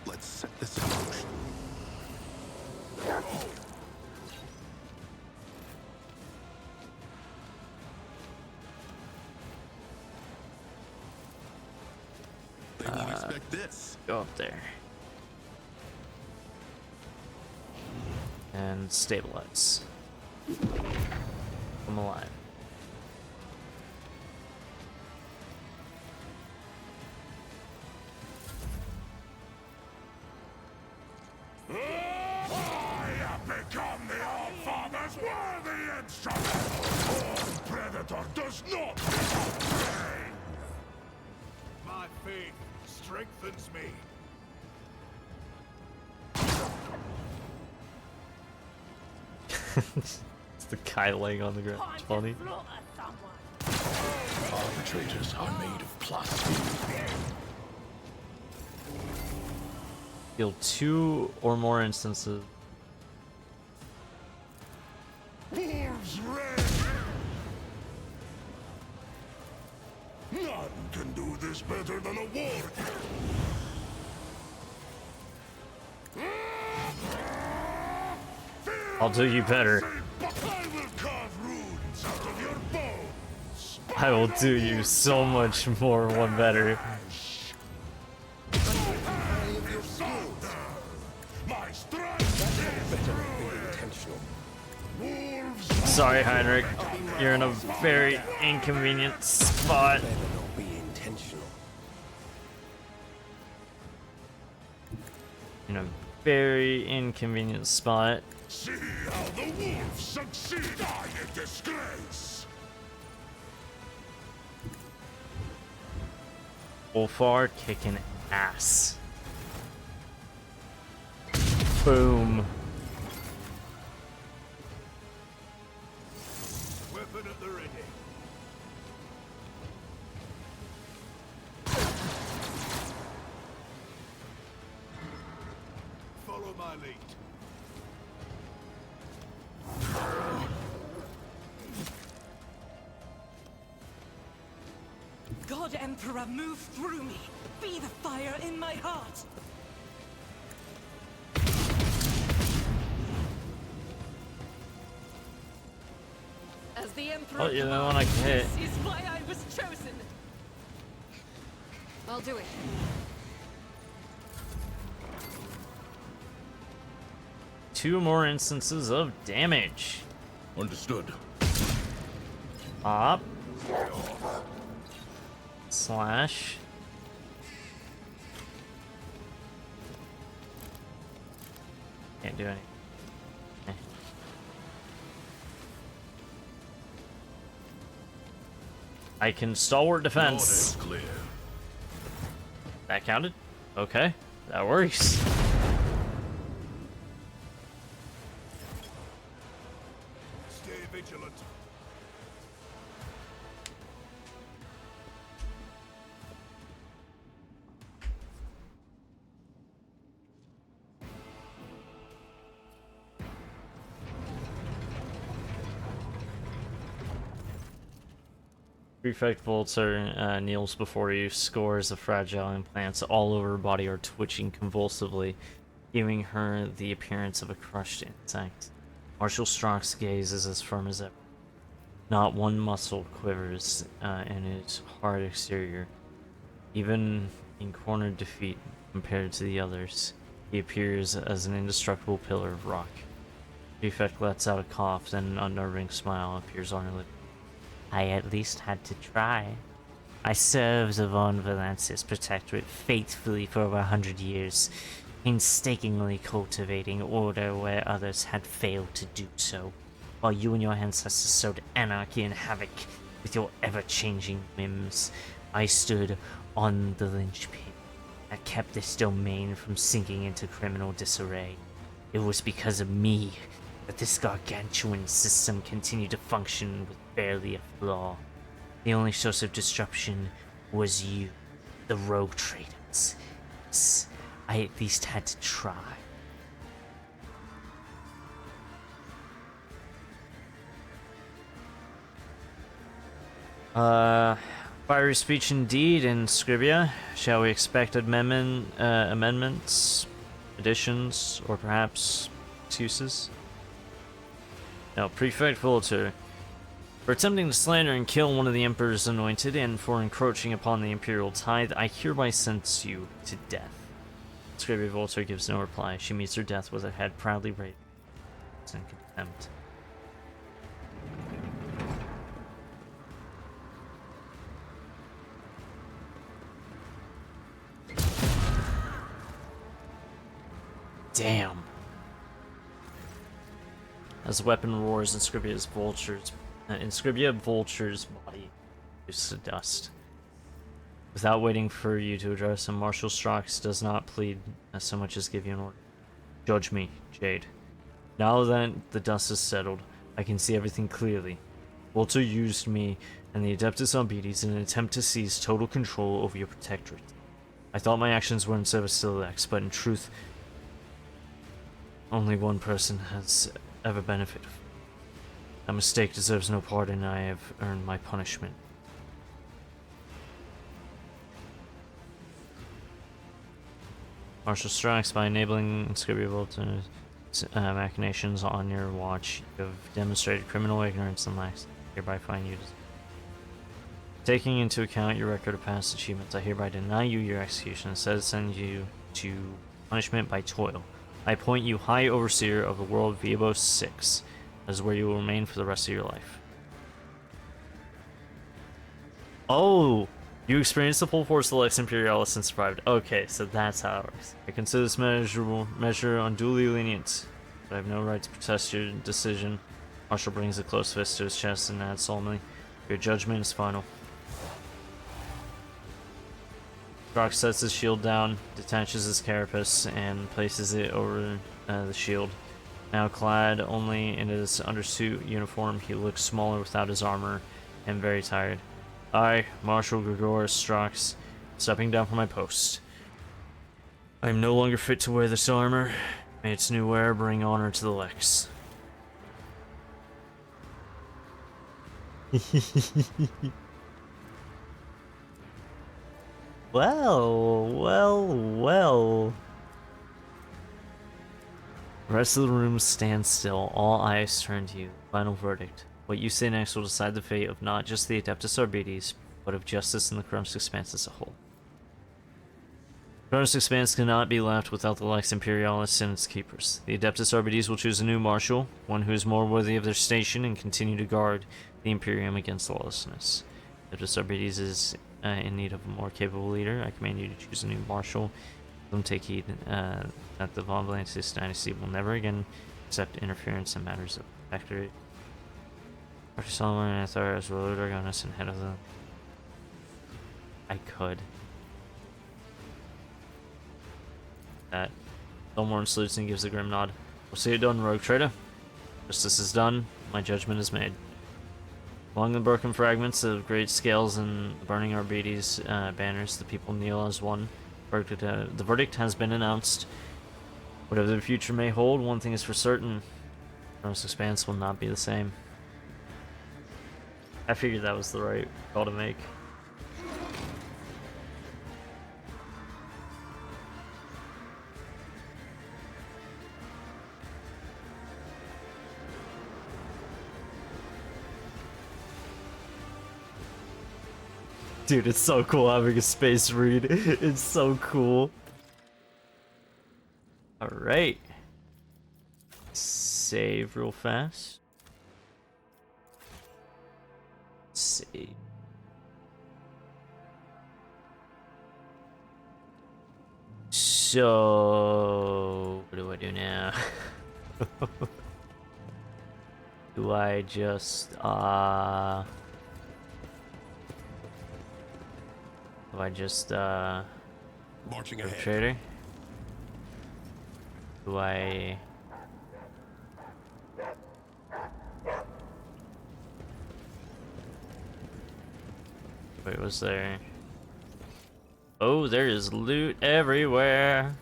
Let's set this expect this. Go up there. And stabilize. I'm alive. I have become the All-Father's worthy instrument! All predator does not become prey! My faith strengthens me. It's the guy laying on the ground. It's funny. Arbitrators are made of plastic. Kill 2 or more instances. Wolves red! None can do this better than a warrior. I'll do you better. I will carve runes out of your bones. I will do you so much more one better. My strength is intentional. Sorry, Heinrich. You're in a very inconvenient spot. Better not be intentional. In a very inconvenient spot. See how the wolves succeed. Die in disgrace. Ulfar kicking ass. Boom. Weapon at the ready. Follow my lead. God Emperor, move through me. Be the fire in my heart. As the Emperor Oh, you're the one I can hit. This is why I was chosen. I'll do it. Two more instances of damage. Understood. Up. Slash. Can't do anything. Okay. I can stalwart defense. Clear. That counted? Okay, that works. Stay vigilant. Prefect Volter kneels before you. Scores of fragile implants all over her body are twitching convulsively, giving her the appearance of a crushed insect. Marshal Strock's gaze is as firm as ever. Not one muscle quivers in his hard exterior. Even in cornered defeat compared to the others, he appears as an indestructible pillar of rock. Prefect lets out a cough, then an unnerving smile appears on her lips. I at least had to try. I served the Von Valansis Protectorate faithfully for over 100 years, painstakingly cultivating order where others had failed to do so, while you and your ancestors sowed anarchy and havoc with your ever-changing whims. I stood on the linchpin that kept this domain from sinking into criminal disarray. It was because of me that this gargantuan system continued to function with barely a flaw. The only source of disruption was you, the rogue traders. Yes, I at least had to try. Fiery speech indeed in Scribia. Shall we expect amendments, additions, or perhaps excuses? No, Prefect Volter. For attempting to slander and kill one of the Emperor's anointed, and for encroaching upon the Imperial tithe, I hereby sentence you to death. Scribia Volter gives no reply. She meets her death with her head proudly raised in contempt. Damn. As the weapon roars in Scribia Vulture's body reduces to dust. Without waiting for you to address him, Marshal Strox does not plead so much as give you an order. Judge me, Jade. Now that the dust is settled, I can see everything clearly. Vulture used me and the Adeptus Arbites in an attempt to seize total control over your protectorate. I thought my actions were in service to the Lex, but in truth, only one person has ever benefited. That mistake deserves no pardon, and I have earned my punishment. Marshal Strikes, by enabling Scribia Vulture's machinations on your watch, you have demonstrated criminal ignorance and lax. I hereby find you. Taking into account your record of past achievements, I hereby deny you your execution, instead send you to punishment by toil. I appoint you High Overseer of the world Viabos 6. That is where you will remain for the rest of your life. Oh! You experienced the full force of the Lex Imperialis and survived. Okay, so that's how it works. I consider this measure unduly lenient, but I have no right to protest your decision. Marshal brings a close fist to his chest and adds solemnly, your judgment is final. Brock sets his shield down, detaches his carapace, and places it over the shield. Now clad only in his undersuit uniform, he looks smaller without his armor and very tired. I, Marshal Gregoris Strox, stepping down from my post. I am no longer fit to wear this armor. May its new wearer bring honor to the Lex. Well. The rest of the room stands still, all eyes turn to you. Final verdict. What you say next will decide the fate of not just the Adeptus Arbites, but of justice in the Kronos Expanse as a whole. Kronos Expanse cannot be left without the Lex Imperialis and its keepers. The Adeptus Arbites will choose a new marshal, one who is more worthy of their station, and continue to guard the Imperium against lawlessness. Adeptus Arbites is in need of a more capable leader. I command you to choose a new marshal. Let them take heed that the Von Valantis dynasty will never again accept interference in matters of protectorate. Marshal Solomon and Athar as ruler Dragonis and head of the... I could. That. Elmorn salutes and gives a grim nod. We'll see it done, rogue trader. Justice is done. My judgment is made. Among the broken fragments of great scales and burning Arbites banners, the people kneel as one. The verdict has been announced. Whatever the future may hold, one thing is for certain. Kronos Expanse will not be the same. I figured that was the right call to make. Dude, it's so cool having a space read. It's so cool. Alright. Save real fast. Save. So, what do I do now? Do I just, do I just, marching ahead. Trader? Do I... Wait, was there... Oh, there is loot everywhere!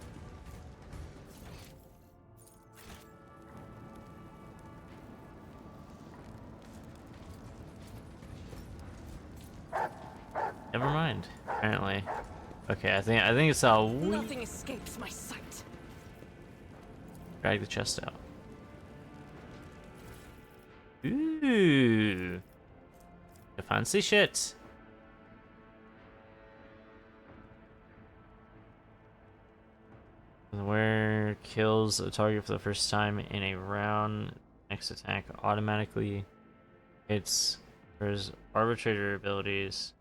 Never mind, apparently. Okay, I think it's how we... Nothing escapes my sight. Drag the chest out. Ooh. Can't see shit. Where kills a target for the first time in a round, next attack automatically hits. There's arbitrator abilities.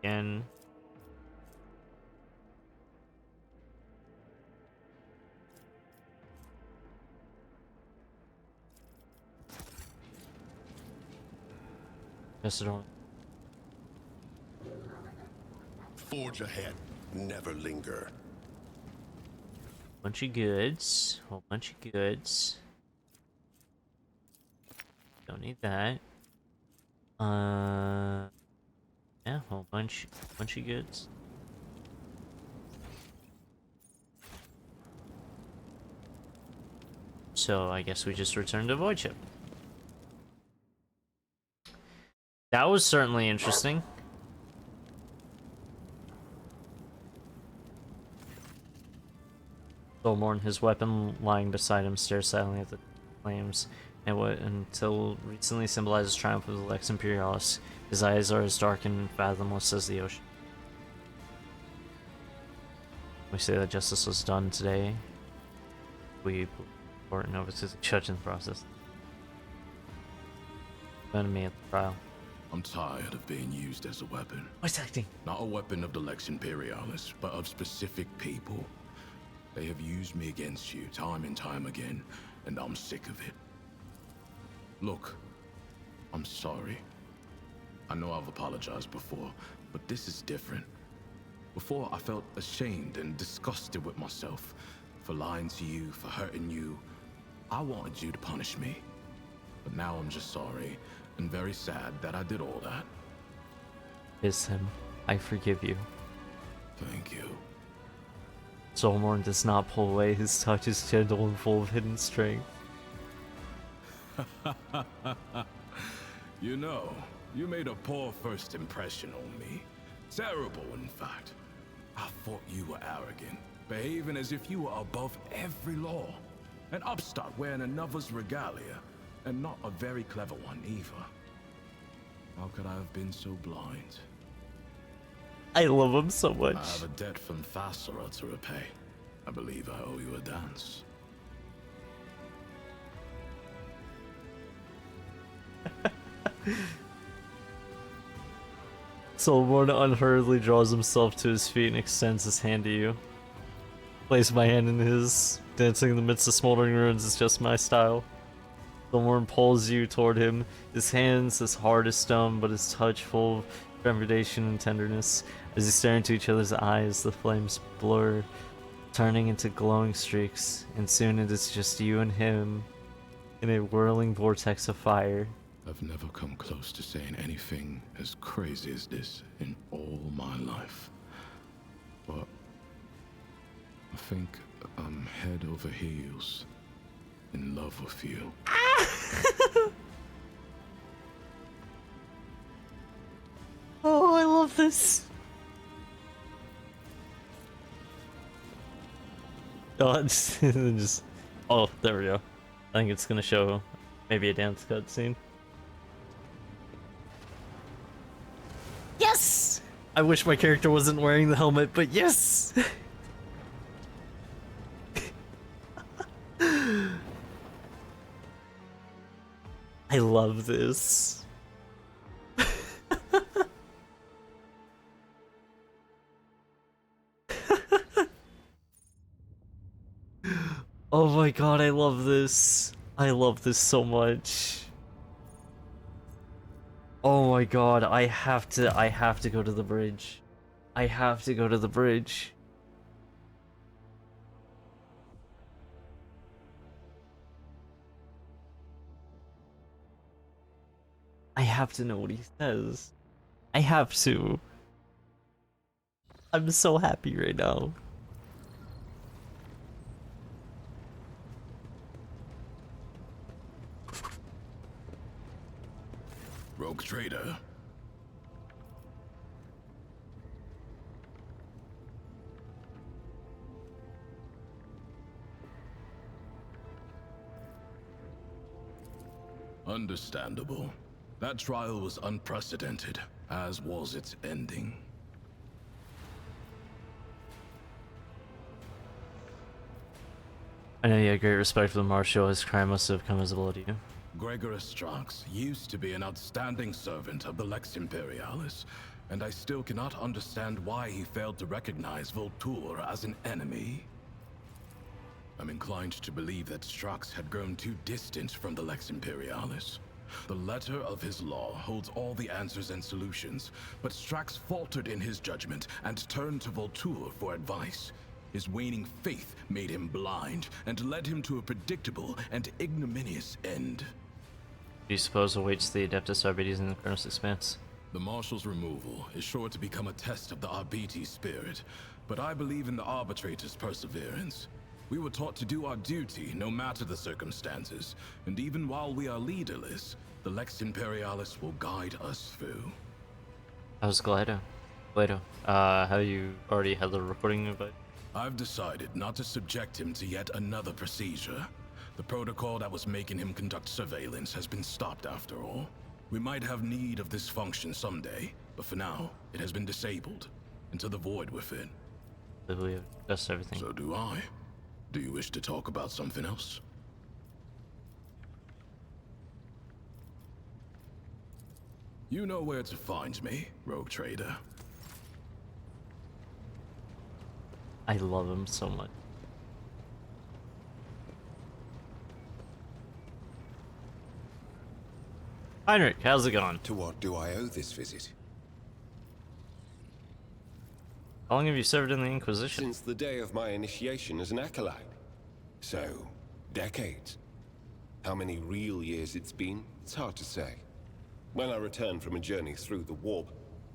Again. Yes, I don't. Forge ahead. Never linger. Bunch of goods. Whole bunch of goods. Don't need that. Yeah, whole bunch of goods. So I guess we just return to Void Ship. That was certainly interesting. Soulmorn, his weapon lying beside him, stares silently at the flames, and what until recently symbolizes triumph of the Lex Imperialis. His eyes are as dark and fathomless as the ocean. We say that justice was done today. We report Nova to the judge in the process. Enemy at the trial. I'm tired of being used as a weapon. What's acting? Not a weapon of the Lex Imperialis, but of specific people. They have used me against you time and time again, and I'm sick of it. Look, I'm sorry. I know I've apologized before, but this is different. Before, I felt ashamed and disgusted with myself for lying to you, for hurting you. I wanted you to punish me. But now I'm just sorry and very sad that I did all that. Kiss him. I forgive you. Thank you. Soulmorn does not pull away. His touch is gentle and full of hidden strength. You know, you made a poor first impression on me. Terrible, in fact. I thought you were arrogant, behaving as if you were above every law. An upstart wearing another's regalia, and not a very clever one either. How could I have been so blind? I love him so much. I have a debt from Thasora to repay. I believe I owe you a dance. Soulmorn unhurriedly draws himself to his feet and extends his hand to you. Place my hand in his. Dancing in the midst of smoldering ruins is just my style. Soulmorn pulls you toward him, his hands as hard as stone, but his touch full of trepidation and tenderness. As you stare into each other's eyes, the flames blur, turning into glowing streaks, and soon it is just you and him in a whirling vortex of fire. I've never come close to saying anything as crazy as this in all my life. But I think I'm head over heels in love with you. Oh, I love this. Oh, just oh, there we go. I think it's gonna show maybe a dance cutscene. Yes! I wish my character wasn't wearing the helmet, but yes! I love this. Oh my god, I love this. I love this so much. Oh my god, I have to go to the bridge. I have to go to the bridge. I have to know what he says. I have to. I'm so happy right now. Rogue trader. Understandable. That trial was unprecedented, as was its ending. I know you had great respect for the Marshal. His crime must have come as a blow to you. Gregorus Strax used to be an outstanding servant of the Lex Imperialis, and I still cannot understand why he failed to recognize Voltur as an enemy. I'm inclined to believe that Strax had grown too distant from the Lex Imperialis. The letter of his law holds all the answers and solutions, but Strax faltered in his judgment and turned to Voltur for advice. His waning faith made him blind and led him to a predictable and ignominious end. Do you suppose awaits the Adeptus Arbites in the Chronos Expanse? The Marshal's removal is sure to become a test of the Arbites spirit, but I believe in the Arbitrator's perseverance. We were taught to do our duty no matter the circumstances, and even while we are leaderless, the Lex Imperialis will guide us through. How's Gladio? Have you already had the recording of it? I've decided not to subject him to yet another procedure. The protocol that was making him conduct surveillance has been stopped after all. We might have need of this function someday, but for now, it has been disabled, until the void within. I believe that's everything. So do I. Do you wish to talk about something else? You know where to find me, Rogue Trader. I love him so much. Heinrich, how's it going? To what do I owe this visit? How long have you served in the Inquisition? Since the day of my initiation as an acolyte. So, decades. How many real years it's been, it's hard to say. When I return from a journey through the warp,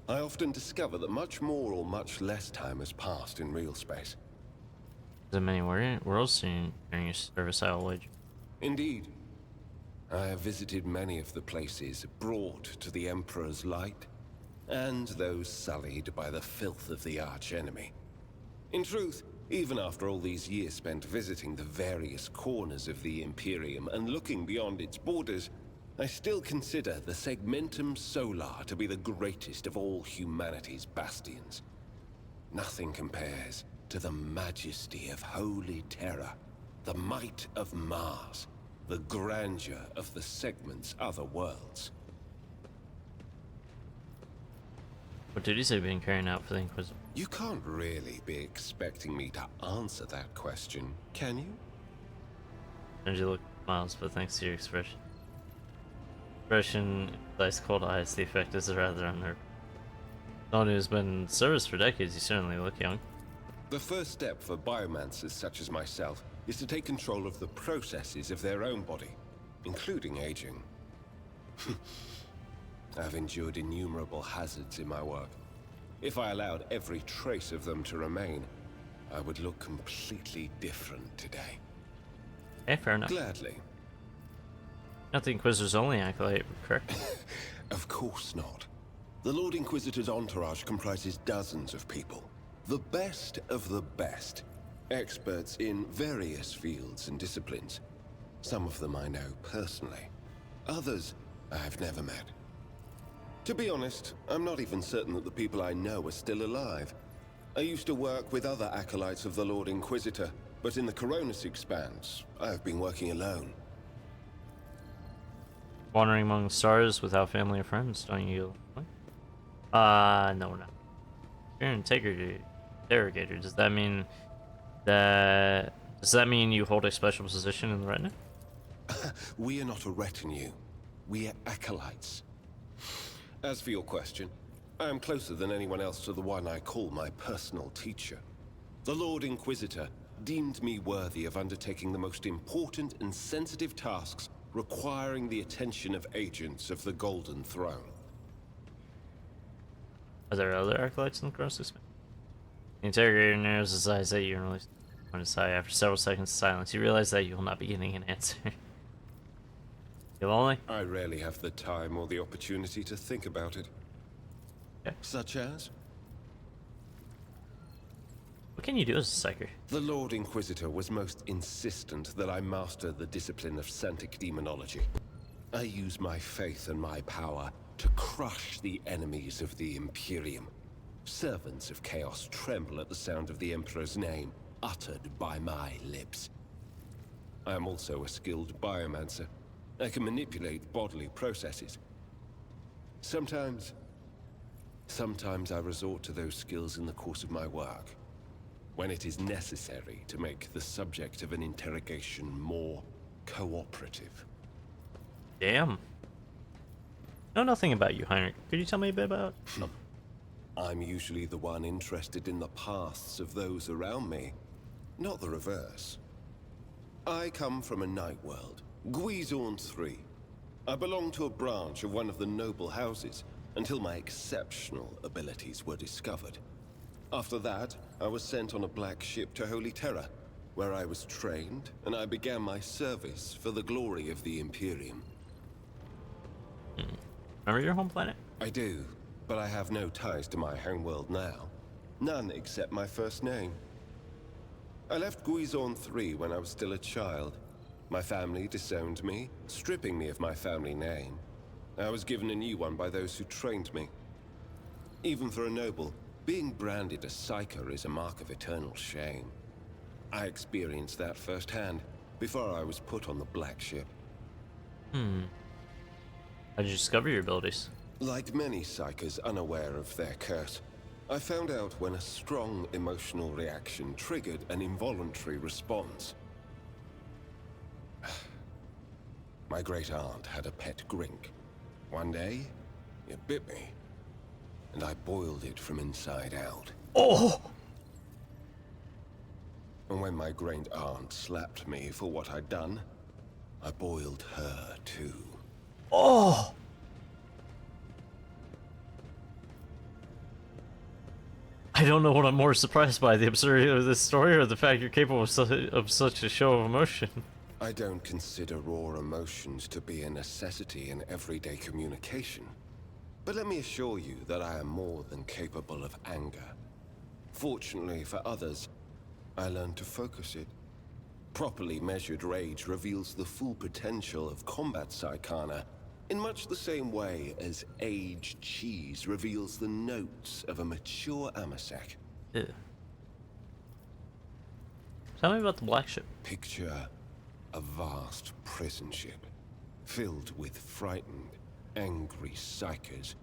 I often discover that much more or much less time has passed in real space. Is there many worlds during your service, I will wager? Indeed. I have visited many of the places brought to the Emperor's light, and those sullied by the filth of the arch-enemy. In truth, even after all these years spent visiting the various corners of the Imperium and looking beyond its borders, I still consider the Segmentum Solar to be the greatest of all humanity's bastions. Nothing compares to the majesty of Holy Terra, the might of Mars, the grandeur of the Segment's other worlds. What duties have you been carrying out for the Inquisitor? You can't really be expecting me to answer that question, can you? And you look miles, but thanks to your expression. Ice cold eyes, the effect is rather unnerving. Someone who's been in service for decades, you certainly look young. The first step for biomancers such as myself is to take control of the processes of their own body, including aging. I've endured innumerable hazards in my work. If I allowed every trace of them to remain, I would look completely different today. Okay, fair enough. Gladly. Not the Inquisitor's only acolyte, correct? Of course not. The Lord Inquisitor's entourage comprises dozens of people. The best of the best. Experts in various fields and disciplines. Some of them I know personally. Others I've never met. To be honest, I'm not even certain that the people I know are still alive. I used to work with other acolytes of the Lord Inquisitor, but in the Coronis Expanse, I've been working alone. Wandering among the stars without family or friends, don't you? No, we're not. You're an interrogator. Does that mean you hold a special position in the retinue? We are not a retinue. We are acolytes. As for your question, I am closer than anyone else to the one I call my personal teacher. The Lord Inquisitor deemed me worthy of undertaking the most important and sensitive tasks requiring the attention of agents of the Golden Throne. Are there other acolytes in the Chronos? The interrogator narrows his eyes at you and releases on his eye. After several seconds of silence, you realize that you will not be getting an answer. You lonely? I rarely have the time or the opportunity to think about it. Okay. Such as? What can you do as a psyker? The Lord Inquisitor was most insistent that I master the discipline of Santic Demonology. I use my faith and my power to crush the enemies of the Imperium. Servants of Chaos tremble at the sound of the Emperor's name, uttered by my lips. I am also a skilled biomancer. I can manipulate bodily processes. Sometimes I resort to those skills in the course of my work, when it is necessary to make the subject of an interrogation more cooperative. Damn. Know nothing about you, Heinrich. Could you tell me a bit about? I'm usually the one interested in the pasts of those around me, not the reverse. I come from a night world, Guizorn III. I belong to a branch of one of the noble houses until my exceptional abilities were discovered. After that, I was sent on a black ship to Holy Terra, where I was trained, and I began my service for the glory of the Imperium. Remember your home planet? I do, but I have no ties to my homeworld now. None except my first name. I left Guizorn III when I was still a child. My family disowned me, stripping me of my family name. I was given a new one by those who trained me. Even for a noble, being branded a Psyker is a mark of eternal shame. I experienced that firsthand before I was put on the black ship. How did you discover your abilities? Like many Psykers unaware of their curse, I found out when a strong emotional reaction triggered an involuntary response. My great-aunt had a pet grink. One day, it bit me, and I boiled it from inside out. Oh! And when my great-aunt slapped me for what I'd done, I boiled her too. Oh! I don't know what I'm more surprised by, the absurdity of this story or the fact you're capable of such a show of emotion. I don't consider raw emotions to be a necessity in everyday communication. But let me assure you that I am more than capable of anger. Fortunately for others, I learned to focus it. Properly measured rage reveals the full potential of combat Psykana, in much the same way as aged cheese reveals the notes of a mature Amasek. Ew. Tell me about the black ship. Picture a vast prison ship, filled with frightened, angry Psykers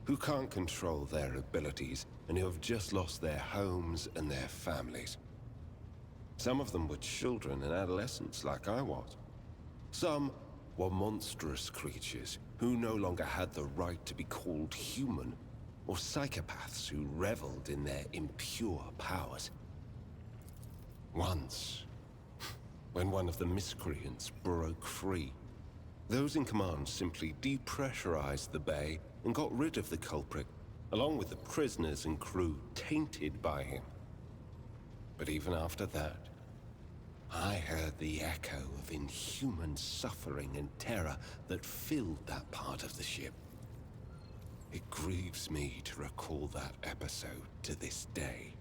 who can't control their abilities and who have just lost their homes and their families. Some of them were children and adolescents like I was. Some were monstrous creatures who no longer had the right to be called human, or psychopaths who reveled in their impure powers. Once, when one of the miscreants broke free, those in command simply depressurized the bay and got rid of the culprit, along with the prisoners and crew tainted by him. But even after that, I heard the echo of inhuman suffering and terror that filled that part of the ship. It grieves me to recall that episode to this day.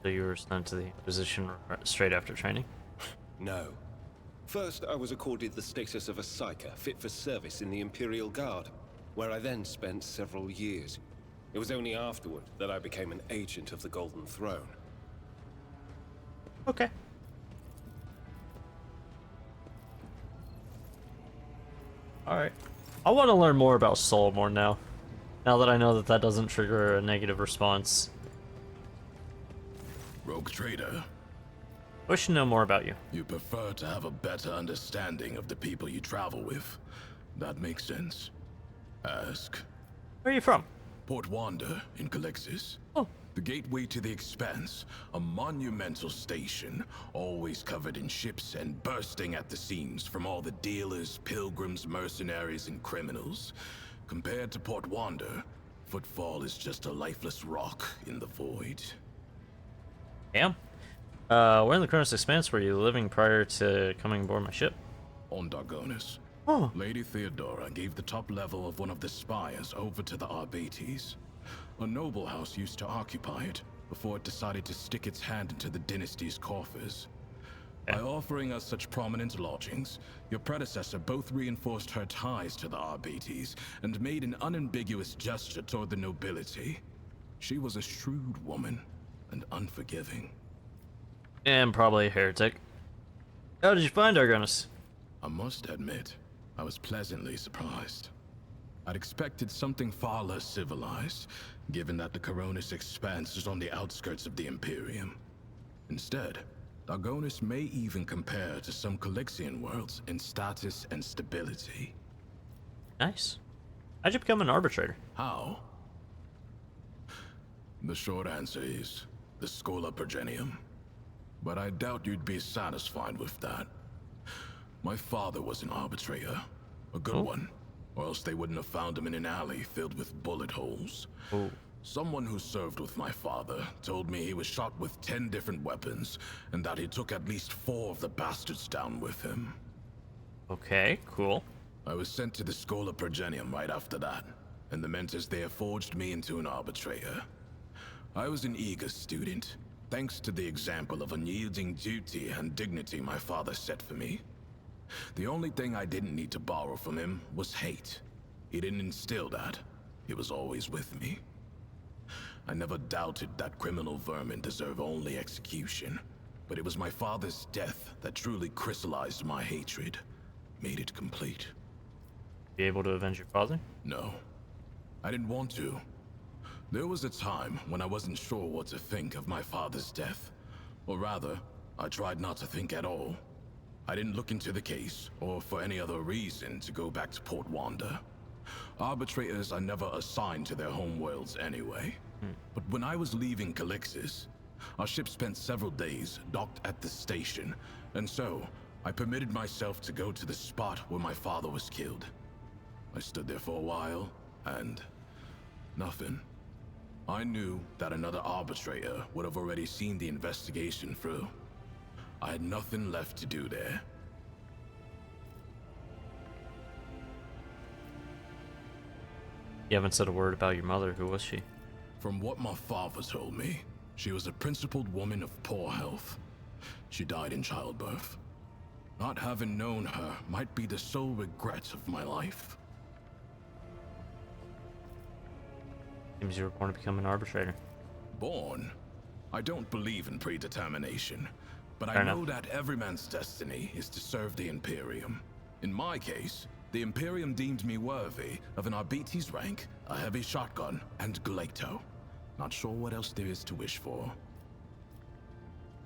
So you were sent to the position straight after training? No. First, I was accorded the status of a Psyker fit for service in the Imperial Guard, where I then spent several years. It was only afterward that I became an agent of the Golden Throne. Okay. Alright. I want to learn more about Soul more now. Now that I know that that doesn't trigger a negative response. Rogue Trader. I wish to know more about you. You prefer to have a better understanding of the people you travel with. That makes sense. Ask. Where are you from? Port Wander in Calixis. Oh. The gateway to the Expanse, a monumental station, always covered in ships and bursting at the seams from all the dealers, pilgrims, mercenaries, and criminals. Compared to Port Wander, Footfall is just a lifeless rock in the void. Damn. Where in the Chronos Expanse were you living prior to coming aboard my ship? On Dargonis. Oh. Lady Theodora gave the top level of one of the spires over to the Arbates. A noble house used to occupy it, before it decided to stick its hand into the dynasty's coffers. By offering us such prominent lodgings, your predecessor both reinforced her ties to the Arbites and made an unambiguous gesture toward the nobility. She was a shrewd woman and unforgiving. And probably a heretic. How did you find Argonus? I must admit, I was pleasantly surprised. I'd expected something far less civilized, given that the Coronis Expanse is on the outskirts of the Imperium. Instead, Argonus may even compare to some Calixian worlds in status and stability. Nice. How'd you become an arbitrator? How? The short answer is the Schola Progenium. But I doubt you'd be satisfied with that. My father was an arbitrator, a good one, or else they wouldn't have found him in an alley filled with bullet holes. Someone who served with my father told me he was shot with 10 different weapons, and that he took at least 4 of the bastards down with him. Okay, cool. I was sent to the Schola Progenium right after that, and the mentors there forged me into an arbitrator. I was an eager student, thanks to the example of unyielding duty and dignity my father set for me. The only thing I didn't need to borrow from him was hate. He didn't instill that. It was always with me. I never doubted that criminal vermin deserve only execution, but it was my father's death that truly crystallized my hatred, made it complete. Be able to avenge your father? No. I didn't want to. There was a time when I wasn't sure what to think of my father's death. Or rather, I tried not to think at all. I didn't look into the case, or for any other reason, to go back to Port Wanda. Arbitrators are never assigned to their homeworlds anyway. But when I was leaving Calixis, our ship spent several days docked at the station, and so I permitted myself to go to the spot where my father was killed. I stood there for a while, and nothing. I knew that another arbitrator would have already seen the investigation through. I had nothing left to do there. You haven't said a word about your mother. Who was she? From what my father told me, she was a principled woman of poor health. She died in childbirth. Not having known her might be the sole regret of my life. Seems you were born to become an arbitrator. Born? I don't believe in predetermination, but Fair I know enough. that every man's destiny is to serve the Imperium. In my case, the Imperium deemed me worthy of an Arbites rank, a heavy shotgun, and Galacto. Not sure what else there is to wish for.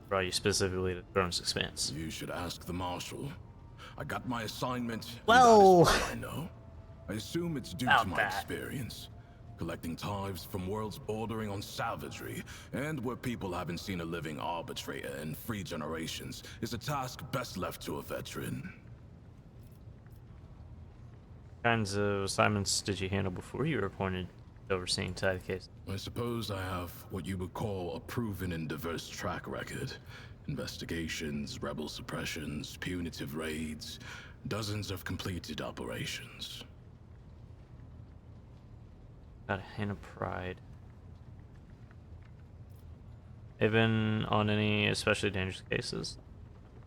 Brought you specifically to Thrones Expanse. You should ask the Marshal. I got my assignment, Well, and that is all I know. I assume it's due to about my that. experience. Collecting tithes from worlds bordering on savagery, and where people haven't seen a living arbitrator in 3 generations, is a task best left to a veteran. What kinds of assignments did you handle before you were appointed to overseeing Tide case? I suppose I have what you would call a proven and diverse track record. Investigations, rebel suppressions, punitive raids, dozens of completed operations. Got a hint of pride. Even on any especially dangerous cases?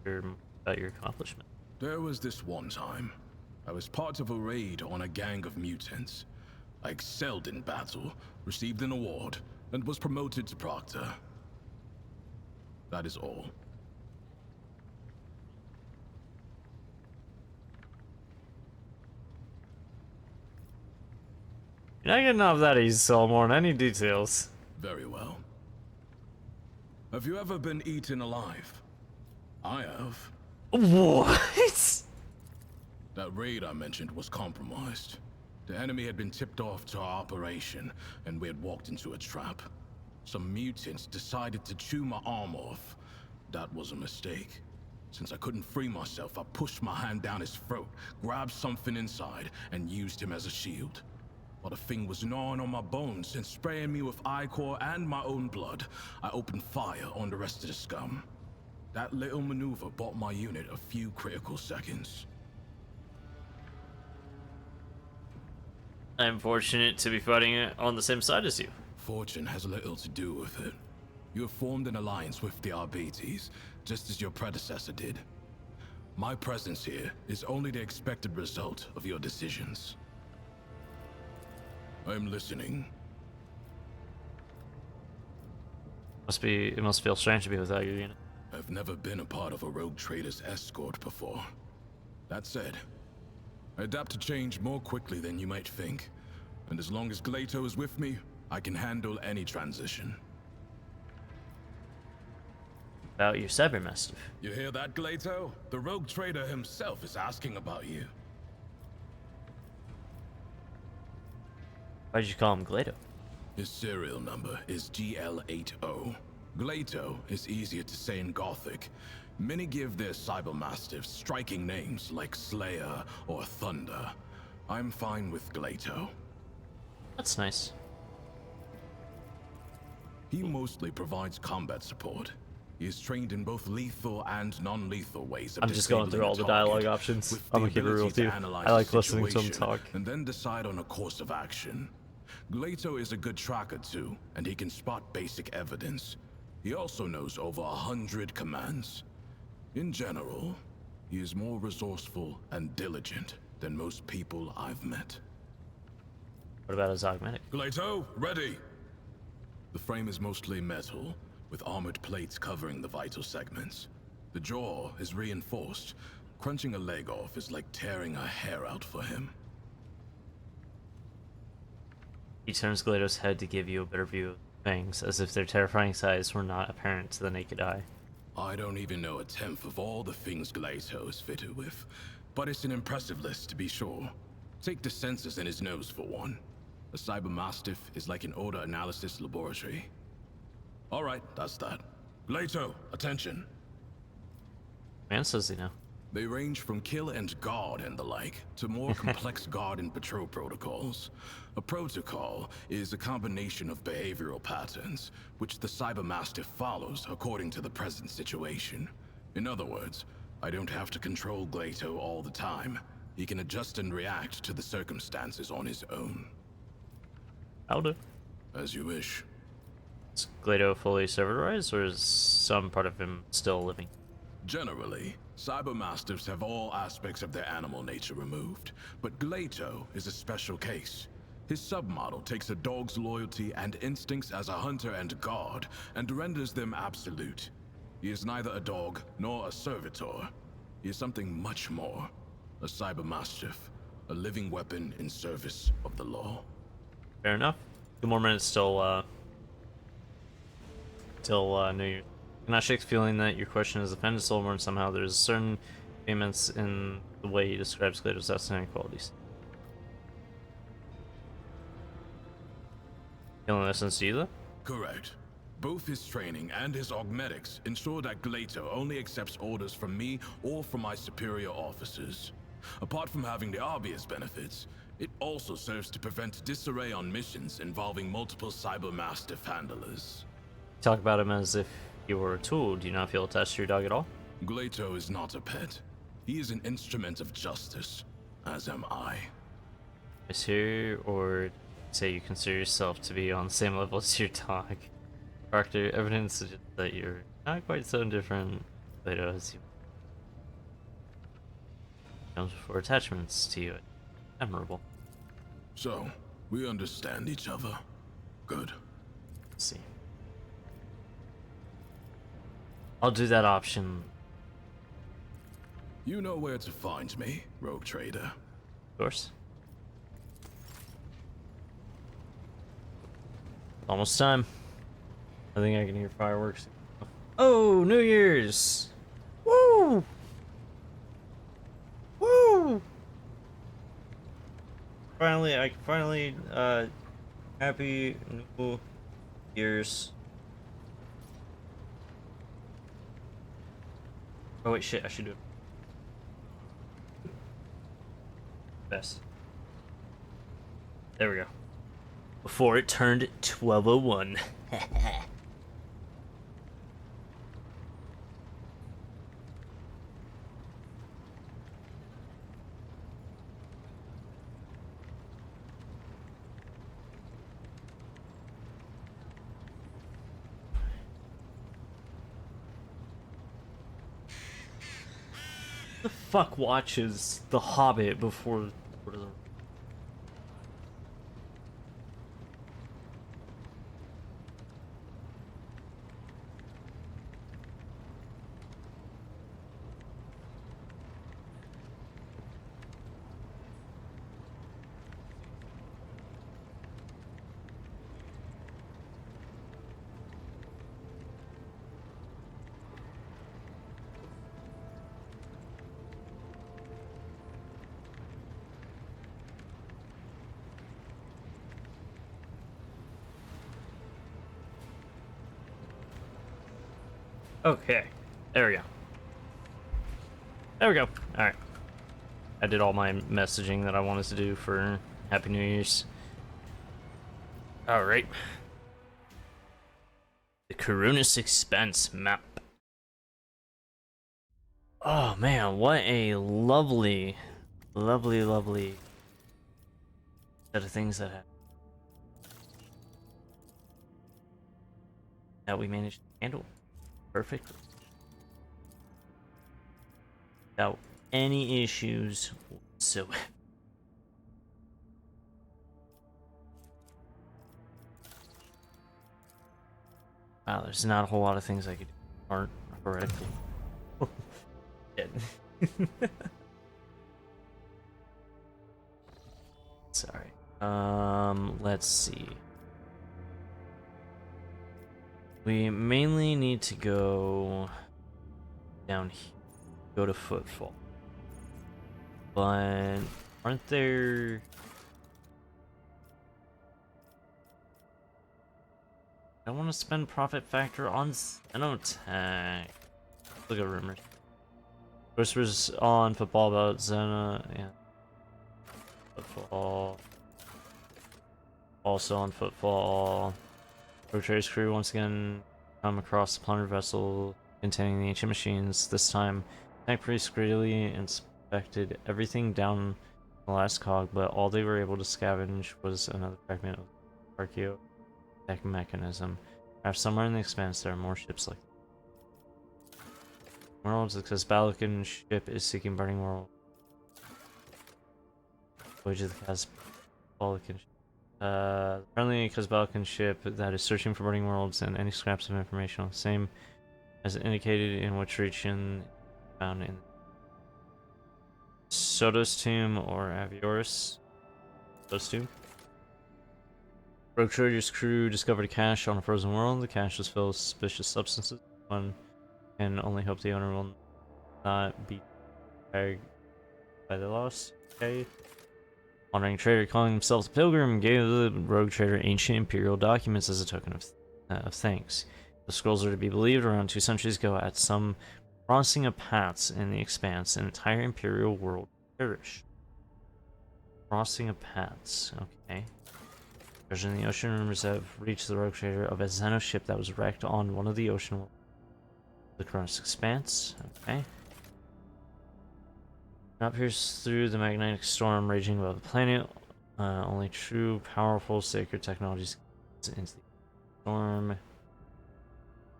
About your accomplishment. There was this one time. I was part of a raid on a gang of mutants. I excelled in battle, received an award, and was promoted to Proctor. That is all. You're not getting off that easy, Solomon. I need details. Very well. Have you ever been eaten alive? I have. What? That raid I mentioned was compromised. The enemy had been tipped off to our operation, and we had walked into a trap. Some mutants decided to chew my arm off. That was a mistake. Since I couldn't free myself, I pushed my hand down his throat, grabbed something inside, and used him as a shield. While the thing was gnawing on my bones and spraying me with ichor and my own blood, I opened fire on the rest of the scum. That little maneuver bought my unit a few critical seconds. I'm fortunate to be fighting on the same side as you. Fortune has little to do with it. You have formed an alliance with the Arbites, just as your predecessor did. My presence here is only the expected result of your decisions. I'm listening. It must feel strange to be without your unit. I've never been a part of a rogue trader's escort before. That said, I adapt to change more quickly than you might think. And as long as Glato is with me, I can handle any transition. About your Cybermastiff. You hear that, Glato? The rogue trader himself is asking about you. Why'd you call him Glato? His serial number is GL80. Glato is easier to say in Gothic. Many give their Cybermastiffs striking names like Slayer or Thunder. I'm fine with Glato. That's nice. He mostly provides combat support. He is trained in both lethal and non-lethal ways of I'm just going through all the dialogue options. I'm gonna keep it real with you. I like listening to him talk. And then decide on a course of action. Glato is a good tracker too, and he can spot basic evidence. He also knows over 100 commands. In general, he is more resourceful and diligent than most people I've met. What about his augmetic? Glato, ready! The frame is mostly metal, with armored plates covering the vital segments. The jaw is reinforced. Crunching a leg off is like tearing a hair out for him. He turns Glato's head to give you a better view of things, as if their terrifying size were not apparent to the naked eye. I don't even know a tenth of all the things Glato is fitted with, but it's an impressive list to be sure. Take the sensors in his nose for one. A Cybermastiff is like an odor analysis laboratory. Alright, that's that. Glato, attention. Man says he know. They range from kill and guard and the like, to more complex guard and patrol protocols. A protocol is a combination of behavioral patterns, which the Cybermastiff follows according to the present situation. In other words, I don't have to control Glato all the time. He can adjust and react to the circumstances on his own. I'll do. As you wish. Is Glato fully serverized, or is some part of him still living? Generally, Cybermastiffs have all aspects of their animal nature removed, but Glato is a special case. His submodel takes a dog's loyalty and instincts as a hunter and guard, and renders them absolute. He is neither a dog nor a servitor. He is something much more. A Cybermastiff, a living weapon in service of the law. Fair enough. 2 more minutes till New Year. I cannot shake the feeling that your question has offended Soulborn somehow. There's certain payments in the way he describes Glato's outstanding qualities. Feeling this sense to you, though? Correct. Both his training and his augmetics ensure that Glato only accepts orders from me or from my superior officers. Apart from having the obvious benefits, it also serves to prevent disarray on missions involving multiple Cybermastiff handlers. Talk about him as if he were a tool. Do you not feel attached to your dog at all? Glato is not a pet. He is an instrument of justice, as am I. Is here, or say you consider yourself to be on the same level as your dog? Character evidence suggests that you're not quite so different, Glato, as you comes before attachments to you. Admirable. So, we understand each other. Good. Let's see. I'll do that option. You know where to find me, Rogue Trader. Of course. Almost time. I think I can hear fireworks. Oh, New Year's! Woo! Woo! Finally, Happy New Year's. Oh wait, shit, I should do it. Best. There we go. Before it turned 12:01. fuck watches The Hobbit before Lord of the... Okay, there we go. There we go. Alright. I did all my messaging that I wanted to do for Happy New Year's. Alright. The Corunus Expanse map. Oh man, what a lovely, lovely, lovely set of things that we managed to handle perfectly. Without any issues whatsoever. Wow, there's not a whole lot of things I could do that aren't heretical. Sorry. Let's see. We mainly need to go down here. Go to Footfall. But aren't there... I want to spend profit factor on Xenotech. Look at rumors. Whispers on Footfall about Xena. Yeah. Footfall. Also on Footfall. Rogue Trader's crew once again come across the plundered vessel containing the ancient machines. This time, Tank Priest greedily inspected everything down the last cog, but all they were able to scavenge was another fragment of the Archeo tech mechanism. Perhaps somewhere in the expanse there are more ships like that. Worlds, because Balakin's ship is seeking Burning World. Voyage of the Balakin ship. Friendly Kazbalkan ship that is searching for burning worlds and any scraps of information, same as indicated in which region found in Sotos Tomb or Avioris. Sotos Tomb. Rogue Trader's crew discovered a cache on a frozen world. The cache was filled with suspicious substances. One can only hope the owner will not be tagged by the loss. Okay. Wandering trader calling himself the Pilgrim gave the Rogue Trader ancient imperial documents as a token of thanks. The scrolls are to be believed around 2 centuries ago at some crossing of paths in the expanse, an entire imperial world perished. Crossing of paths, okay. Treasure in the ocean rumors have reached the Rogue Trader of a Xeno ship that was wrecked on one of the ocean worlds. The Corunus Expanse, okay. Not pierced through the magnetic storm raging above the planet. Only true, powerful, sacred technologies into the storm.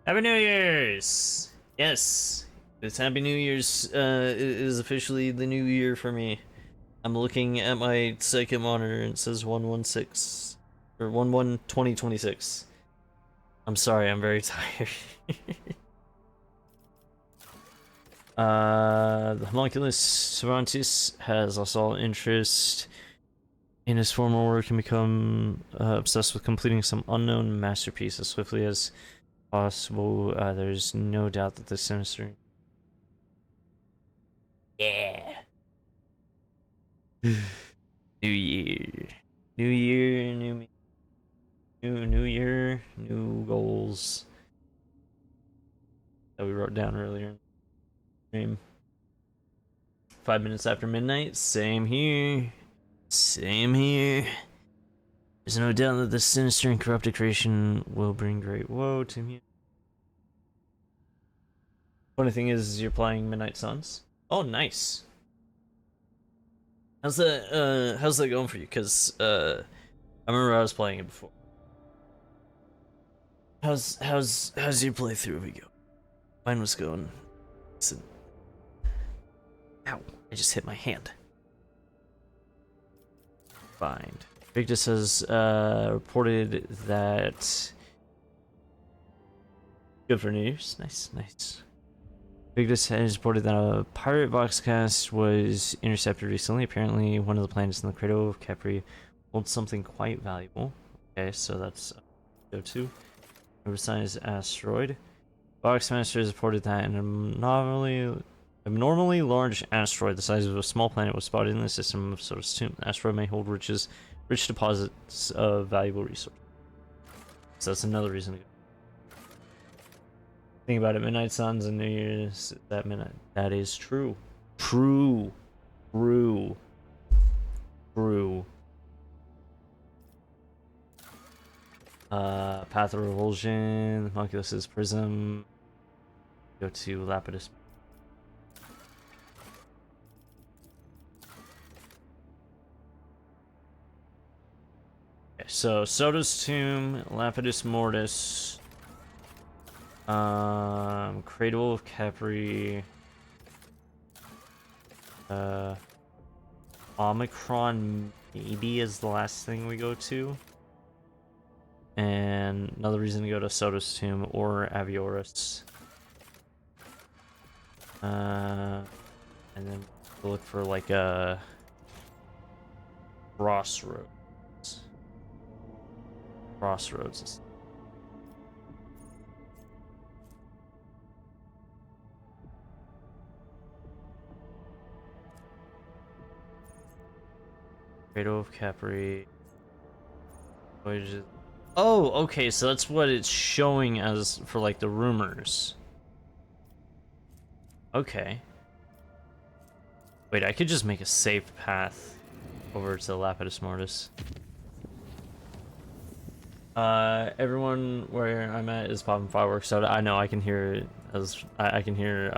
Happy New Year's! Yes, it's Happy New Year's. It is officially the new year for me. I'm looking at my second monitor and it says 116 or 11-2026. I'm sorry, I'm very tired. The homunculus Cervantes has also interest in his former work and become obsessed with completing some unknown masterpiece as swiftly as possible. There's no doubt that the sinister... Yeah! New year. New year, new me. New year, new goals. That we wrote down earlier. 5 minutes after midnight, same here. Same here. There's no doubt that the sinister and corrupted creation will bring great woe to me. Funny thing is, you're playing Midnight Suns? Oh, nice. How's that going for you? Cause I remember I was playing it before. How's your playthrough of it go? Mine was going. Ow, I just hit my hand. Find. Victus has reported that... Good for New Year's. Nice. Victus has reported that a pirate boxcast was intercepted recently. Apparently, one of the planets in the Cradle of Capri holds something quite valuable. Okay, so that's go-to. Oversized asteroid. Boxmaster has reported that an abnormally large asteroid the size of a small planet was spotted in the system of Soda's Tomb. The asteroid may hold rich deposits of valuable resources. So that's another reason to go. Think about it, Midnight Suns and New Year's that midnight. That is true. True. Path of Revulsion, Homunculus' Prism. Go to Lapidus. Okay, so Soda's Tomb, Lapidus Mortis, Cradle of Capri, Omicron maybe is the last thing we go to. And another reason to go to Soda's Tomb or Avioris. And then look for like a Crossroads. Cradle of Capri. Voyages. Oh, okay, so that's what it's showing as for like the rumors. Okay. Wait, I could just make a safe path over to Lapidus Mortis. Everyone where I'm at is popping fireworks, so I know I can hear it as I can hear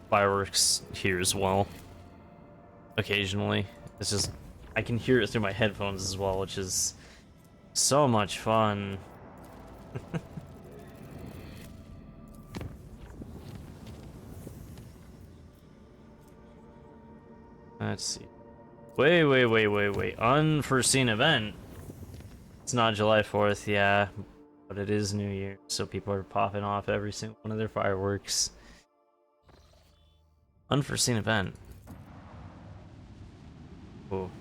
fireworks here as well. Occasionally. It's just I can hear it through my headphones as well, which is so much fun. Let's see. Wait. Unforeseen event. It's not July 4th, yeah, but it is New Year, so people are popping off every single one of their fireworks. Unforeseen event. Whoa.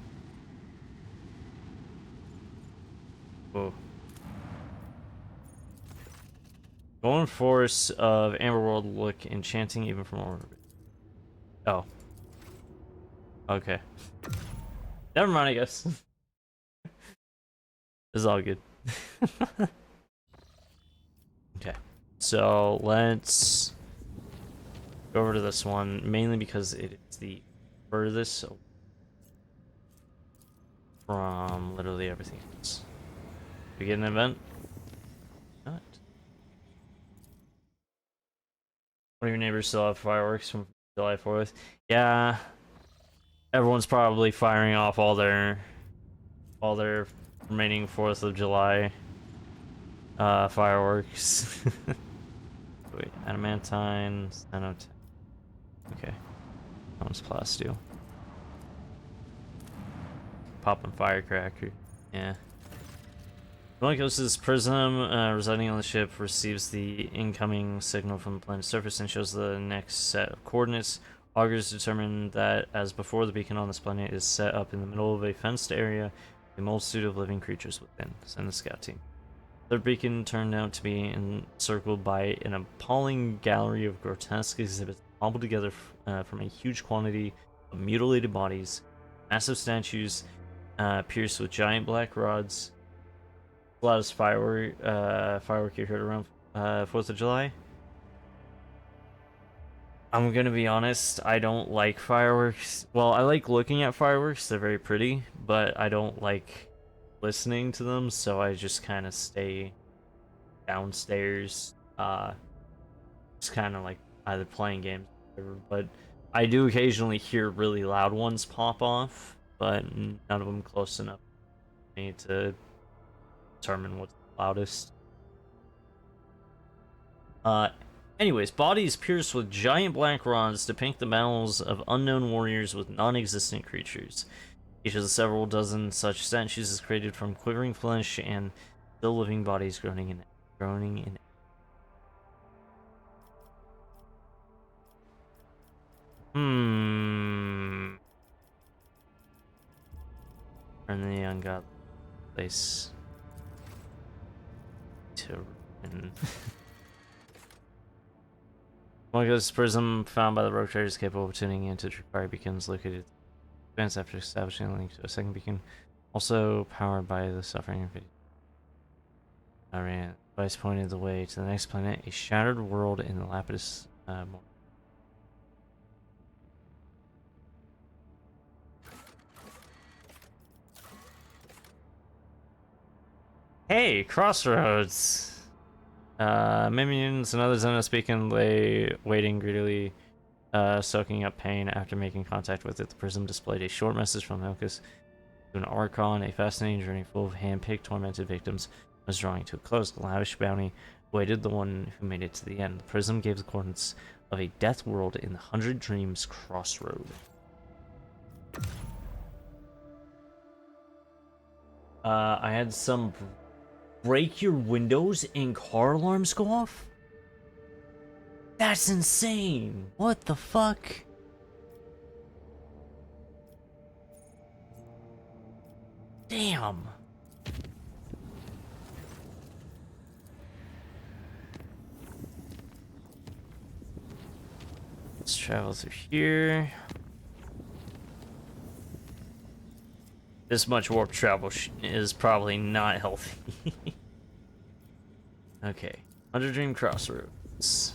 Golden Force of Amberworld look enchanting even from orbit. Oh. Okay. Never mind, I guess. It's all good. Okay. So let's go over to this one, mainly because it is the furthest from literally everything else. We get an event? Not. One of your neighbors still have fireworks from July 4th? Yeah. Everyone's probably firing off all their remaining 4th of July fireworks. Wait, adamantine, nanotech. Okay. That one's plasteel. Popping firecracker. Yeah. Homunculus' prism residing on the ship receives the incoming signal from the planet's surface and shows the next set of coordinates. Augurs determine that, as before, the beacon on this planet is set up in the middle of a fenced area, with a multitude of living creatures within. Send the scout team. The beacon turned out to be encircled by an appalling gallery of grotesque exhibits cobbled together from a huge quantity of mutilated bodies, massive statues pierced with giant black rods. Loudest firework you heard around 4th of July? I'm gonna be honest, I don't like fireworks. Well, I like looking at fireworks, they're very pretty, but I don't like listening to them, so I just kind of stay downstairs, just kind of like either playing games or whatever, but I do occasionally hear really loud ones pop off, but none of them close enough for me to determine what's the loudest. Anyways, bodies pierced with giant black rods depict the battles of unknown warriors with non-existent creatures. Each of the several dozen such statues is created from quivering flesh and still living bodies groaning in. Turn the ungodly place to ruin. Mongo's prism found by the rogue traders capable of tuning into Drukhari beacons located advanced after establishing a link to a second beacon, also powered by the suffering of Arian. Device pointed the way to the next planet, a shattered world in the Lapidus Hey, Crossroads! Minions and others in a beacon lay waiting greedily, soaking up pain after making contact with it. The prism displayed a short message from Helcus to an Archon. A fascinating journey full of hand-picked, tormented victims was drawing to a close. The lavish bounty awaited the one who made it to the end. The prism gave the coordinates of a death world in the 100 Dreams Crossroad. I had some break your windows and car alarms go off? That's insane! What the fuck? Damn! Let's travel through here. This much warp travel is probably not healthy. Okay, Underdream Crossroads.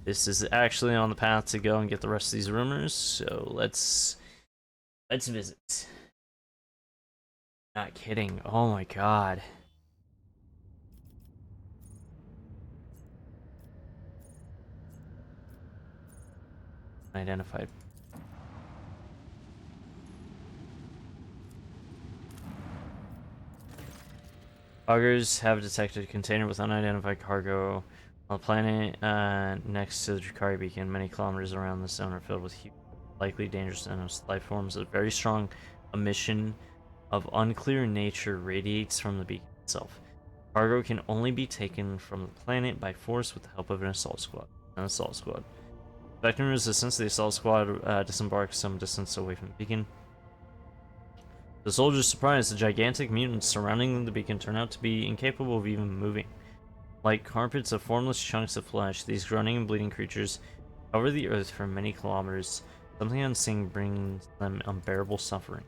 This is actually on the path to go and get the rest of these rumors, so let's visit. Not kidding. Oh my god. Identified. Augurs have detected a container with unidentified cargo on a planet next to the Drukhari beacon. Many kilometers around the zone are filled with huge, likely dangerous life forms. A very strong emission of unclear nature radiates from the beacon itself. Cargo can only be taken from the planet by force with the help of an assault squad. Expecting resistance, the assault squad disembarks some distance away from the beacon. The soldiers, surprised, the gigantic mutants surrounding the beacon turn out to be incapable of even moving. Like carpets of formless chunks of flesh, these groaning and bleeding creatures cover the earth for many kilometers. Something unseen brings them unbearable suffering.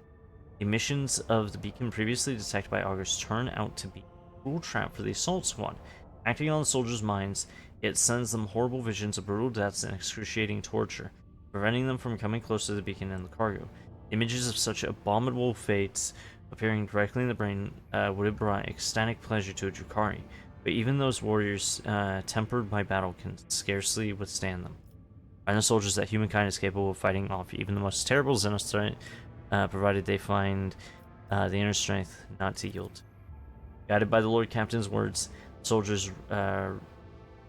The emissions of the beacon previously detected by Augurs turn out to be a cruel trap for the assault squad. Acting on the soldiers' minds, it sends them horrible visions of brutal deaths and excruciating torture, preventing them from coming close to the beacon and the cargo. Images of such abominable fates appearing directly in the brain would have brought ecstatic pleasure to a Drukhari, but even those warriors tempered by battle can scarcely withstand them. Find the soldiers that humankind is capable of fighting off even the most terrible Xenos threat, provided they find the inner strength not to yield. Guided by the Lord Captain's words, soldiers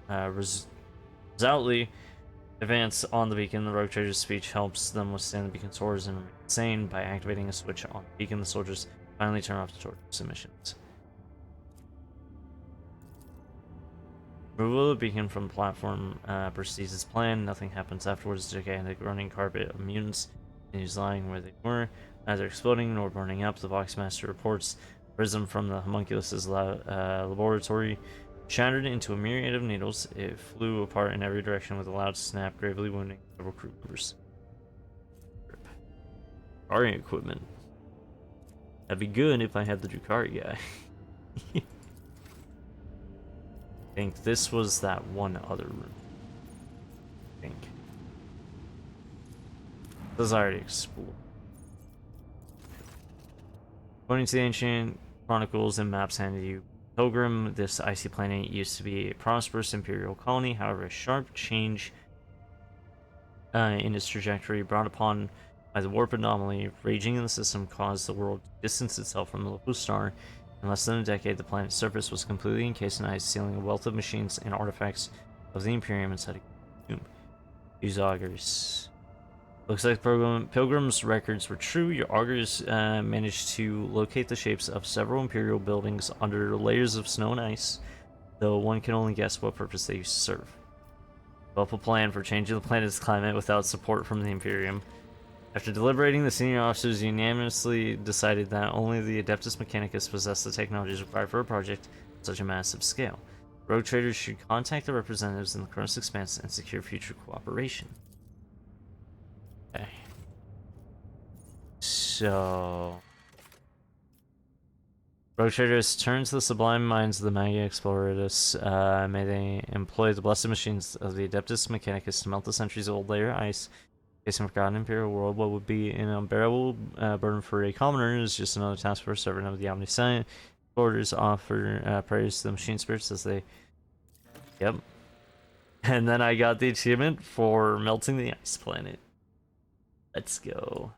resolutely advance on the beacon. The rogue trader's speech helps them withstand the beacon's horrors and remain sane. By activating a switch on the beacon, the soldiers finally turn off the torturous emissions. Removal of the beacon from the platform proceeds as planned. Nothing happens afterwards. The gigantic running carpet of mutants continues lying where they were, neither exploding nor burning up. The Voxmaster reports prism from the homunculus's laboratory shattered into a myriad of needles. It flew apart in every direction with a loud snap, gravely wounding several crew members. Drukhari equipment. That'd be good if I had the Drukhari guy. I think this was that one other room. I think. This is already explored. According to the ancient chronicles and maps handed you, Pilgrim, this icy planet used to be a prosperous imperial colony. However, a sharp change in its trajectory brought upon by the warp anomaly raging in the system caused the world to distance itself from the local star In less than a decade, the planet's surface was completely encased in ice, sealing a wealth of machines and artifacts of the Imperium inside a tomb. Use augurs. Looks like Pilgrim's records were true. Your augurs managed to locate the shapes of several Imperial buildings under layers of snow and ice, though one can only guess what purpose they used to serve. Develop a plan for changing the planet's climate without support from the Imperium. After deliberating, the senior officers unanimously decided that only the Adeptus Mechanicus possessed the technologies required for a project on such a massive scale. Rogue traders should contact the representatives in the Kronos Expanse and secure future cooperation. Okay. So... Rogue traders turn to the sublime minds of the Magi Exploratus. May they employ the blessed machines of the Adeptus Mechanicus to melt the centuries-old layer of ice. Facing a forgotten Imperial world, what would be an unbearable burden for a commoner is just another task for a servant of the Omniscient. Orders offer praise to the machine spirits as they... Yep. And then I got the achievement for melting the ice planet. Let's go.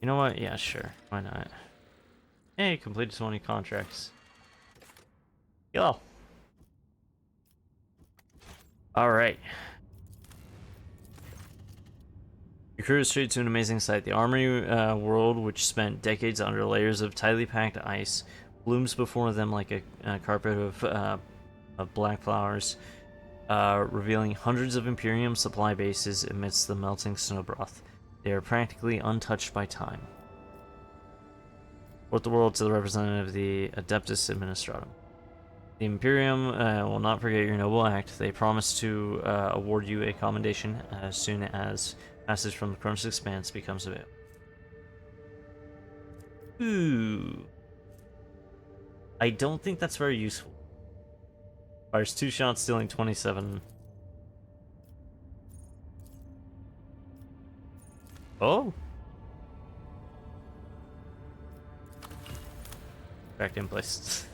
You know what? Yeah, sure. Why not? Hey, completed 20 contracts. Yo. Alright. You cruise straight to an amazing sight. The Armory world, which spent decades under layers of tightly packed ice, blooms before them like a carpet of black flowers, revealing hundreds of Imperium supply bases amidst the melting snow broth. They are practically untouched by time. Report the world to the representative of the Adeptus Administratum. The Imperium will not forget your noble act. They promise to award you a commendation as soon as passage from the Kronos Expanse becomes available. Ooh. I don't think that's very useful. Fires 2 shots, dealing 27. Oh! Back in place.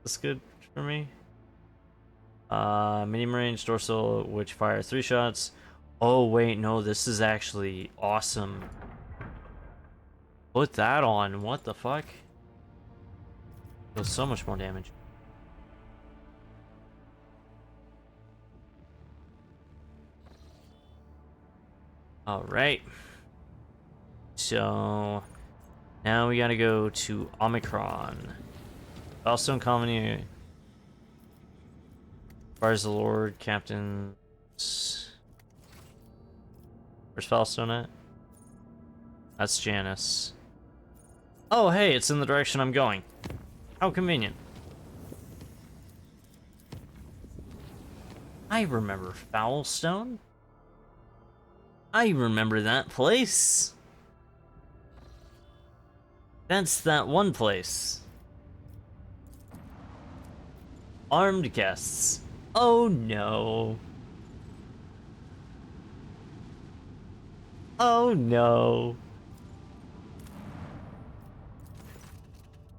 That's good for me. Medium range dorsal, which fire 3 shots. Oh wait, no, this is actually awesome. Put that on. What the fuck? Does so much more damage. All right. So now we gotta go to Omicron. Foulstone Colony. Fires the Lord, Captain. Where's Foulstone at? That's Janus. Oh, hey, it's in the direction I'm going. How convenient. I remember Foulstone. I remember that place. That's that one place. Armed guests. Oh no. Oh no.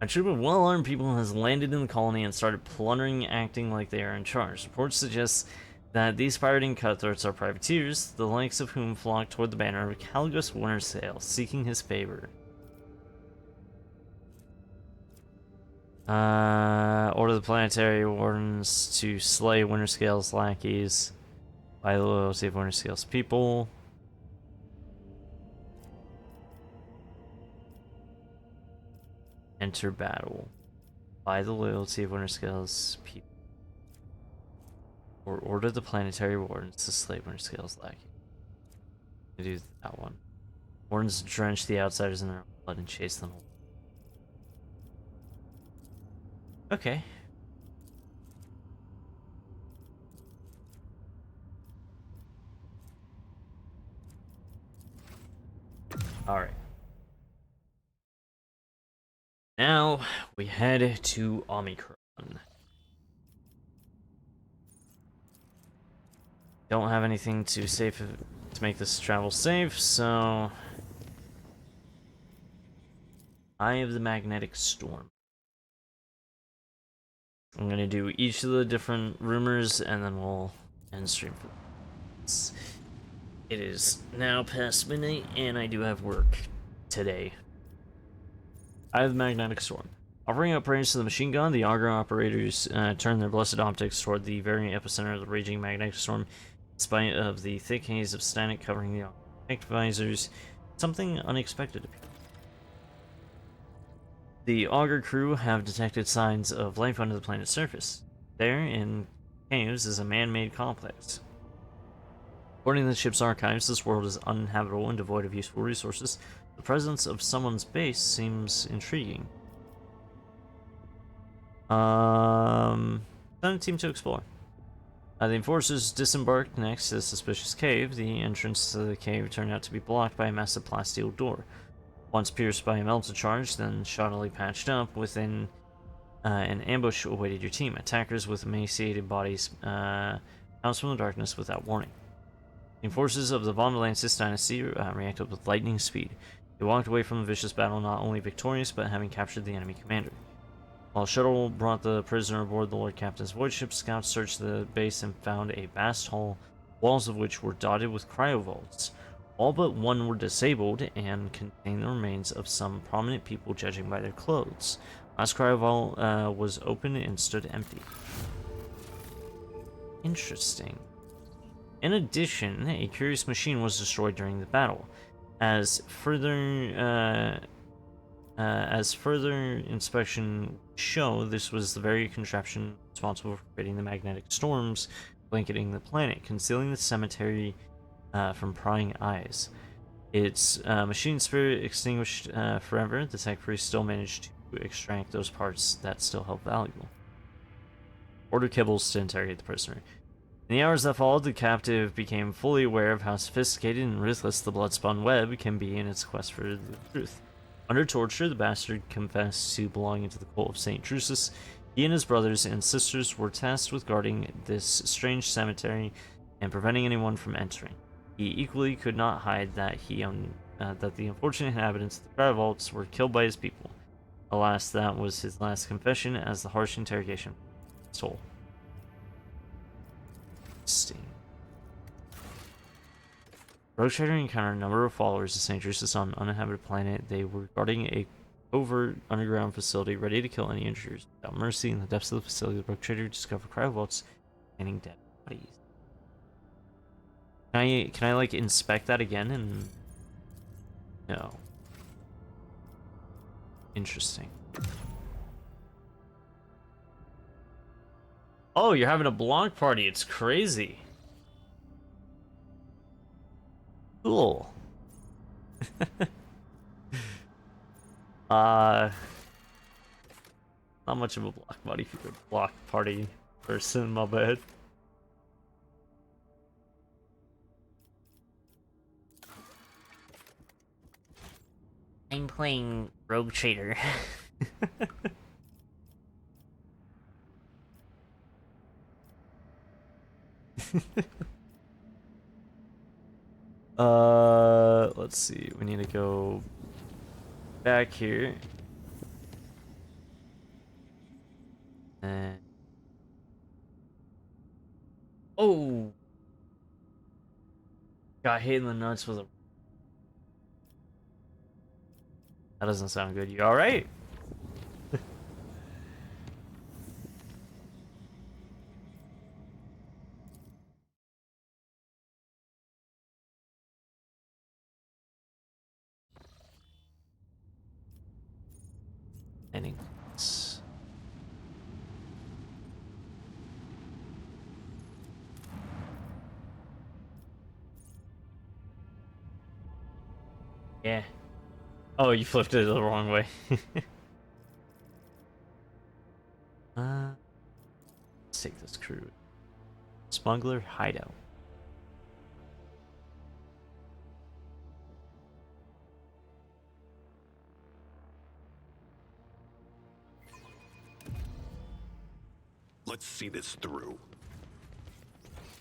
A troop of well-armed people has landed in the colony and started plundering, acting like they are in charge. Reports suggest that these pirating cutthroats are privateers, the likes of whom flock toward the banner of Caligos Wintersail, seeking his favor. Order the planetary wardens to slay Winterscale's lackeys by the loyalty of Winterscale's people. Enter battle by the loyalty of Winterscale's people. Or order the planetary wardens to slay Winterscale's lackey. I do that one. Wardens drench the outsiders in their own blood and chase them away. Okay. Alright. Now we head to Omicron. Don't have anything to make this travel safe, so Eye of the Magnetic Storm. I'm gonna do each of the different rumors, and then we'll end stream for this. It is now past midnight, and I do have work today. I have Magnetic Storm. Offering up range to the machine gun, the Augur operators turn their blessed optics toward the very epicenter of the raging magnetic storm. In spite of the thick haze of static covering the optic visors, something unexpected appeared. The Augur crew have detected signs of life under the planet's surface. There, in caves, is a man-made complex. According to the ship's archives, this world is uninhabitable and devoid of useful resources. The presence of someone's base seems intriguing. Send a team to explore. The enforcers disembarked next to the suspicious cave. The entrance to the cave turned out to be blocked by a massive plasteel door. Once pierced by a melta charge, then shoddily patched up, within an ambush awaited your team. Attackers with emaciated bodies pounced from the darkness without warning. The enforcers of the Von Valansis dynasty reacted with lightning speed. They walked away from the vicious battle not only victorious, but having captured the enemy commander. While Shuttle brought the prisoner aboard the Lord Captain's void ship, scouts searched the base and found a vast hall, walls of which were dotted with cryovaults. All but one were disabled and contained the remains of some prominent people, judging by their clothes. Last cryovault was open and stood empty. Interesting. In addition, a curious machine was destroyed during the battle. As further inspection show, this was the very contraption responsible for creating the magnetic storms blanketing the planet, concealing the cemetery from prying eyes. Its machine spirit extinguished forever, the tech priest still managed to extract those parts that still held valuable. Order Kibbles to interrogate the prisoner. In the hours that followed, the captive became fully aware of how sophisticated and ruthless the Bloodspun web can be in its quest for the truth. Under torture, the bastard confessed to belonging to the cult of St. Drusus. He and his brothers and sisters were tasked with guarding this strange cemetery and preventing anyone from entering. He equally could not hide that that the unfortunate inhabitants of the cryovaults were killed by his people. Alas, that was his last confession, as the harsh interrogation told. Interesting. Rogue Trader encountered a number of followers of St. Drusus on an uninhabited planet. They were guarding a covert underground facility, ready to kill any intruders. Without mercy, in the depths of the facility, the Rogue Trader discovered cryovaults containing dead bodies. Can I like inspect that again? And no. Interesting. Oh, you're having a block party. It's crazy. Cool. Not much of a block party person, my bad. I'm playing Rogue Trader. Let's see. We need to go back here. And oh, got hit in the nuts with a. That doesn't sound good. You all right? Anyways. Yeah. Oh, you flipped it the wrong way. Let's take this crew. Smuggler hideout. Let's see this through.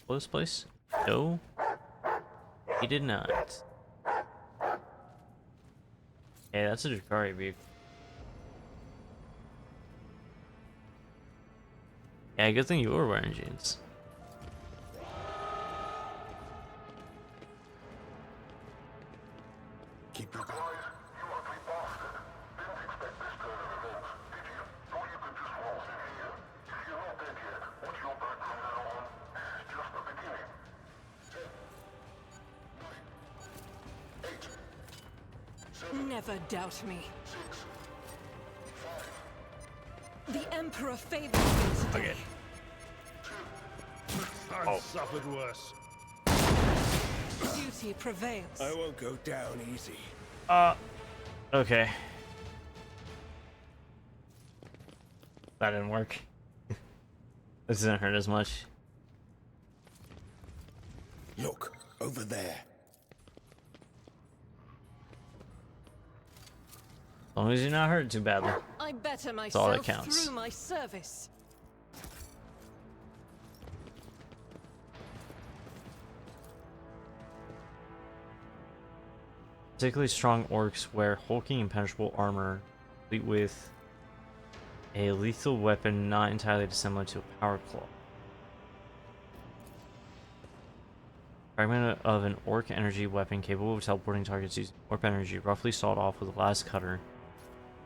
Close place? No. He did not. Hey, that's a Drukhari vehicle. Yeah, good thing you were wearing jeans. Keep your guard. Never doubt me. The Emperor favors me today. I've suffered worse. Duty prevails. I won't go down easy. Okay. That didn't work. This didn't hurt as much. Look, over there. As long as you're not hurt too badly. I better all that myself counts. through my service. Particularly strong orcs wear hulking impenetrable armor, complete with a lethal weapon not entirely dissimilar to a power claw. Fragment of an orc energy weapon capable of teleporting targets using orc energy, roughly sawed off with a last cutter,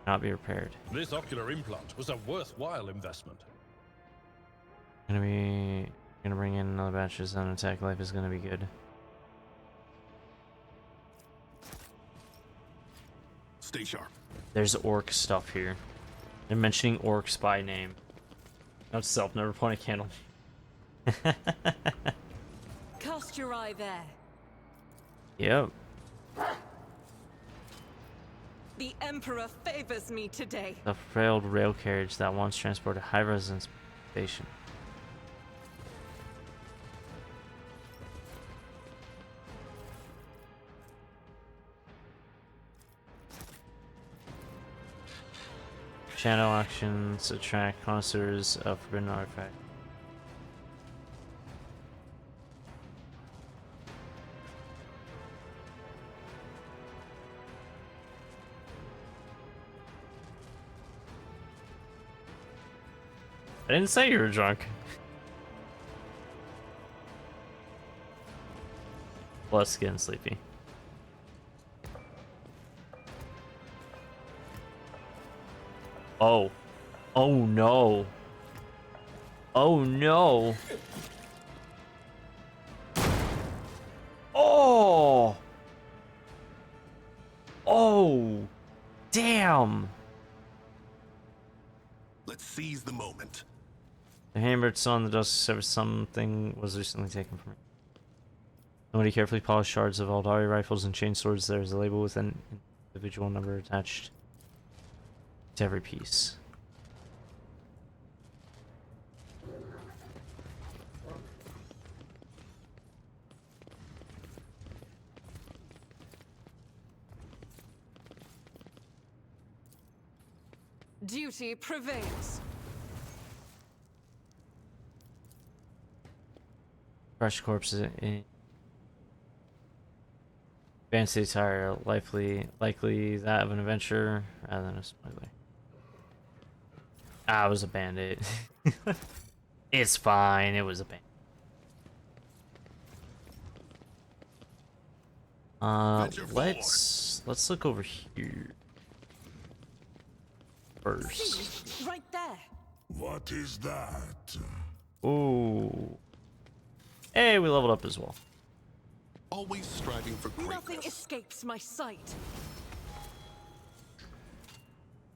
cannot be repaired. This ocular implant was a worthwhile investment. Gonna bring in another batch of zone attack. Life is gonna be good. Stay sharp. There's orc stuff here. They're mentioning orcs by name. Note self, never point a candle. Cast your eye there. Yep. The Emperor favors me today. The frailed rail carriage that once transported high resonance station. Channel auctions attract connoisseurs of forbidden artifact. I didn't say you were drunk. Plus getting sleepy. Oh. Oh no. Oh no. Oh. Oh. Damn. Let's seize the moment. The hammered saw in the dust service something was recently taken from it. Nobody carefully polished shards of Aldari rifles and chain swords. There is a label with an individual number attached to every piece. Duty prevails. Fresh corpses in fancy attire, likely that of an adventurer rather than a smuggler. Ah, it was a bandit. It's fine, it was a bandit. Let's look over here first. See, right there. What is that? Ooh. Hey, we leveled up as well. Always striving for greatness. Nothing escapes my sight.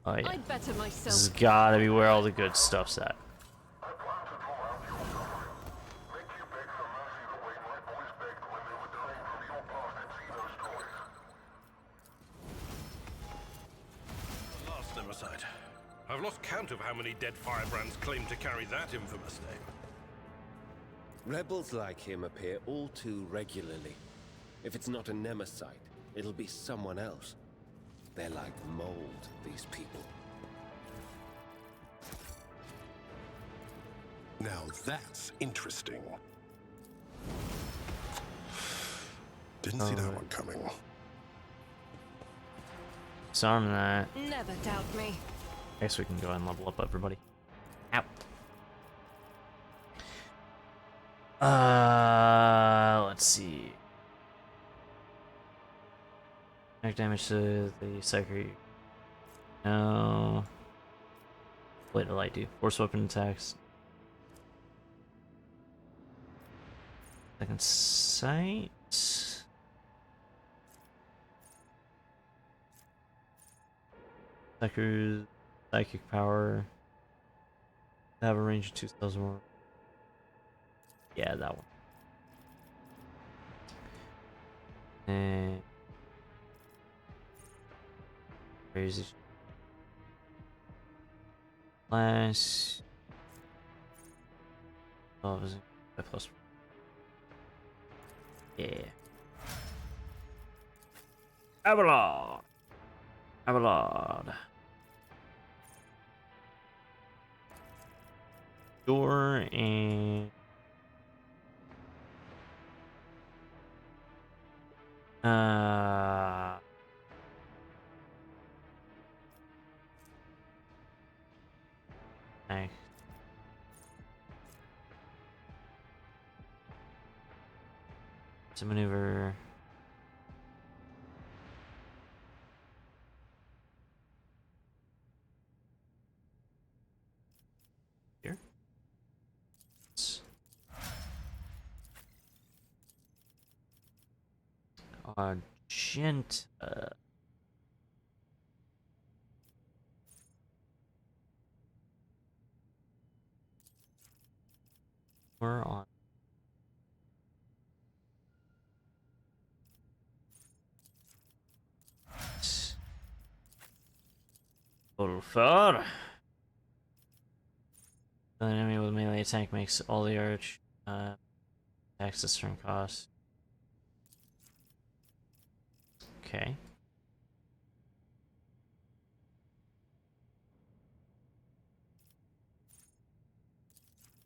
Oh yeah. I'd better myself. This has gotta be where all the good stuff's at. Last Nemersite. I've lost count of how many dead firebrands claim to carry that infamous name. Rebels like him appear all too regularly. If it's not a Nemersite, it'll be someone else. They're like mold, these people. Now that's interesting. Didn't see that one coming. Disarm that. Never doubt me. I guess we can go ahead and level up everybody. Ow. Let's see. Attack damage to the Psyker. No. What did light do? Force weapon attacks. Second sight. Psyker's psychic power. Have a range of 2 spells or more. Yeah, that one. And crazy. Last. Oh, was it plus? Yeah. Abelard. Abelard. Door and nice. To maneuver. Here. Argenta. We're on. Total far. The enemy with melee attack makes all the arch attacks this turn cost. Okay.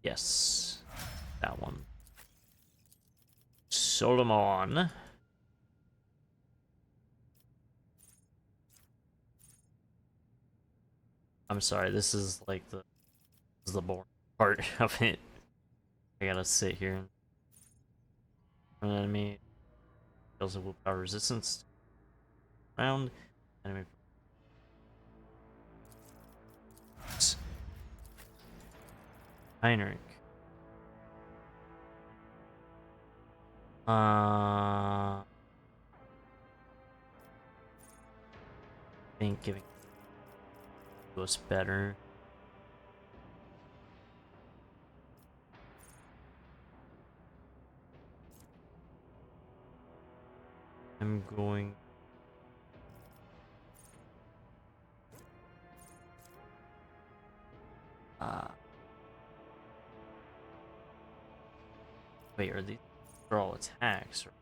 Yes. That one. Solomon. I'm sorry, this is like the boring part of it. I gotta sit here and an enemy deals with willpower resistance. Round enemy. Heinrich. I think giving was better. I'm going. Wait, are these for all attacks? Or...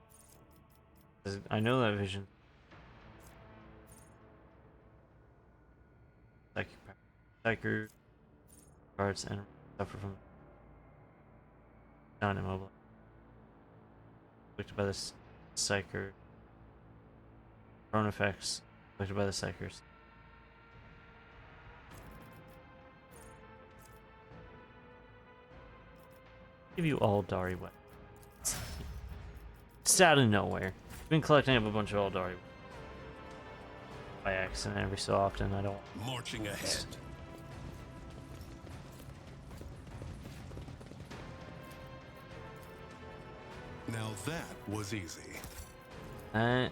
I know that vision. Psyker cards and suffer from non-immobile. Afflicted by the Psyker. Prone effects afflicted by the Psykers. Give you all Dari weapons. It's out of nowhere. I've been collecting up a bunch of all Dari by accident every so often. I don't. Marching ahead. Now that was easy. A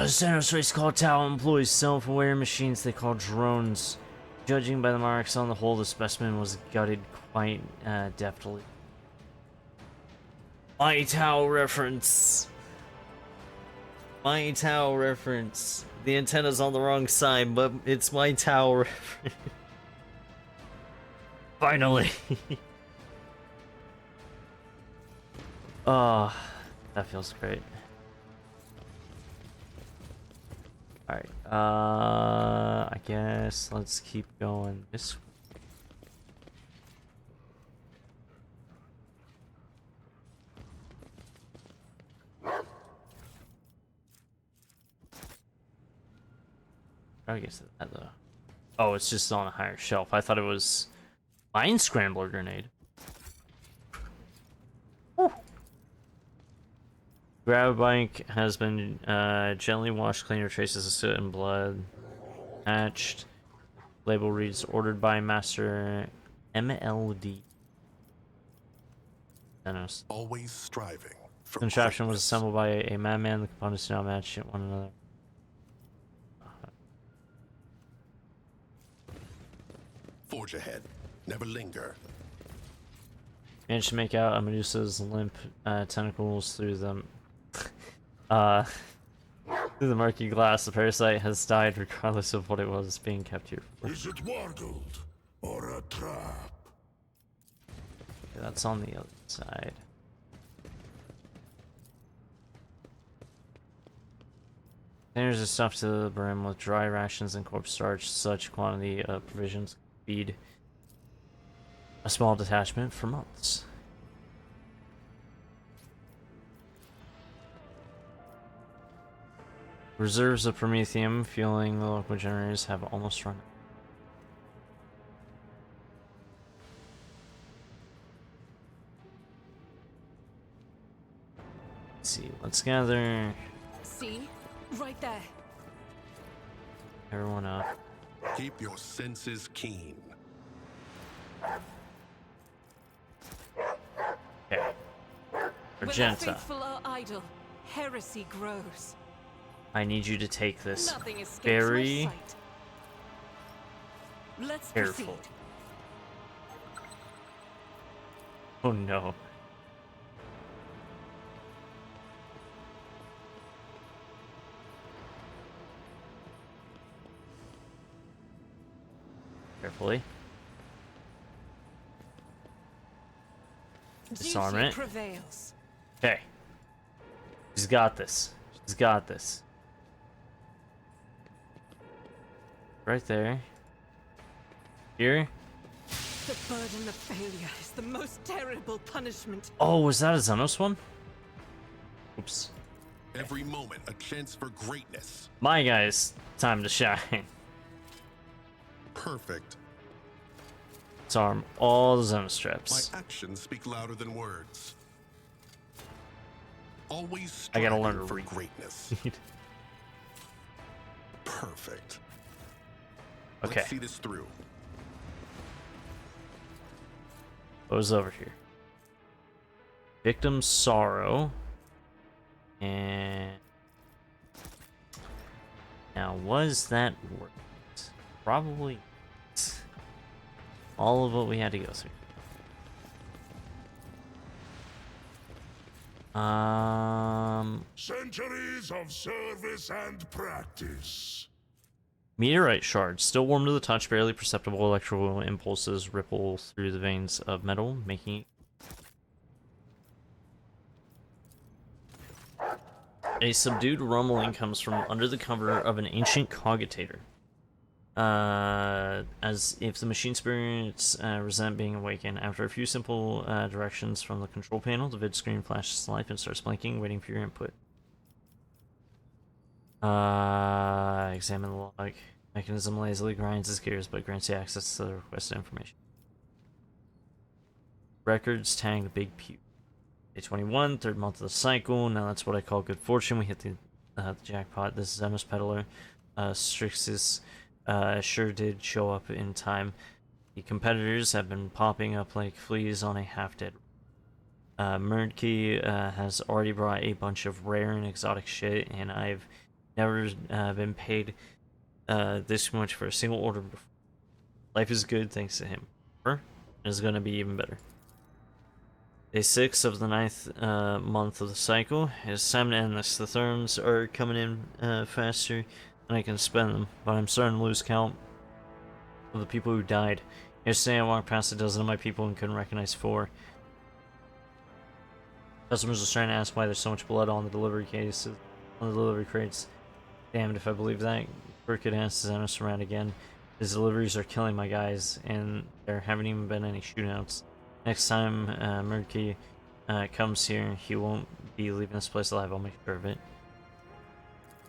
Xenos race called Tau employs self-aware machines they call drones. Judging by the marks on the whole, the specimen was gutted quite deftly. My Tau reference. My Tau reference. The antenna's on the wrong side, but it's my Tau reference. Finally. Oh, that feels great. Alright, I guess let's keep going this way. I guess that though. Oh, it's just on a higher shelf. I thought it was Mine Scrambler grenade. Grab bike has been gently washed clean of traces of soot and blood. Hatched. Label reads ordered by Master MLD. Thanos. Always striving for Contraption was greatness. assembled by a madman. The components do not match one another. Forge ahead. Never linger. Managed to make out a Medusa's limp tentacles through the through the murky glass. The parasite has died regardless of what it was being kept here for. Is it Wargold or a trap? Okay, that's on the other side. Containers are stuffed to the brim with dry rations and corpse starch. Such quantity of provisions feed a small detachment for months. Reserves of promethium fueling the local generators have almost run out. Let's see, let's gather See? Right there. everyone up. Keep your senses keen. Okay. When the Argenta, faithful are idle, heresy grows. I need you to take this Nothing escapes very my sight. Let's careful. proceed. Oh no. Carefully. Disarm Duty it. prevails. Okay. She's got this. She's got this. Right there. Here. The burden of failure is the most terrible punishment. Oh, was that a Xenos one? Oops. Every moment a chance for greatness. My guys, time to shine. Perfect. Disarm all the Xenos traps. My actions speak louder than words. Always I gotta striving learn to for read. greatness. Perfect. Okay. Let's see this through. What was over here? Victim's sorrow. And now, was that worth it? Probably not. All of what we had to go through. Centuries of service and practice. Meteorite shards, still warm to the touch, barely perceptible electrical impulses ripple through the veins of metal, making a subdued rumbling comes from under the cover of an ancient cogitator. As if the machine spirits resent being awakened. After a few simple directions from the control panel, the vid screen flashes to life and starts blinking, waiting for your input. Examine the log. Mechanism lazily grinds its gears, but grants you access to the requested information. Records tagged Big Pew. Day 21, third month of the cycle. Now that's what I call good fortune. We hit the jackpot. This is Xenos Peddler. Strixus sure did show up in time. The competitors have been popping up like fleas on a half-dead. Murdkey has already brought a bunch of rare and exotic shit, and I've never been paid this much for a single order before. Life is good thanks to him. It's gonna be even better. Day 6 of the 9th month of the cycle. It's time to end this. The therms are coming in faster than I can spend them, but I'm starting to lose count of the people who died. Yesterday I walked past a dozen of my people and couldn't recognize 4. Customers are trying to ask why there's so much blood on the delivery cases, on the delivery crates. Damned if I believe that. Crooked ass Xenos around again. His deliveries are killing my guys, and there haven't even been any shootouts. Next time Murdkey comes here, he won't be leaving this place alive. I'll make sure of it.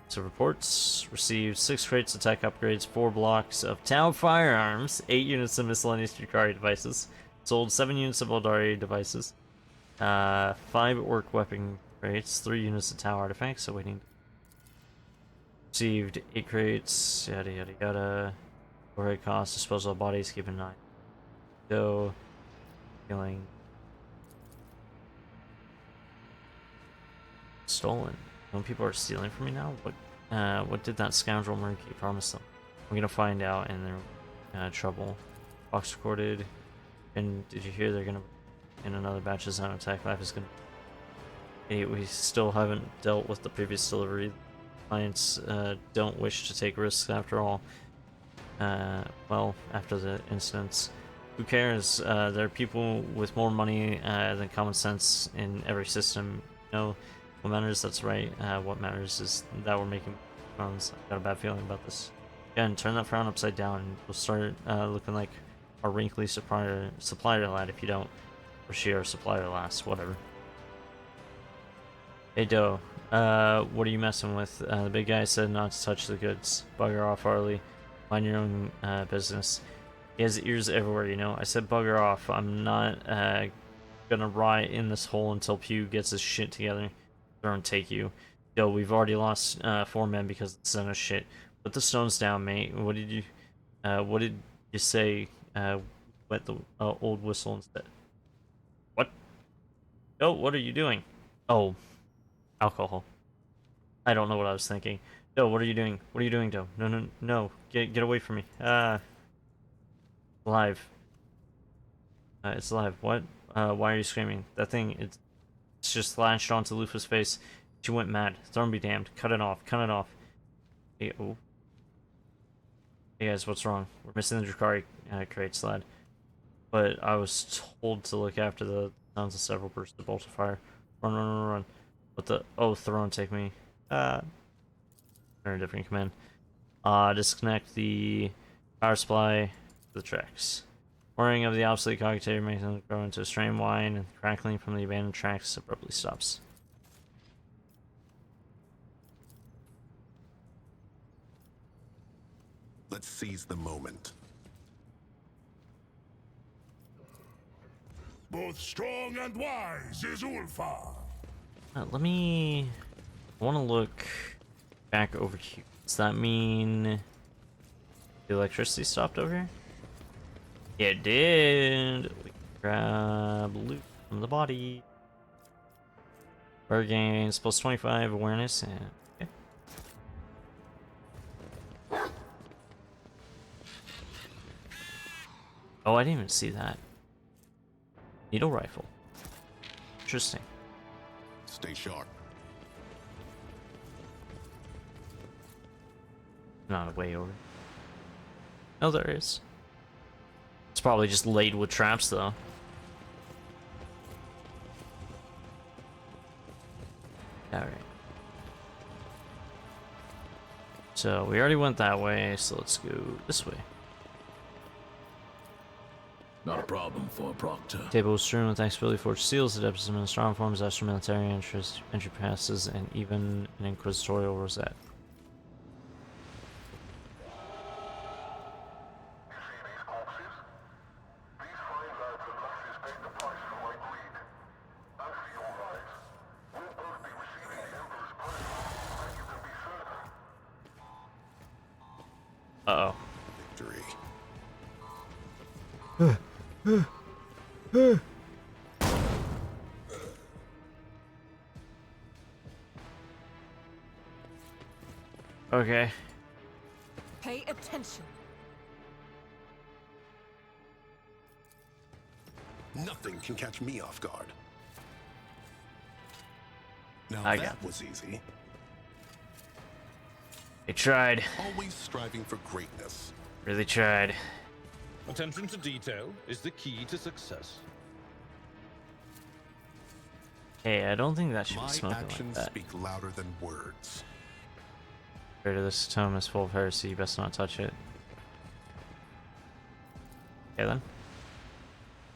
So reports received 6 crates of tech upgrades, 4 blocks of Tau firearms, 8 units of miscellaneous Drukhari devices, sold 7 units of Eldari devices, 5 orc weapon crates, 3 units of Tau artifacts awaiting. Received 8 crates, yada yada yada. Overhead cost, disposal of bodies, keep in mind. So, feeling stolen. When people are stealing from me now, what did that scoundrel Murky promise them? I'm gonna find out, and they're trouble. Box recorded. And did you hear they're gonna in another batch of Zone Attack Life is gonna. Hey, we still haven't dealt with the previous delivery. Clients don't wish to take risks after all. Well, after the incidents. Who cares? There are people with more money than common sense in every system. No, what matters, that's right. What matters is that we're making funds. I've got a bad feeling about this. Again, turn that frown upside down and we'll start looking like a wrinkly supplier lad if you don't. Or she or supplier lass, whatever. Hey Doe, what are you messing with? The big guy said not to touch the goods. Bugger off, Harley. Mind your own business. He has ears everywhere, you know. I said bugger off. I'm not gonna rot in this hole until Pew gets his shit together. Don't take you. Yo, we've already lost 4 men because of the Xena shit. Put the stones down, mate. What did you say? Wet the old whistle instead. What? Oh, what are you doing? Oh, alcohol. I don't know what I was thinking. Doe, what are you doing? What are you doing, Doe? No. Get away from me. Live. It's live. What? Why are you screaming? That thing, it's just latched onto Lufa's face. She went mad. Thorn be damned. Cut it off. Cut it off. Hey, oh. Hey guys, what's wrong? We're missing the Drukhari crates, lad. But I was told to look after the sounds of several bursts of bolts of fire. Run. What the? Oh, Theron, take me. Or a different command. Disconnect the power supply to the tracks. Whirring of the obsolete cogitator makes them grow into a strained whine, and crackling from the abandoned tracks abruptly stops. Let's seize the moment. Both strong and wise is Ulfar. Let me. I want to look back over here. Does that mean the electricity stopped over here? It did. We can grab loot from the body. Bird gains plus 25 awareness and. Okay. Oh, I didn't even see that. Needle rifle. Interesting. Stay sharp. Not a way over. Oh, there is. It's probably just laid with traps, though. Alright. So, we already went that way, so let's go this way. Not a problem for Proctor. Table was strewn with explicitly forged seals, adeptus in strong forms, extra military entry passes, and even an inquisitorial rosette. Uh-oh. Victory. Okay. Pay attention. Nothing can catch me off guard. Now I that got was easy. They tried. Always striving for greatness. Really tried. Attention to detail is the key to success. Hey, I don't think that should My be smoking actions like that. speak louder than words. Rid of this tome is full of heresy, you best not touch it. Okay then.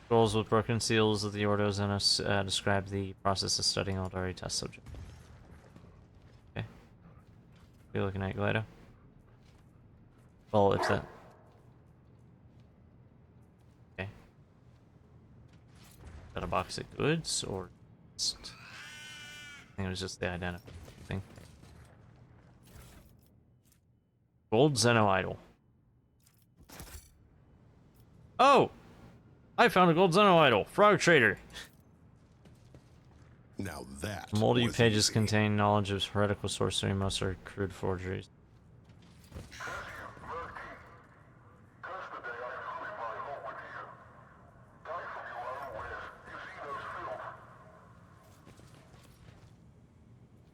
Scrolls with broken seals of the Ordo Xenos describe the process of studying Aldari test subject. Okay. What are you looking at, Glado? Well, if that... Okay. Is that a box of goods, or just... think it was just the identifying thing. Gold Zeno idol. Oh! I found a gold Zeno idol. Frog trader. Now that Multi was pages easy. contain knowledge of heretical sorcery. Most are crude forgeries.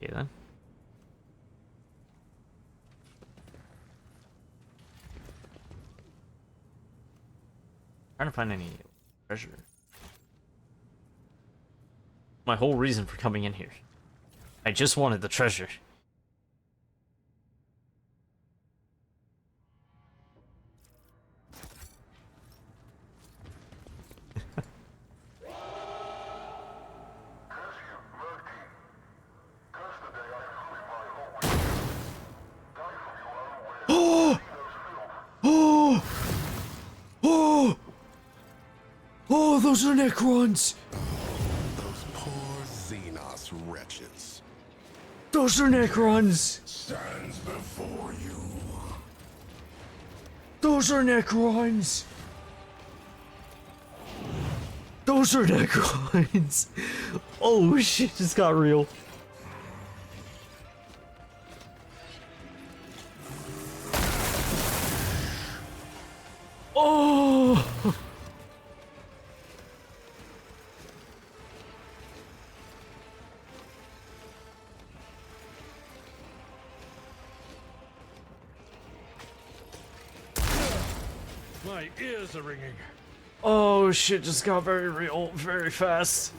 Okay then. Trying to find any treasure. My whole reason for coming in here. I just wanted the treasure. Oh! Oh! Oh! Oh, those are Necrons! Those poor Xenos wretches. Those are Necrons! Stands before you. Those are Necrons! Those are Necrons! Oh shit, just got real. Oh! My ears are ringing. Oh shit, just got very real, very fast.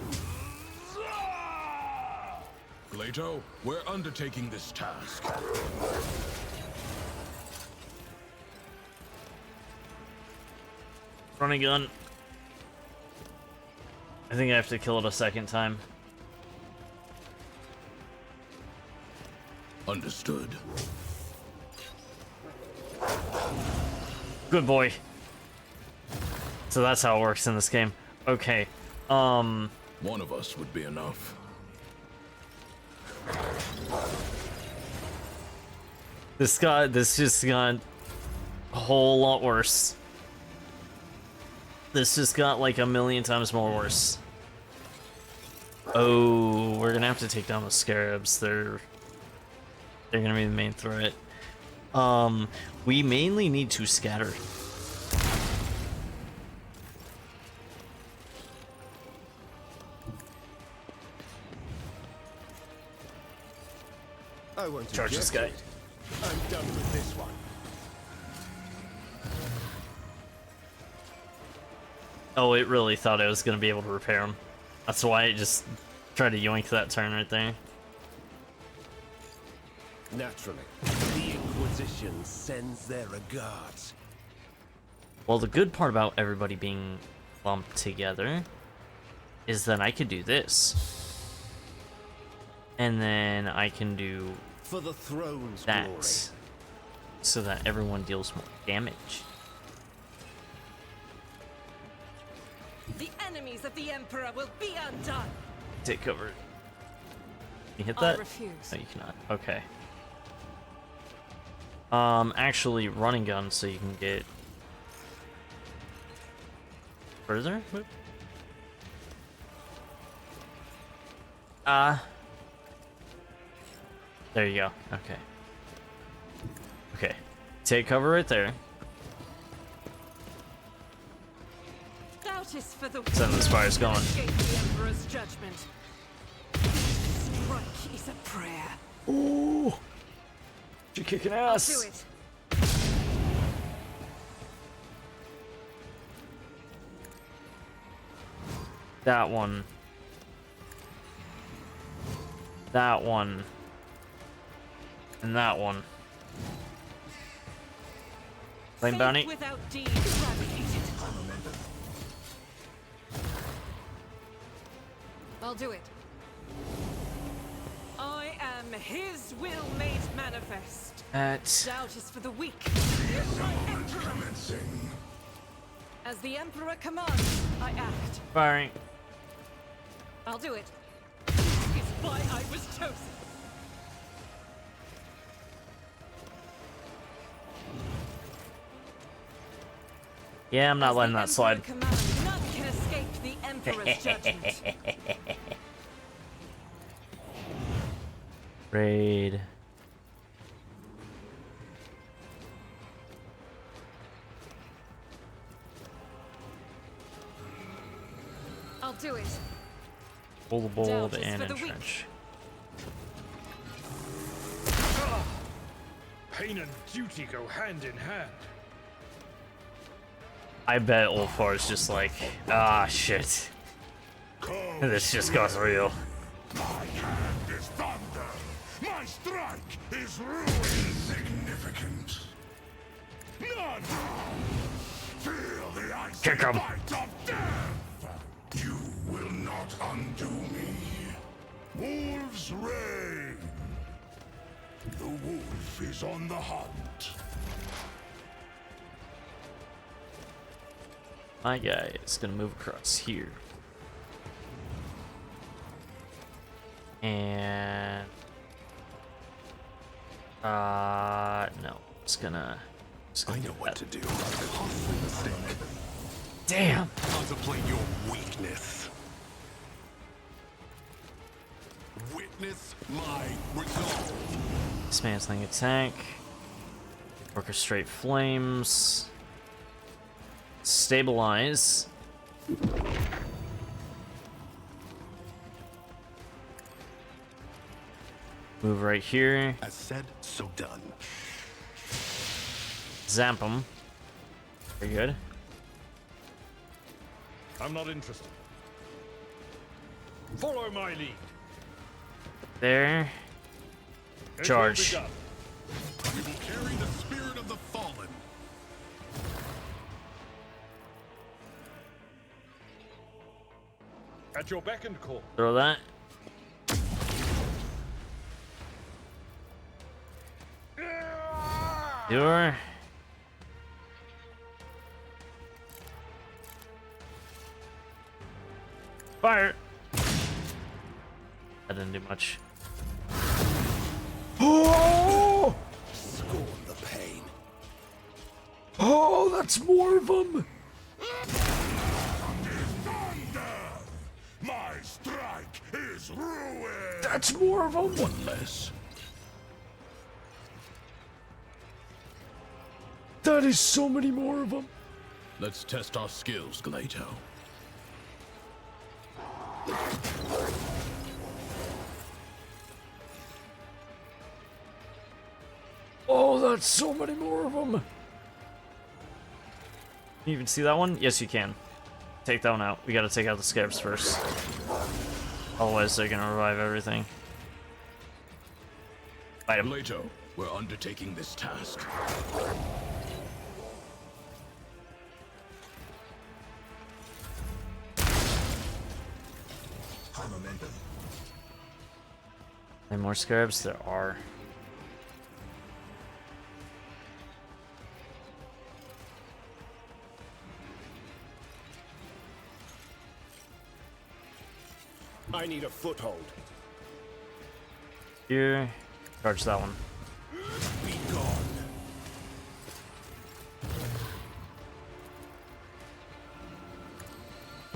Glato, we're undertaking this task. Running gun. I think I have to kill it a second time. Understood. Good boy. So that's how it works in this game. Okay. One of us would be enough. This just got a whole lot worse. This just got like a million times more worse. Oh, we're gonna have to take down the scarabs. They're gonna be the main threat. We mainly need to scatter. I won't Charge this guy. I'm done with this one. Oh, it really thought I was gonna be able to repair him. That's why it just tried to yoink that turn right there. Naturally, the Inquisition sends their regards. Well, the good part about everybody being lumped together is that I could do this. And then I can do For the throne's that. glory. So that everyone deals more damage. The enemies of the Emperor will be undone. Take cover. Can you hit I that? refuse. No, you cannot. Okay. Actually, running gun so you can get further. There you go. Okay. Okay. Take cover right there. Doubt is for the Send the spires going. Escape the Emperor's judgment. Strike is a prayer. Ooh. You're kicking ass. I'll do it. That one. That one. And that one. Flame bounty. Without deed eradicated. I'll do it. I am his will made manifest. At Doubt is for the weak. Commencing. As the Emperor commands, I act. firing. I'll do it. Is why I was chosen. Yeah, I'm not letting that slide. None can escape the Emperor's judgment. Raid. I'll do it. Pull the bold Doubt is and for the weak. entrench. Pain and duty go hand in hand. I bet Ulfar is just like, ah, shit. This just got real. My hand is thunder. My strike is ruin. Insignificant. None. Feel the ice Kick him. bite of death. You will not undo me. Wolves reign. The wolf is on the hunt. My guy is gonna move across here. And no, it's gonna I know what to do. Damn. Contemplate your weakness. Witness my resolve. Dismantling a tank. Orchestrate flames. Stabilize. Move right here. As said, so done. Zamp him. Very good. I'm not interested. Follow my lead. There. It Charge. will be done. We will carry the spirit of the fallen. At your beck and call. Throw that. Door. Fire. That didn't do much. Oh! Scorn the pain. Oh, that's more of them. My strike is ruin. That's more of them. One less. That is so many more of them. Let's test our skills, Gleito. Oh, that's so many more of them. Can you even see that one? Yes, you can. Take that one out. We gotta take out the scarabs first. Otherwise, they're gonna revive everything. Fight him. Gleito, we're undertaking this task. High momentum. Any more scarabs? There are. I need a foothold. Here. Charge that one. Be gone.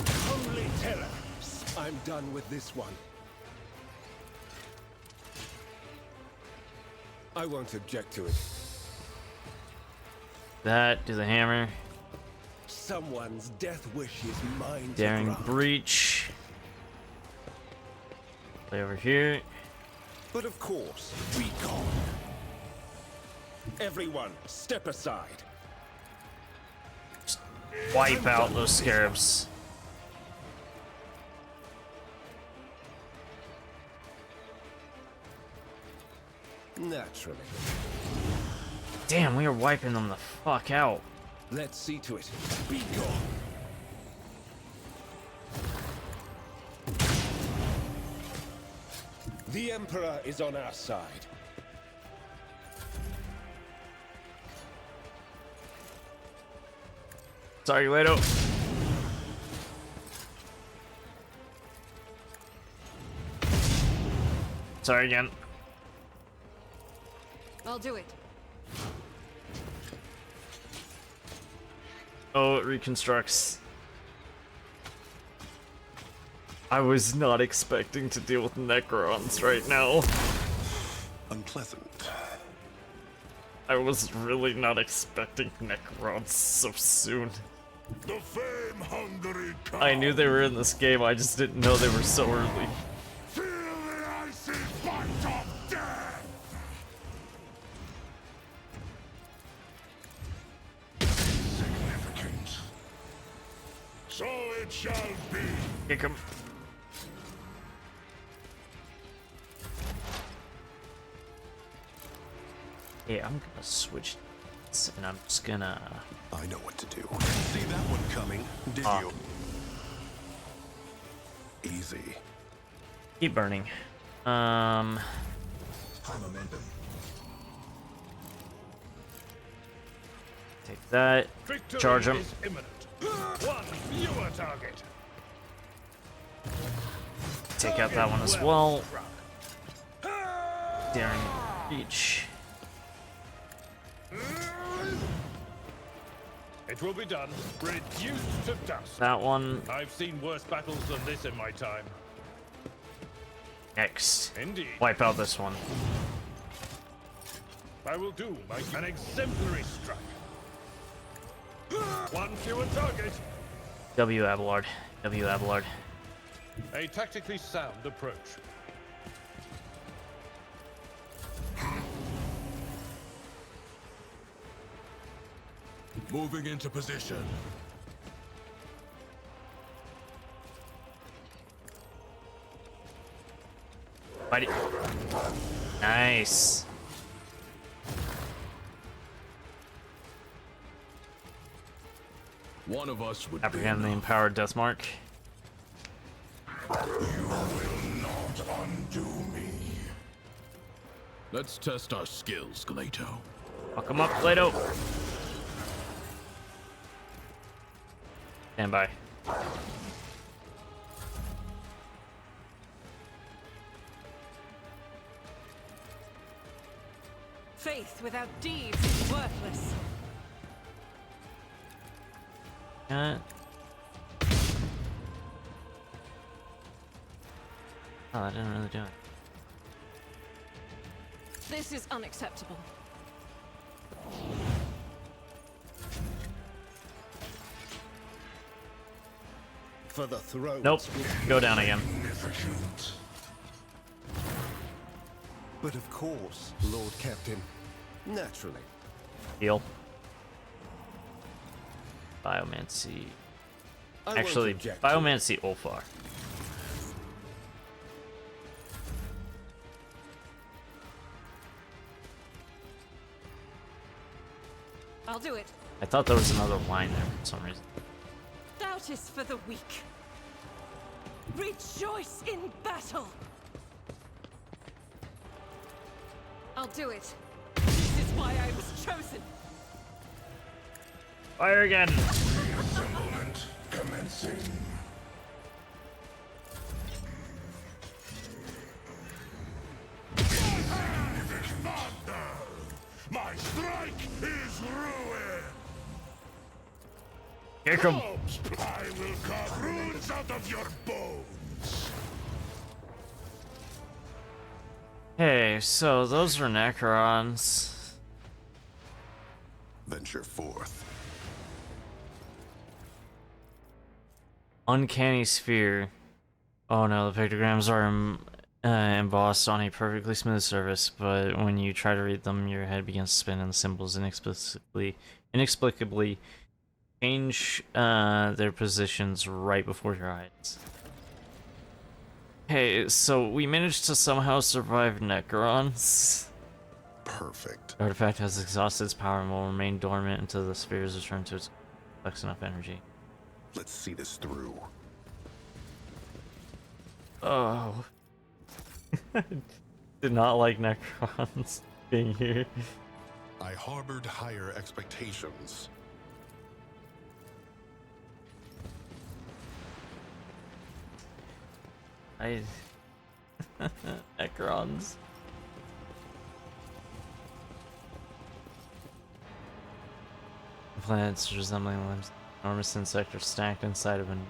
Holy terror! I'm done with this one. I won't object to it. That. Do the hammer. Someone's death wish is mine to Daring grant. breach. Play over here. But of course, be gone. Everyone, step aside. Just wipe out those scarabs. Naturally. Damn, we are wiping them the fuck out. Let's see to it. Be gone. The Emperor is on our side. Sorry, Leto. Sorry again. I'll do it. Oh, it reconstructs. I was not expecting to deal with Necrons right now. Unpleasant. I was really not expecting Necrons so soon. The fame-hungry cow. I knew they were in this game, I just didn't know they were so early. Feel the icy bite of death. Significant. So it shall be. Kick him. Yeah, I'm gonna switch this, and I'm just gonna... I know what to do. See that one coming, did you? Easy. Keep burning. High momentum. Take that. Victory Charge him. is imminent. One fewer target. Take out that one as well. Daring reach. It will be done. Reduced to dust. That one. I've seen worse battles than this in my time. Next. Indeed. Wipe out this one. I will do an exemplary strike. One fewer target. W. Abelard. W. Abelard. A tactically sound approach. Moving into position. Fight it. Nice. One of us would Apprehend the empowered death mark. You will not undo me. Let's test our skills, Gleito. Fuck him up, Plato. Stand by. Faith without deeds is worthless. Oh, I didn't really do it. This is unacceptable. For the throat. Nope. Go down again. But of course, Lord Captain. Naturally. Heal. Biomancy. I won't Actually, object. Biomancy Ulfar. I'll do it. I thought there was another line there for some reason. Doubt is for the weak. Rejoice in battle. I'll do it. This is why I was chosen. Fire again. Reassemblement commencing. My strike is ruin. Kick him. I will carve runes out of your bones. Hey, so those are Necrons. Venture forth. Uncanny Sphere. Oh no, the pictograms are embossed on a perfectly smooth surface, but when you try to read them, your head begins to spin and the symbols inexplicably change their positions right before your eyes. Hey, so we managed to somehow survive Necrons. Perfect. The artifact has exhausted its power and will remain dormant until the spheres return to its complex enough energy. Let's see this through. Oh. Did not like Necrons being here. I harbored higher expectations. Necrons. Planets resembling limbs. Enormous insect are stacked inside of an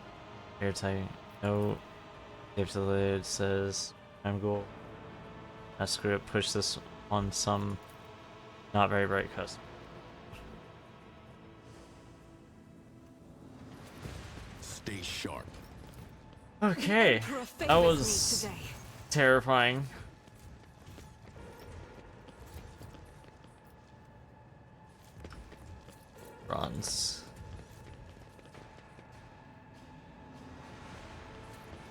airtight note. Taped to the lid says, I'm goal. I screw it, push this on some not very bright customer. Stay sharp. Okay, that was terrifying. Runs.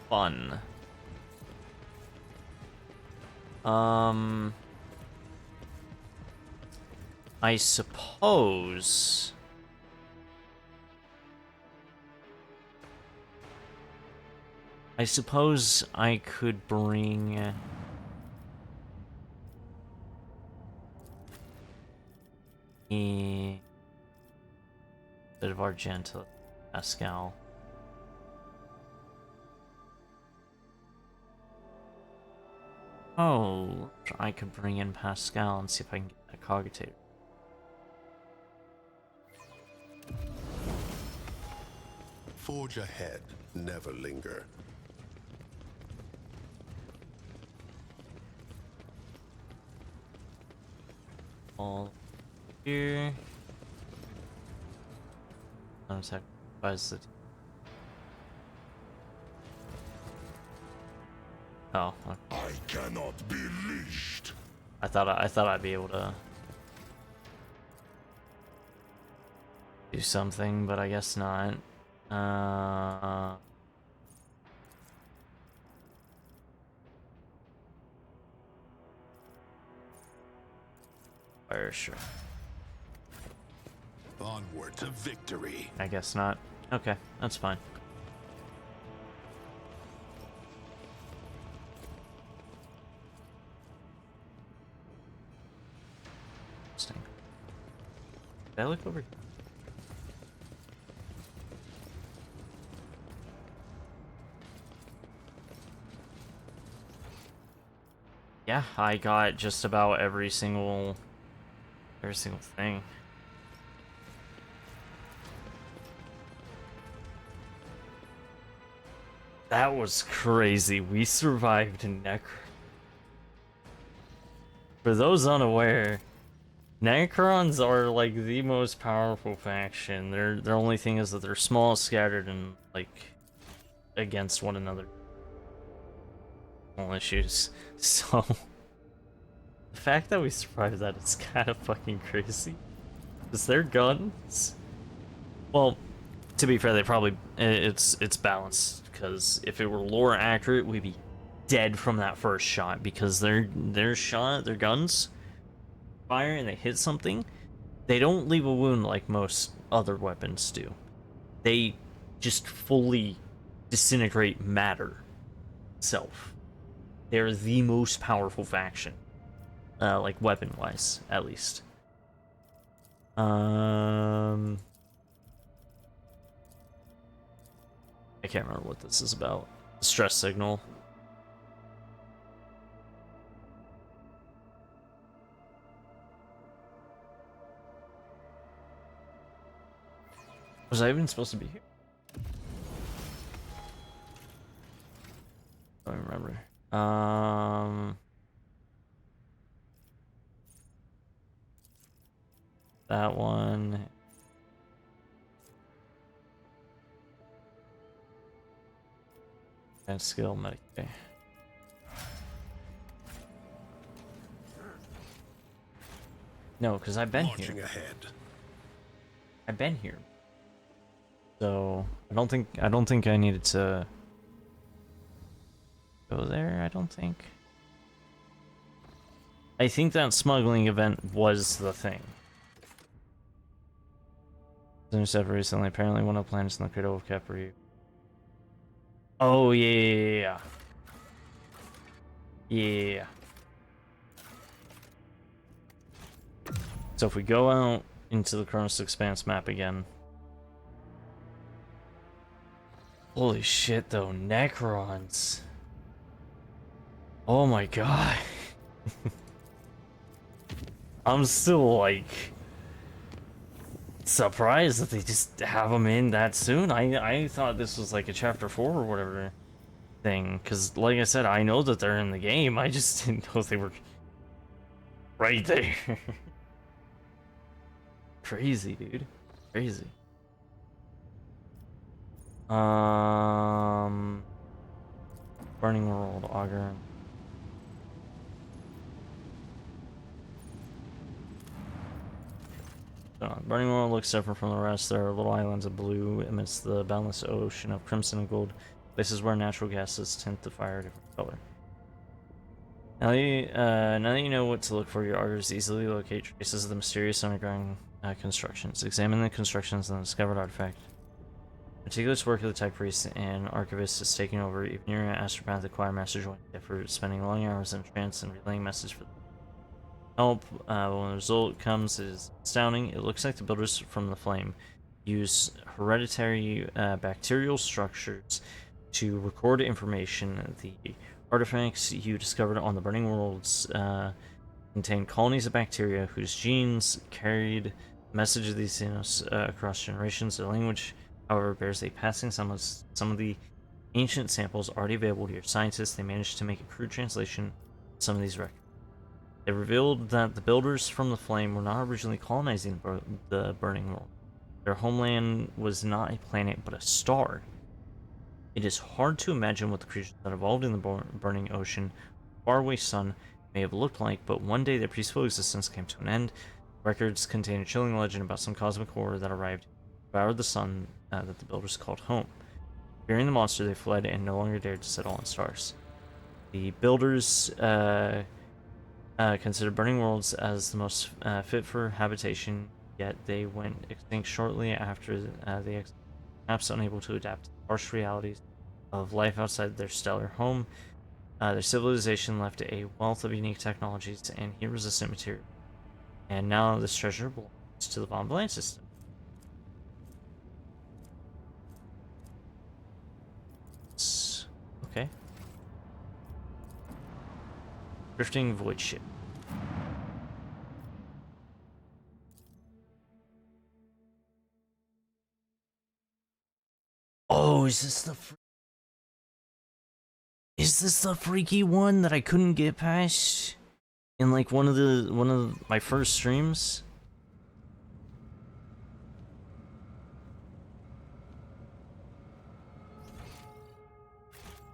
Fun. I suppose I could bring a bit of Argenta, Pascal. Oh, I could bring in Pascal and see if I can get that Cogitator. Forge ahead, never linger. All here. Sacrifice the. Oh. Okay. I cannot be leashed. I thought I'd be able to do something, but I guess not. Fire sure. Onward to victory. I guess not. Okay, that's fine. Interesting. Did I look over? Yeah, I got just about every single thing. That was crazy. We survived Necron. For those unaware, Necrons are like the most powerful faction. Their only thing is that they're small, scattered, and like against one another. All issues. So the fact that we survived that is kind of fucking crazy. Is their guns? Well, to be fair, they probably it's balanced, because if it were lore accurate, we'd be dead from that first shot, because their guns fire and they hit something, they don't leave a wound like most other weapons do. They just fully disintegrate matter itself. They're the most powerful faction, like weapon-wise, at least. I can't remember what this is about. Stress signal. Was I even supposed to be here? I don't remember. That one. And skill Medicaid. No, because I've been Marching here. Ahead. I've been here. So I don't think I needed to go there. I don't think. I think that smuggling event was the thing. As I said recently, apparently one of the planets in the cradle of Capri. Oh yeah. Yeah. So if we go out into the Chronos Expanse map again. Holy shit though, Necrons. Oh my god. I'm still like surprised that they just have them in that soon. I thought this was like a chapter 4 or whatever thing, because like I said, I know that they're in the game. I just didn't know they were right there. Crazy, dude. Crazy. Burning World, Augur. Burning World looks different from the rest. There are little islands of blue amidst the boundless ocean of crimson and gold, places where natural gases tint the fire a different color. Now that you know what to look for, your augurs easily locate traces of the mysterious underground constructions. Examine the constructions and the discovered artifact. Meticulous work of the tech priest and archivist is taking over. Even your astropathic choir master joined the effort, spending long hours in trance and relaying messages for help. When the result comes, it is astounding. It looks like the builders from the Flame use hereditary bacterial structures to record information. The artifacts you discovered on the Burning Worlds contain colonies of bacteria whose genes carried the message of these signals across generations. Their language, however, bears a passing semblance. Some of the ancient samples already available to your scientists. They managed to make a crude translation of some of these records. They revealed that the builders from the Flame were not originally colonizing the Burning World. Their homeland was not a planet, but a star. It is hard to imagine what the creatures that evolved in the burning ocean, faraway sun, may have looked like, but one day their peaceful existence came to an end. Records contain a chilling legend about some cosmic horror that arrived, devoured the sun that the builders called home. Fearing the monster, they fled and no longer dared to settle on stars. The builders considered Burning Worlds as the most fit for habitation, yet they went extinct shortly after the perhaps unable to adapt to the harsh realities of life outside their stellar home. Their civilization left a wealth of unique technologies and heat-resistant material, and now this treasure belongs to the Von Blanc system. Okay. Drifting Void Ship. Oh, is this the freaky one that I couldn't get past in like one of my first streams?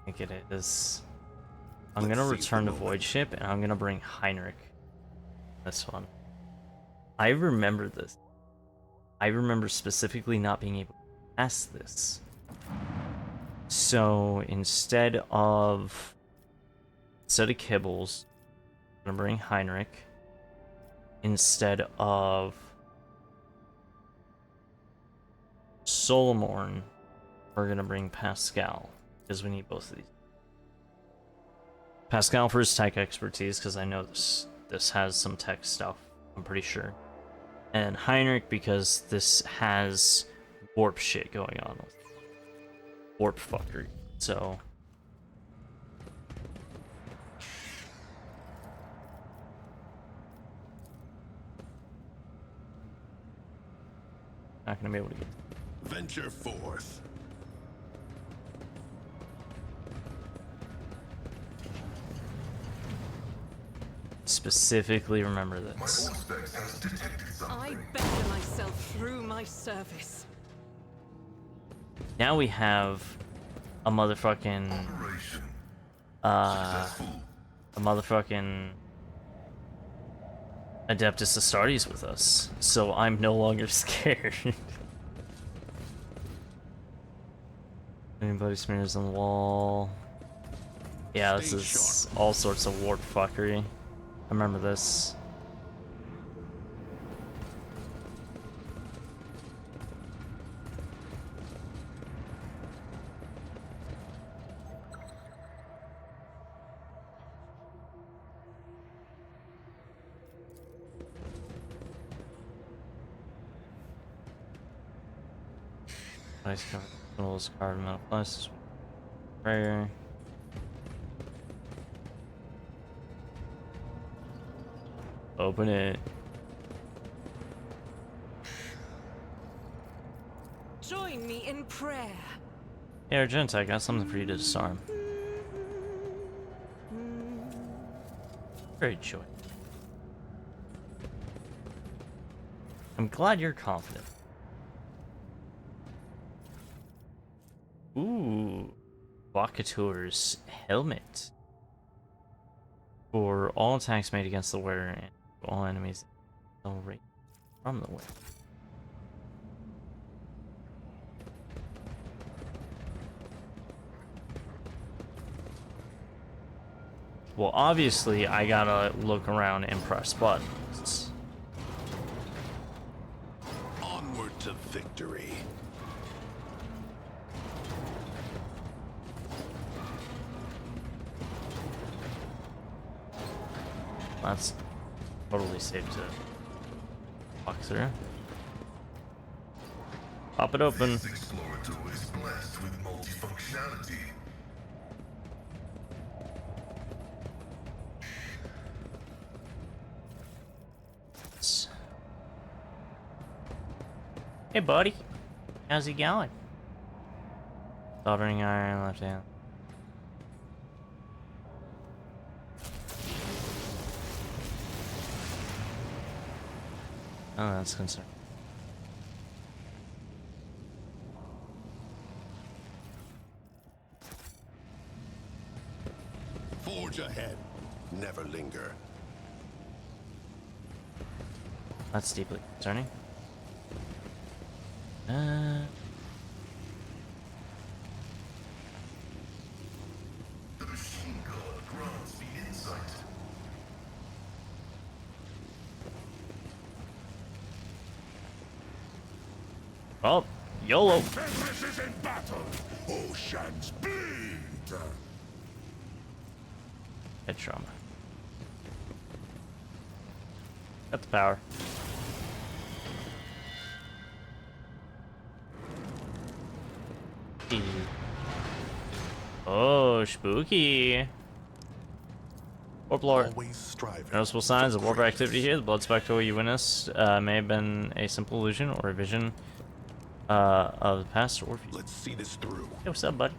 I think it is. I'm gonna return to Void Ship and I'm gonna bring Heinrich. This one. I remember this. I remember specifically not being able to pass this. So instead of Kibbles, I'm gonna bring Heinrich. Instead of Solomorn, we're gonna bring Pascal, because we need both of these. Pascal for his tech expertise, because I know this has some tech stuff, I'm pretty sure. And Heinrich because this has warp shit going on with it. Warp fuckery. So not gonna be able to get venture forth. specifically remember this. I better myself through my service. Now we have a motherfucking Adeptus Astartes with us, so I'm no longer scared. Anybody smears on the wall. Yeah, this is all sorts of warp fuckery. I remember this. Nice card, metal plastics, prayer. Open it. Join me in prayer. Hey, Argenta, I got something for you to disarm. Great choice. I'm glad you're confident. Ooh. Vacateur's helmet. For all attacks made against the wearer and all enemies right from the wearer. Well, obviously, I gotta look around and press buttons. Onward to victory. That's totally safe to walk through. Pop it open. This explorator is blessed with multifunctionality. Hey, buddy. How's he going? Soldering iron, left hand. Oh, that's concerned. Forge ahead. Never linger. That's deeply concerning. The machine god grants me insight. Well, YOLO. This is in battle. Oceans bleed. Head trauma. Got the power. Oh, spooky. Warp lore. Always striving. Noticeable signs of warp activity here. The blood spectacle you witnessed may have been a simple illusion or a vision of the past or future. Let's see this through. Hey, what's up, buddy?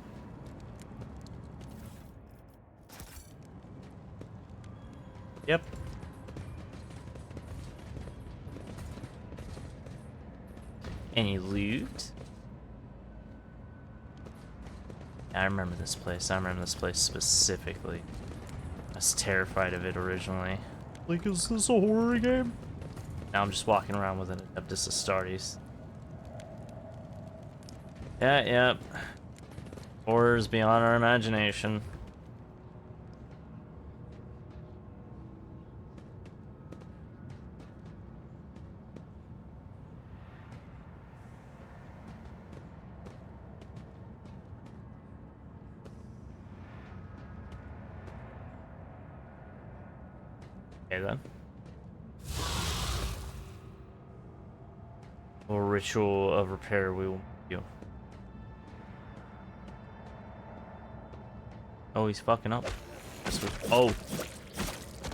Yep. Any loot? I remember this place. I remember this place specifically. I was terrified of it originally. Like, is this a horror game? Now I'm just walking around with an Adeptus Astartes. Yeah. Horrors beyond our imagination. Okay then. A ritual of repair we will do. Oh, he's fucking up. Oh.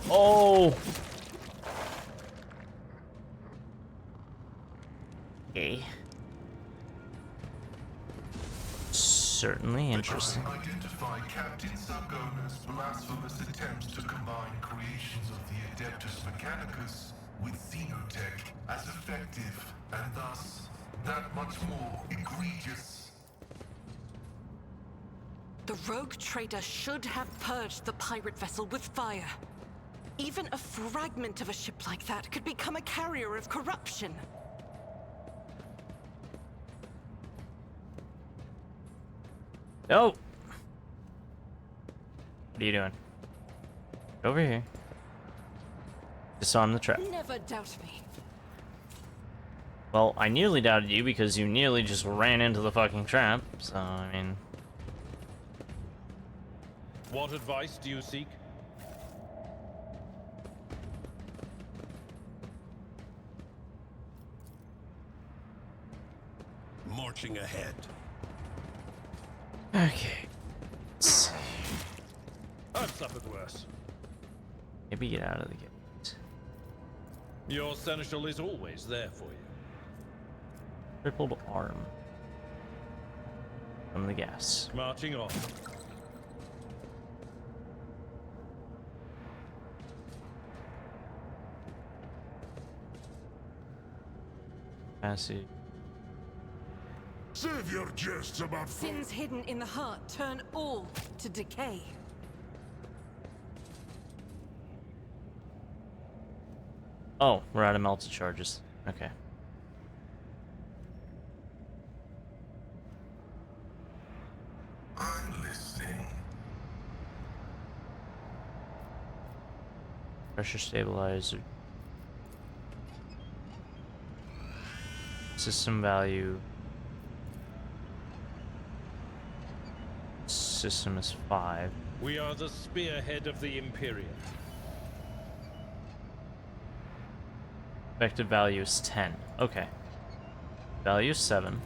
Oh. Okay. Certainly interesting. The crime identified Captain Sargona's blasphemous attempts to combine creations of the Adeptus Mechanicus with Xenotech as effective, and thus that much more egregious. The rogue trader should have purged the pirate vessel with fire. Even a fragment of a ship like that could become a carrier of corruption. No. What are you doing? Over here. Disarm the trap. Never doubt me. Well, I nearly doubted you because you nearly just ran into the fucking trap. So, I mean... What advice do you seek? Marching ahead. Okay. I've suffered worse. Maybe get out of the gate. Your seneschal is always there for you. Crippled arm. From the gas. Marching on. Passage. Save your jests about Sins hidden in the heart turn all to decay. Oh, we're out of melted charges. Okay. I'm listening. Pressure stabilizer. System value. System is 5. We are the spearhead of the Imperium. Effective value is 10. Okay. Value is 7.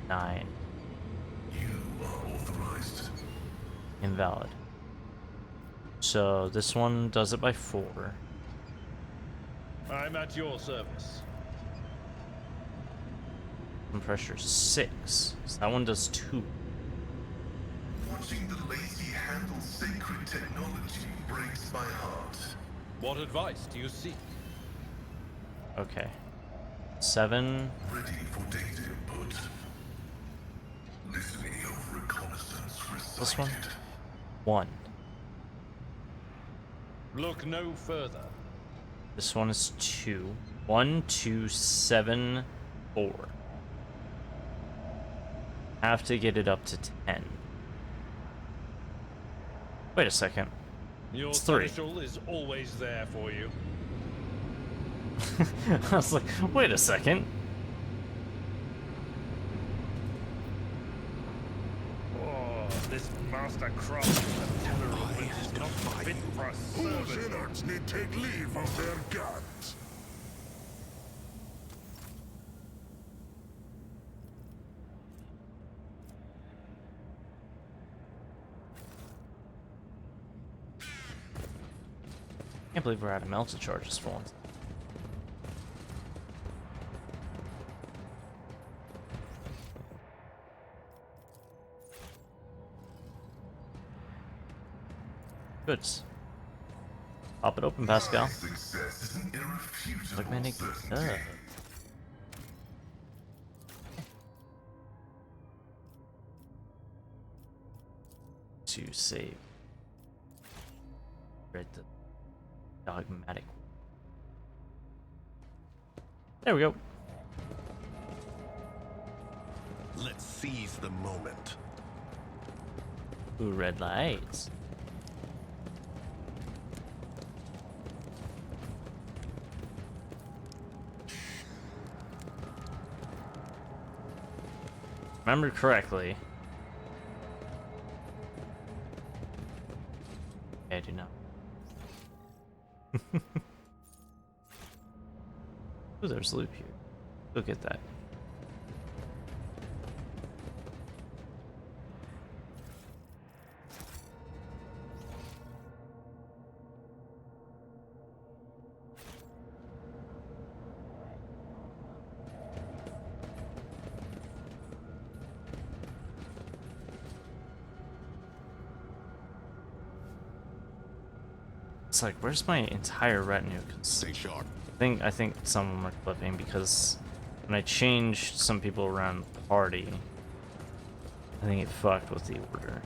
9. You are authorized. Invalid. So this one does it by 4. I'm at your service. And pressure 6. So that one does 2. Watching the lazy handle sacred technology breaks my heart. What advice do you seek? Okay. 7. Ready for data input. Listening of reconnaissance recited. This one? 1. Look no further. This one is 2. 1, 2, 7, 4. Have to get it up to 10. Wait a second. Your It's 3. seneschal is always there for you. I was like, wait a second. Oh, this master craft of terror is not fit for a Whose servant. innards need take leave of their gods? Can't believe we're out of melted charges for once. Goods. Pop it open, Pascal. Success is an irrefutable Like Manic. certainty. To save. Read the dogmatic. There we go. Let's seize the moment. Ooh, red lights. Remember correctly. I do not. Ooh, there's loot here. Go get that. It's like, where's my entire retinue? Stay sharp. I think some of them are clipping because when I changed some people around the party, I think it fucked with the order.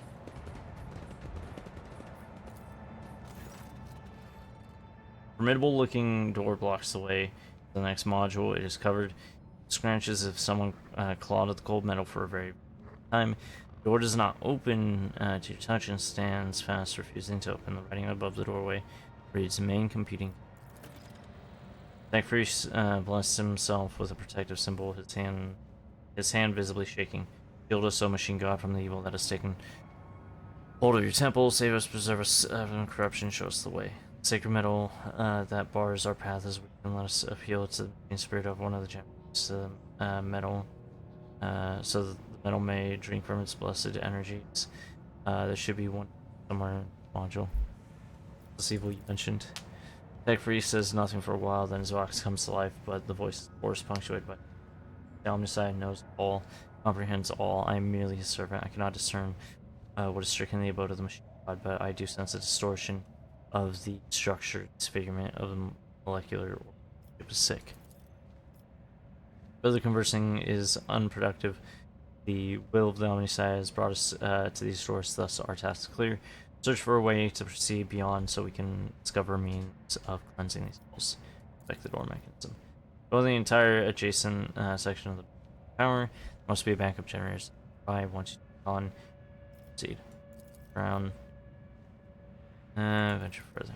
Formidable looking door blocks the way to the next module. It is covered. Scratches if someone clawed at the cold metal for a very time. The door does not open to your touch and stands fast, refusing to open. The writing above the doorway reads main competing. Thankfree blessed himself with a protective symbol, his hand visibly shaking. Shield us, O machine god, from the evil that has taken hold of your temple. Save us, preserve us from corruption, show us the way. Sacred metal that bars our path as we can let us appeal to the main spirit of one of the champions, metal, so that the metal may drink from its blessed energies. There should be one somewhere in the module. This evil you mentioned. Tech Free says nothing for a while, then his voice comes to life, but the voice is of course punctuated by the Omnicide knows all, comprehends all. I am merely his servant. I cannot discern what is stricken in the abode of the machine god, but I do sense a distortion of the structured disfigurement of the molecular organ. It was sick. Further conversing is unproductive. The will of the Omnicide has brought us to these doors, thus our task is clear. Search for a way to proceed beyond so we can discover a means of cleansing these walls. Affect the door mechanism. Go the entire adjacent section of the power. There must be a backup generator. Once you on, proceed. Around. Venture further.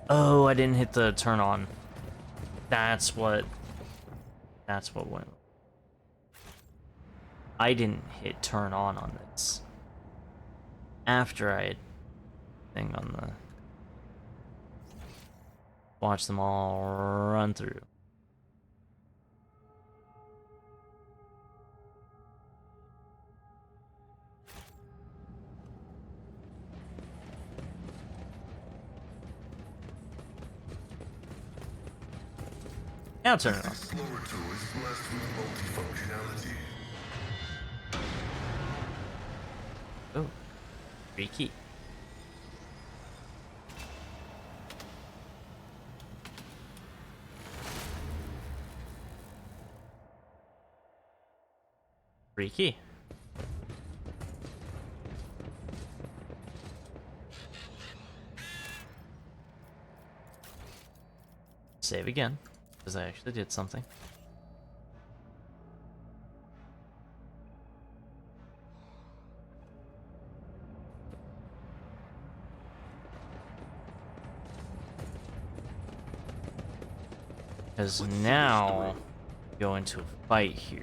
Oh, I didn't hit the turn on. That's what went. I didn't hit turn on this. After I had thing on the watch them all run through. Now turn it on. Oh, freaky. Freaky. Save again, because I actually did something. Because now go into a fight here.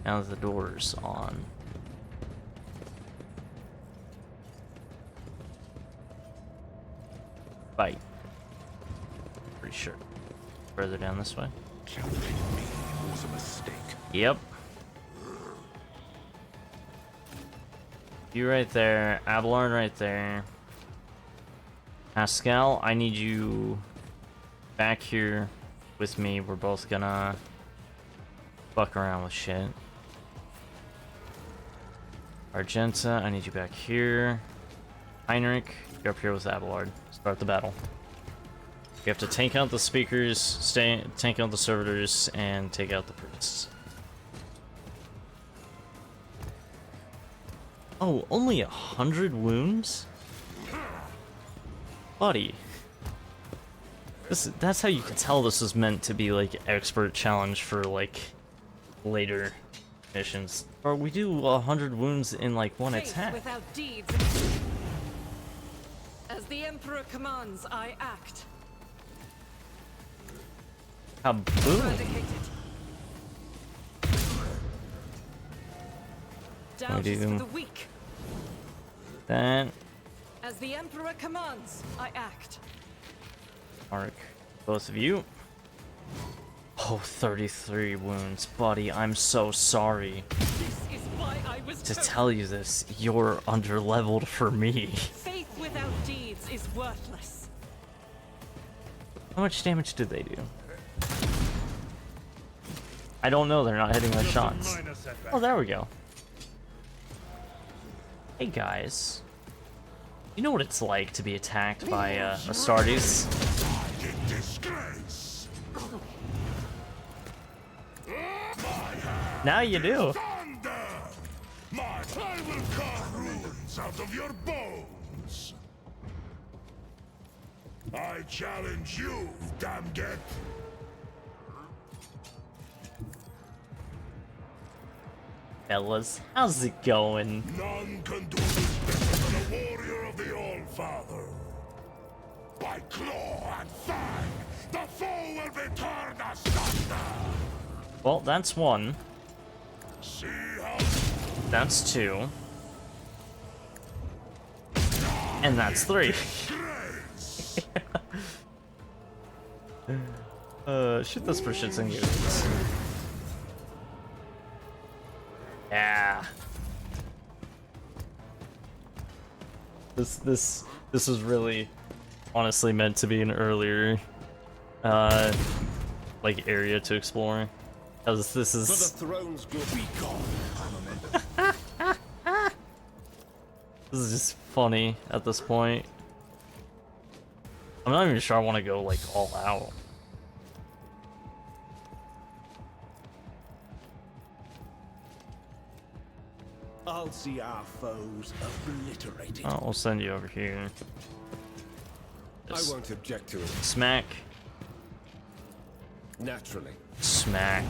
Now that the door's on. Fight. Pretty sure. Further down this way. Killing me was a mistake. Yep. You right there. Abelard right there. Pascal, I need you back here with me. We're both gonna fuck around with shit. Argenta, I need you back here. Heinrich, you're up here with Abelard. Start the battle. You have to tank out the speakers, tank out the servitors, and take out the priests. Oh, only 100 wounds? Buddy. That's how you can tell this was meant to be like expert challenge for like later missions. Or we do 100 wounds in like one attack. Without deeds. As the Emperor commands, I act. Kaboom! Doubt is for the weak. That. As the Emperor commands, I act. Mark, both of you. Oh, 33 wounds. Buddy, I'm so sorry This is why I was to tell you this. You're under-leveled for me. Faith without deeds is worthless. How much damage did they do? I don't know, they're not hitting their shots. Oh, there we go. Hey guys. You know what it's like to be attacked by Astartes? Now you do. I will carve ruins out of your bones. I challenge you, Damget. Fellas, how's it going? None can do this better than a warrior of the All-Father. By claw and fang, the foe will be torn asunder. Well, that's one. See how... That's two. And that's three. Shoot this for shits and giggles. Yeah. this was really honestly meant to be an earlier like area to explore, because this is For the throne's good be gone. this is just funny at this point. I'm not even sure I want to go like all out. I'll see our foes obliterated. Oh, I'll send you over here. I won't object to it. Smack. Naturally. Smack.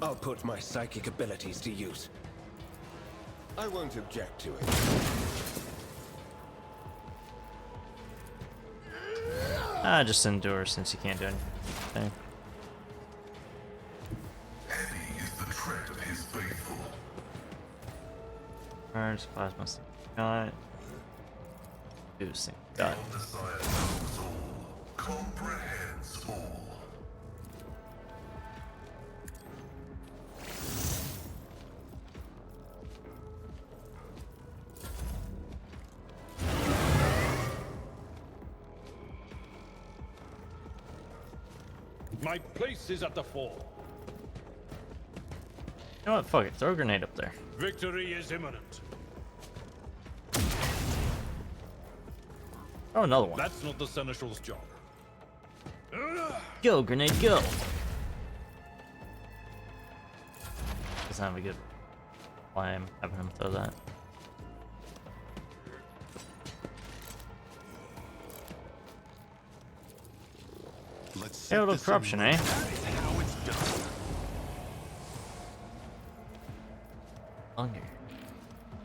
I'll put my psychic abilities to use. I won't object to it. Just endure since you can't do anything. Heavy is the tread of his faithful. Cards, plasma. Got it. Boosting. Got it. Your desire knows all, comprehends all. My place is at the fore. You know what? Fuck it. Throw a grenade up there. Victory is imminent. Oh, another one. That's not the Seneschal's job. Go, grenade, go! Doesn't have a good why I'm having him throw that. Herald of Corruption, eh? Hunger.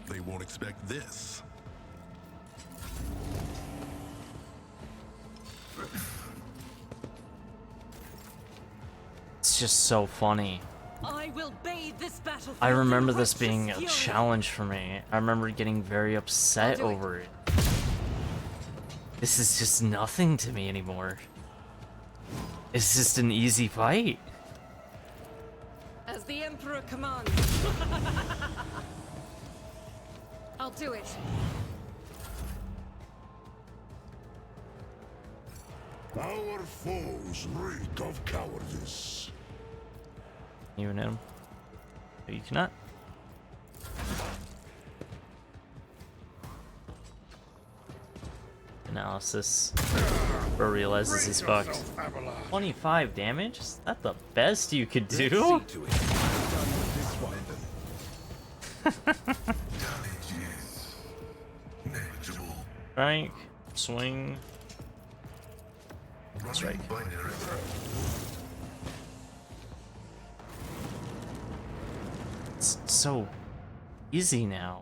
They won't expect this. It's just so funny. I will bathe this battlefield. I remember in this righteous being a fury. challenge for me. I remember getting very upset I'll do it. over it. This is just nothing to me anymore. It's just an easy fight. As the Emperor commands. I'll do it. Our foes reek of cowardice. You hit him. No, you cannot. Analysis. Bro realizes he's fucked. 25 damage? Is that the best you could do? Strike. Swing. Strike. It's so easy now.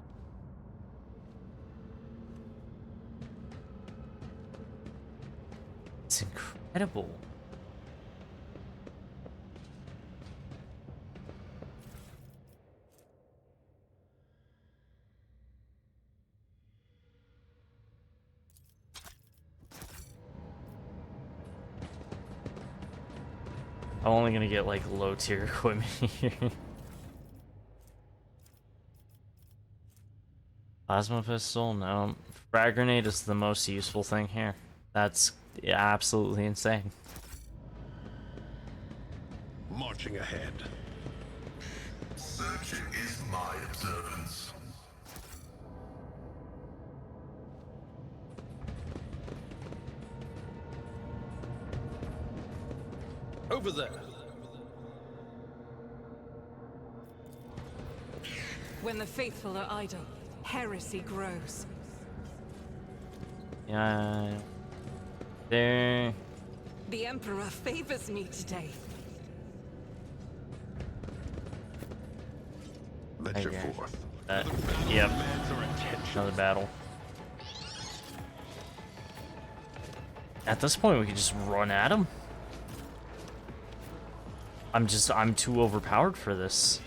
It's incredible. I'm only gonna get like low tier equipment here. Plasma pistol? No. Frag grenade is the most useful thing here. That's absolutely insane. Marching ahead. Searching is my observance. Over there. When the faithful are idle, heresy grows. Yeah. There. The Emperor favors me today. Venture Okay. forth. Yep. Another battle. At this point, we could just run at him. I'm too overpowered for this.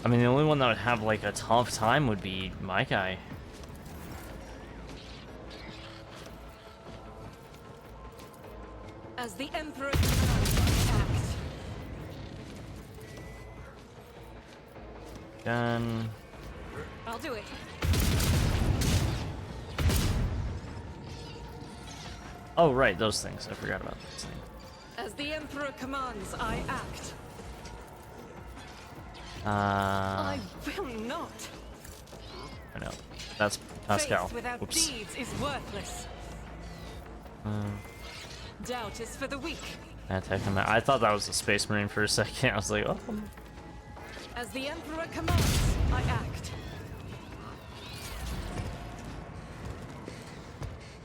I mean, the only one that would have like a tough time would be my guy. As the Emperor commands, act. Gun. I'll do it. Oh, right, those things. I forgot about those things. As the Emperor commands, I act. I will not. I know. That's Pascal. Faith without Oops. deeds is worthless. Doubt is for the weak. Attack him. I thought that was a Space Marine for a second. I was like, oh. As the Emperor commands, I act.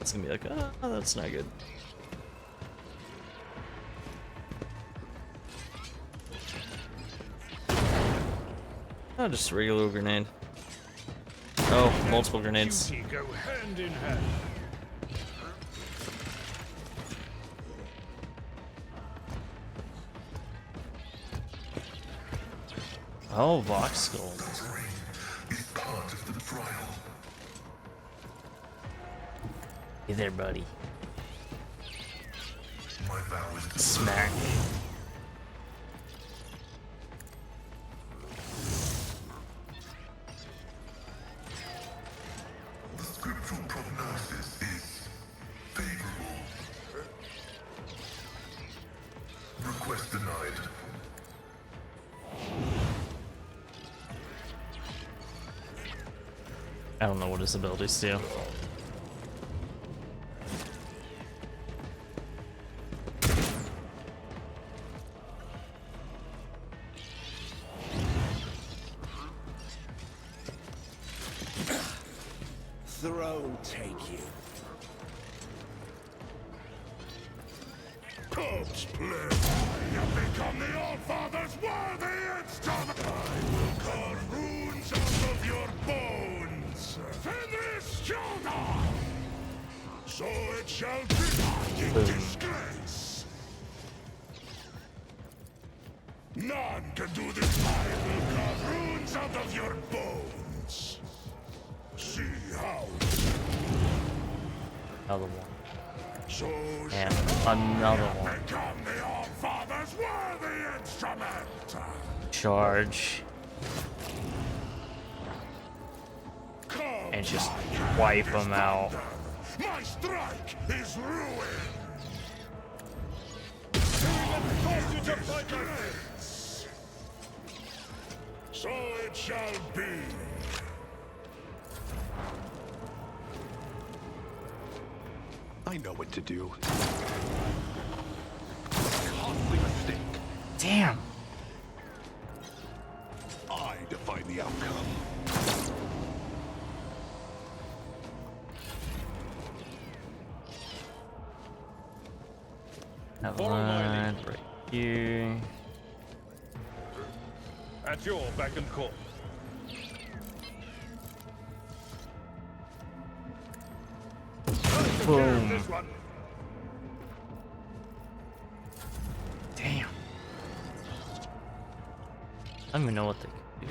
It's gonna be like, oh, that's not good. Oh, just a regular grenade. Oh, multiple grenades. Duty go hand in hand. Oh, Vox Skull. Part of the trial. Hey there, buddy. My vow is Smack. the scriptural prognosis is favorable. Request denied. I don't know what his abilities do. Throne take you. Corpse play. You become the All-Father's worthy instrument. I will carve runes out of your bones. Finish Jonah. So it shall be in disgrace. None can do this. I will carve runes out of your bones. See how. Another one. So And another one. become the All-Father's worthy instrument. Charge. And just wipe them out. My strike is ruin. So it shall be. I know what to do. Costly mistake. Damn. I define the outcome. That one right here. At your beck and call. Boom. This one. Damn. I don't even know what they can do.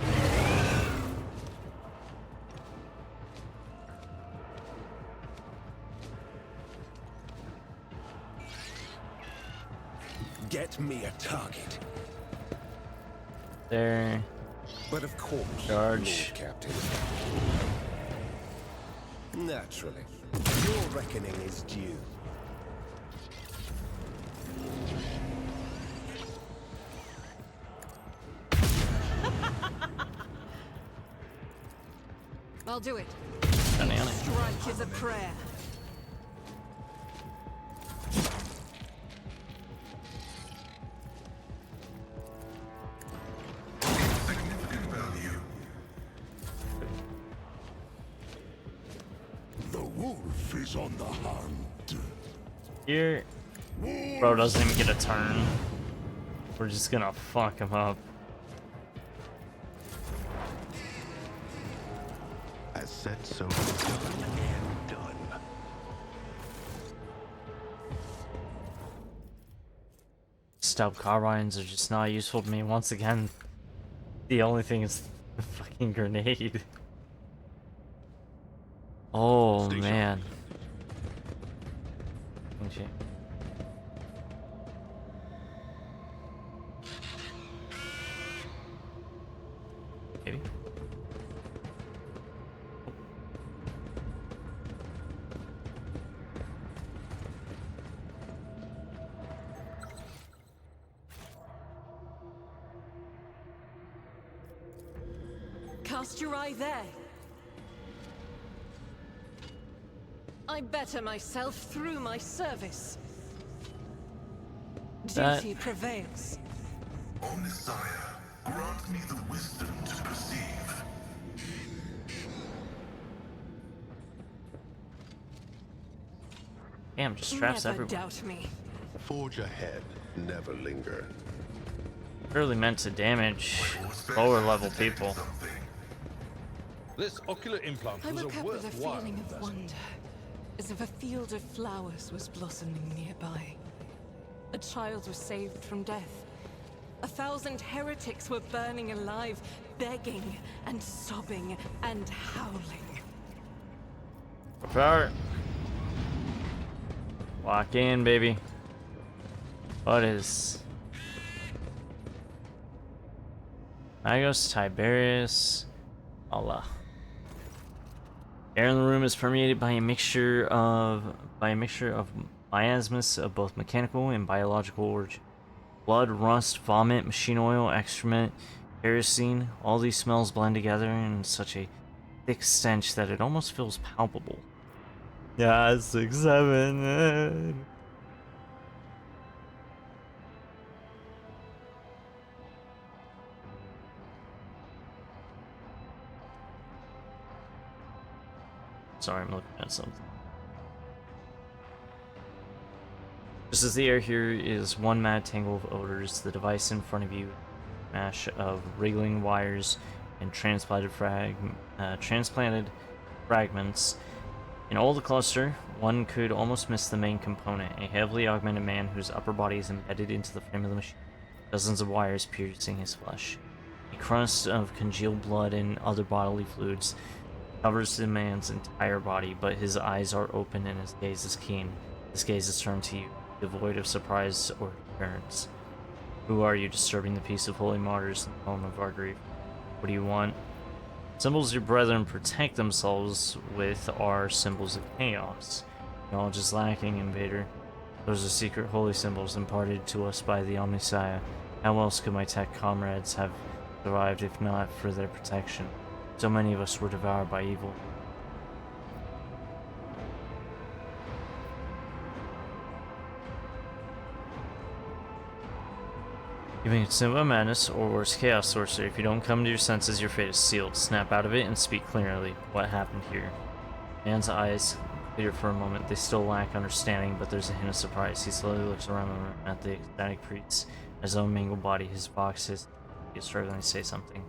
Get me a target. There. But of course, Charge. Lord Captain. Naturally. Your reckoning is due. I'll do it. Banana. Strike is a prayer. Significant value. The wolf is on the hunt. Here. Bro doesn't even get a turn. We're just gonna fuck him up. As said, so done and done. Stout carbines are just not useful to me. Once again, the only thing is the fucking grenade. Oh man. Okay. Maybe. Cast your eye there. I better myself through my service. Duty prevails. O Messiah, grant me the wisdom to perceive. Damn, just traps Never everywhere. doubt me. Forge ahead, never linger. Really meant to damage lower level people. This ocular implant I was a woke up with a worthwhile feeling of investment. wonder, as if a field of flowers was blossoming nearby. A child was saved from death. 1,000 heretics were burning alive, begging and sobbing and howling. Power. Lock in, baby. What is Magos, Tiberius, Allah. Air in the room is permeated by a mixture of miasmas of both mechanical and biological origin. Blood, rust, vomit, machine oil, excrement, kerosene, all these smells blend together in such a thick stench that it almost feels palpable. Yeah, 6, 7. Sorry, I'm looking at something. Just as the air here is one mad tangle of odors, the device in front of you, mash of wriggling wires and transplanted fragments. In all the cluster, one could almost miss the main component, a heavily augmented man whose upper body is embedded into the frame of the machine, dozens of wires piercing his flesh. A crust of congealed blood and other bodily fluids covers the man's entire body, but his eyes are open and his gaze is keen. His gaze is turned to you, devoid of surprise or deterrence. Who are you disturbing the peace of holy martyrs in the home of our grief? What do you want? Symbols your brethren protect themselves with are symbols of chaos. Knowledge is lacking, invader. Those are secret holy symbols imparted to us by the Omnissiah. How else could my tech comrades have survived if not for their protection? So many of us were devoured by evil. You may consume a madness, or worse, chaos sorcery. If you don't come to your senses, your fate is sealed. Snap out of it and speak clearly. What happened here? Man's eyes clear for a moment. They still lack understanding, but there's a hint of surprise. He slowly looks around the room at the ecstatic priest. His own mangled body, his boxes. He's struggling to say something.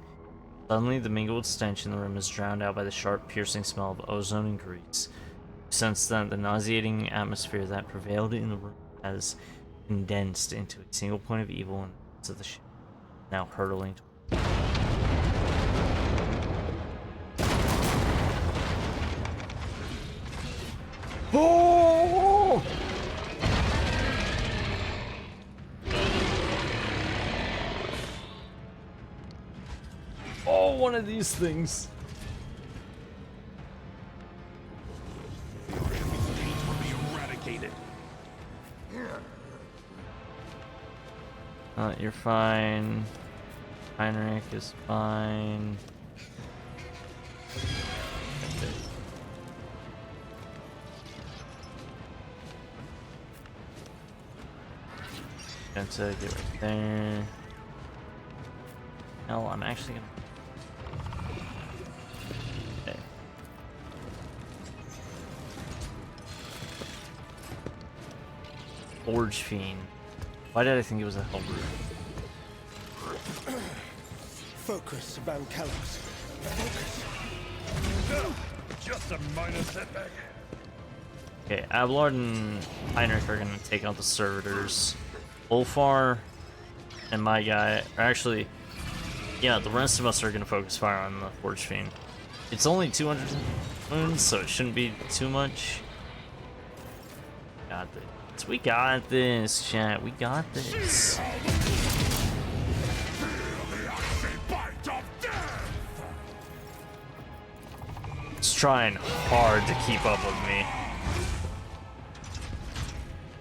Suddenly, the mingled stench in the room is drowned out by the sharp, piercing smell of ozone and grease. You sense that the nauseating atmosphere that prevailed in the room has condensed into a single point of evil in the midst of the ship, now hurtling toward Oh! Oh, one of these things. Your enemy's fate will be eradicated. You're fine. Heinrich is fine. Going to get right there. No, I'm actually gonna. Okay. Forge Fiend. Why did I think it was a Hellbrew? Focus, Van Kalos. Focus. Just a minor setback. Okay, Abelard and Heinrich are gonna take out the servitors. Ulfar and my guy are actually, yeah, the rest of us are gonna focus fire on the Forge Fiend. It's only 200 wounds, so it shouldn't be too much. Got this. We got this, chat. We got this. It's trying hard to keep up with me.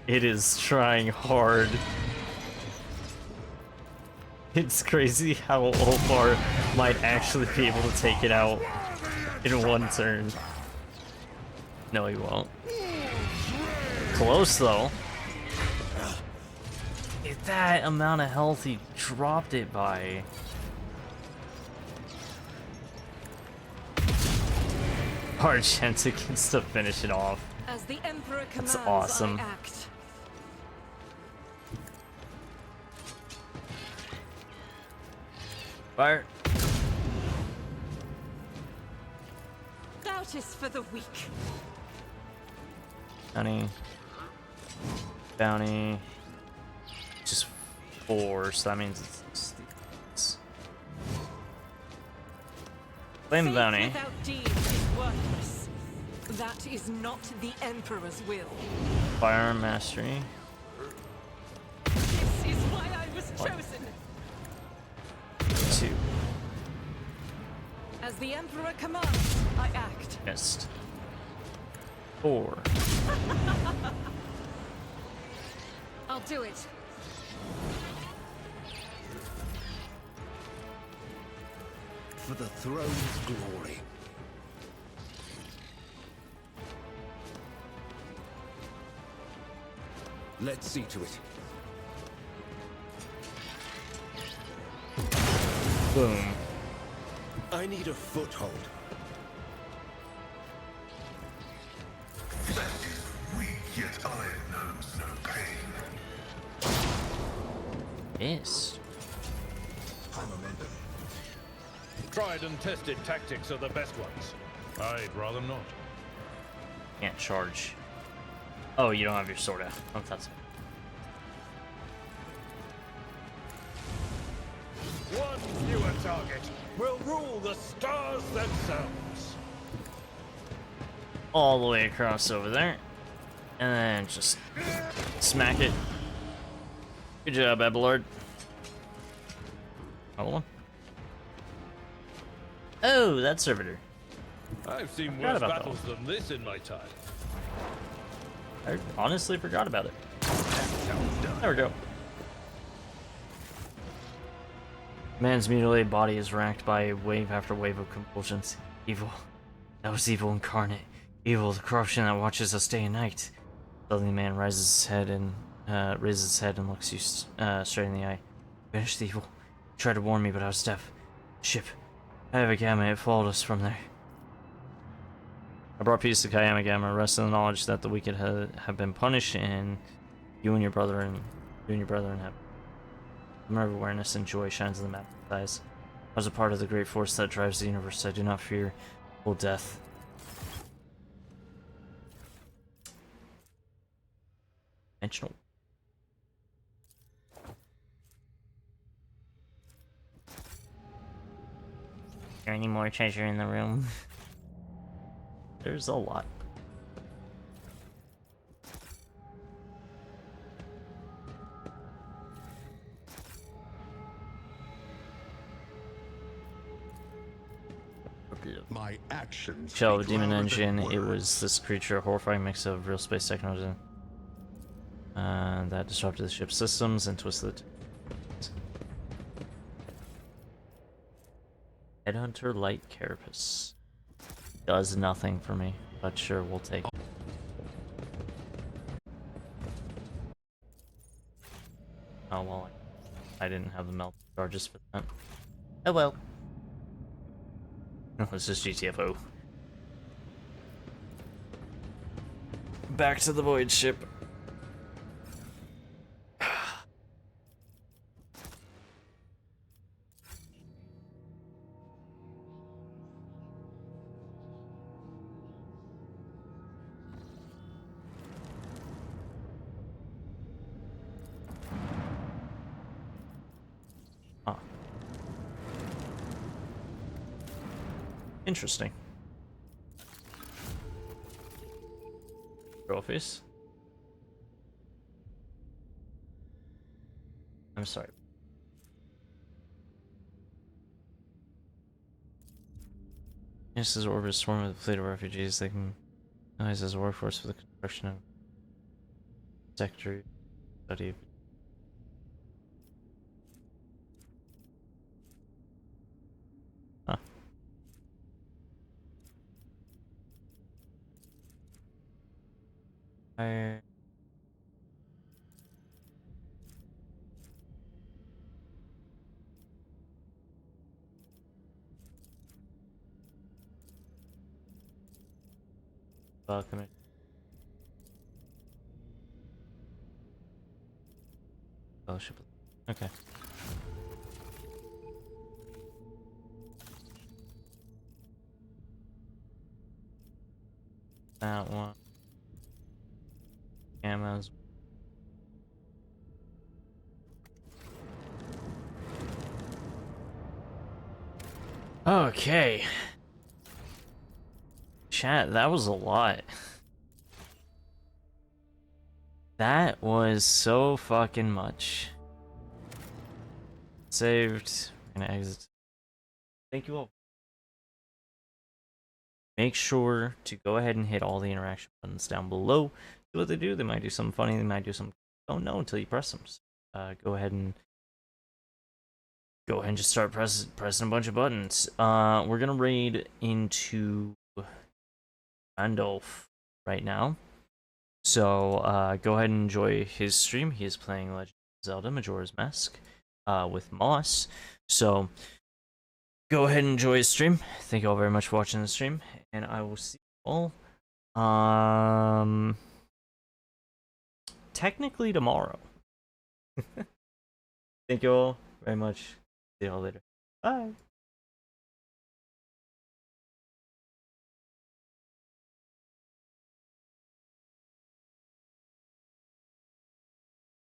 It is trying hard. It's crazy how Ulfar might actually be able to take it out in one turn. No, he won't. Close, though. If that amount of health he dropped it by. Argenta gets to finish it off. As the Emperor commands, That's awesome. I act. Fire. Doubt is for the weak. Bounty. Bounty. Just 4, so that means it's Flame Faith bounty. without deed is worthless. That is not the Emperor's will. Firearm mastery. This is why I was chosen. 2. As the Emperor commands, I act. Missed. 4. I'll do it. For the throne's glory. Let's see to it. Boom. I need a foothold. Weak, yet iron knows no pain. Yes. Tried and tested tactics are the best ones. I'd rather not. Can't charge. Oh, you don't have your sword out. Oh, that's One fewer target will rule the stars themselves. all the way across over there. And then just smack it. Good job, Abelard. Another one. Oh, that servitor. I've seen Forgot worse about that battles than this in my time. I honestly forgot about it. There we go. Man's mutilated body is racked by wave after wave of convulsions. Evil. That was evil incarnate. Evil, the corruption that watches us day and night. Suddenly, the man raises his head and looks you straight in the eye. Finish the evil. He tried to warn me, but I was deaf. Ship. Kayamagama, it followed us from there. I brought peace to Kayamagama, rest in the knowledge that the wicked have been punished, and you and your brother have. Remember, awareness and joy shines in the map eyes. I was a part of the great force that drives the universe. I do not fear full death. Dimensional. Is there any more treasure in the room? There's a lot. My actions. Shell of Demon Engine, it was this creature, a horrifying mix of real space technology that disrupted the ship's systems and twisted. Headhunter Light Carapace. Does nothing for me, but sure, we'll take it. Oh well, I didn't have the melt charges for that. Oh well. No, this is GTFO. Back to the void ship. Interesting. Trophies. I'm sorry. This is orbit swarm with a fleet of refugees. They can utilize as a workforce for the construction of sector study. Fire. Welcome. Fellowship. Okay. That one. Camos. Okay. Chat, that was a lot. That was so fucking much. Saved. We're gonna exit. Thank you all. Make sure to go ahead and hit all the interaction buttons down below. See what they do. They might do something funny. They might do something you don't know until you press them. So, go ahead and just start pressing a bunch of buttons. We're gonna raid into Randolph right now. So go ahead and enjoy his stream. He is playing Legend of Zelda Majora's Mask with Moss. So go ahead and enjoy his stream. Thank you all very much for watching the stream, and I will see you all technically tomorrow. Thank you all very much. See you all later. Bye.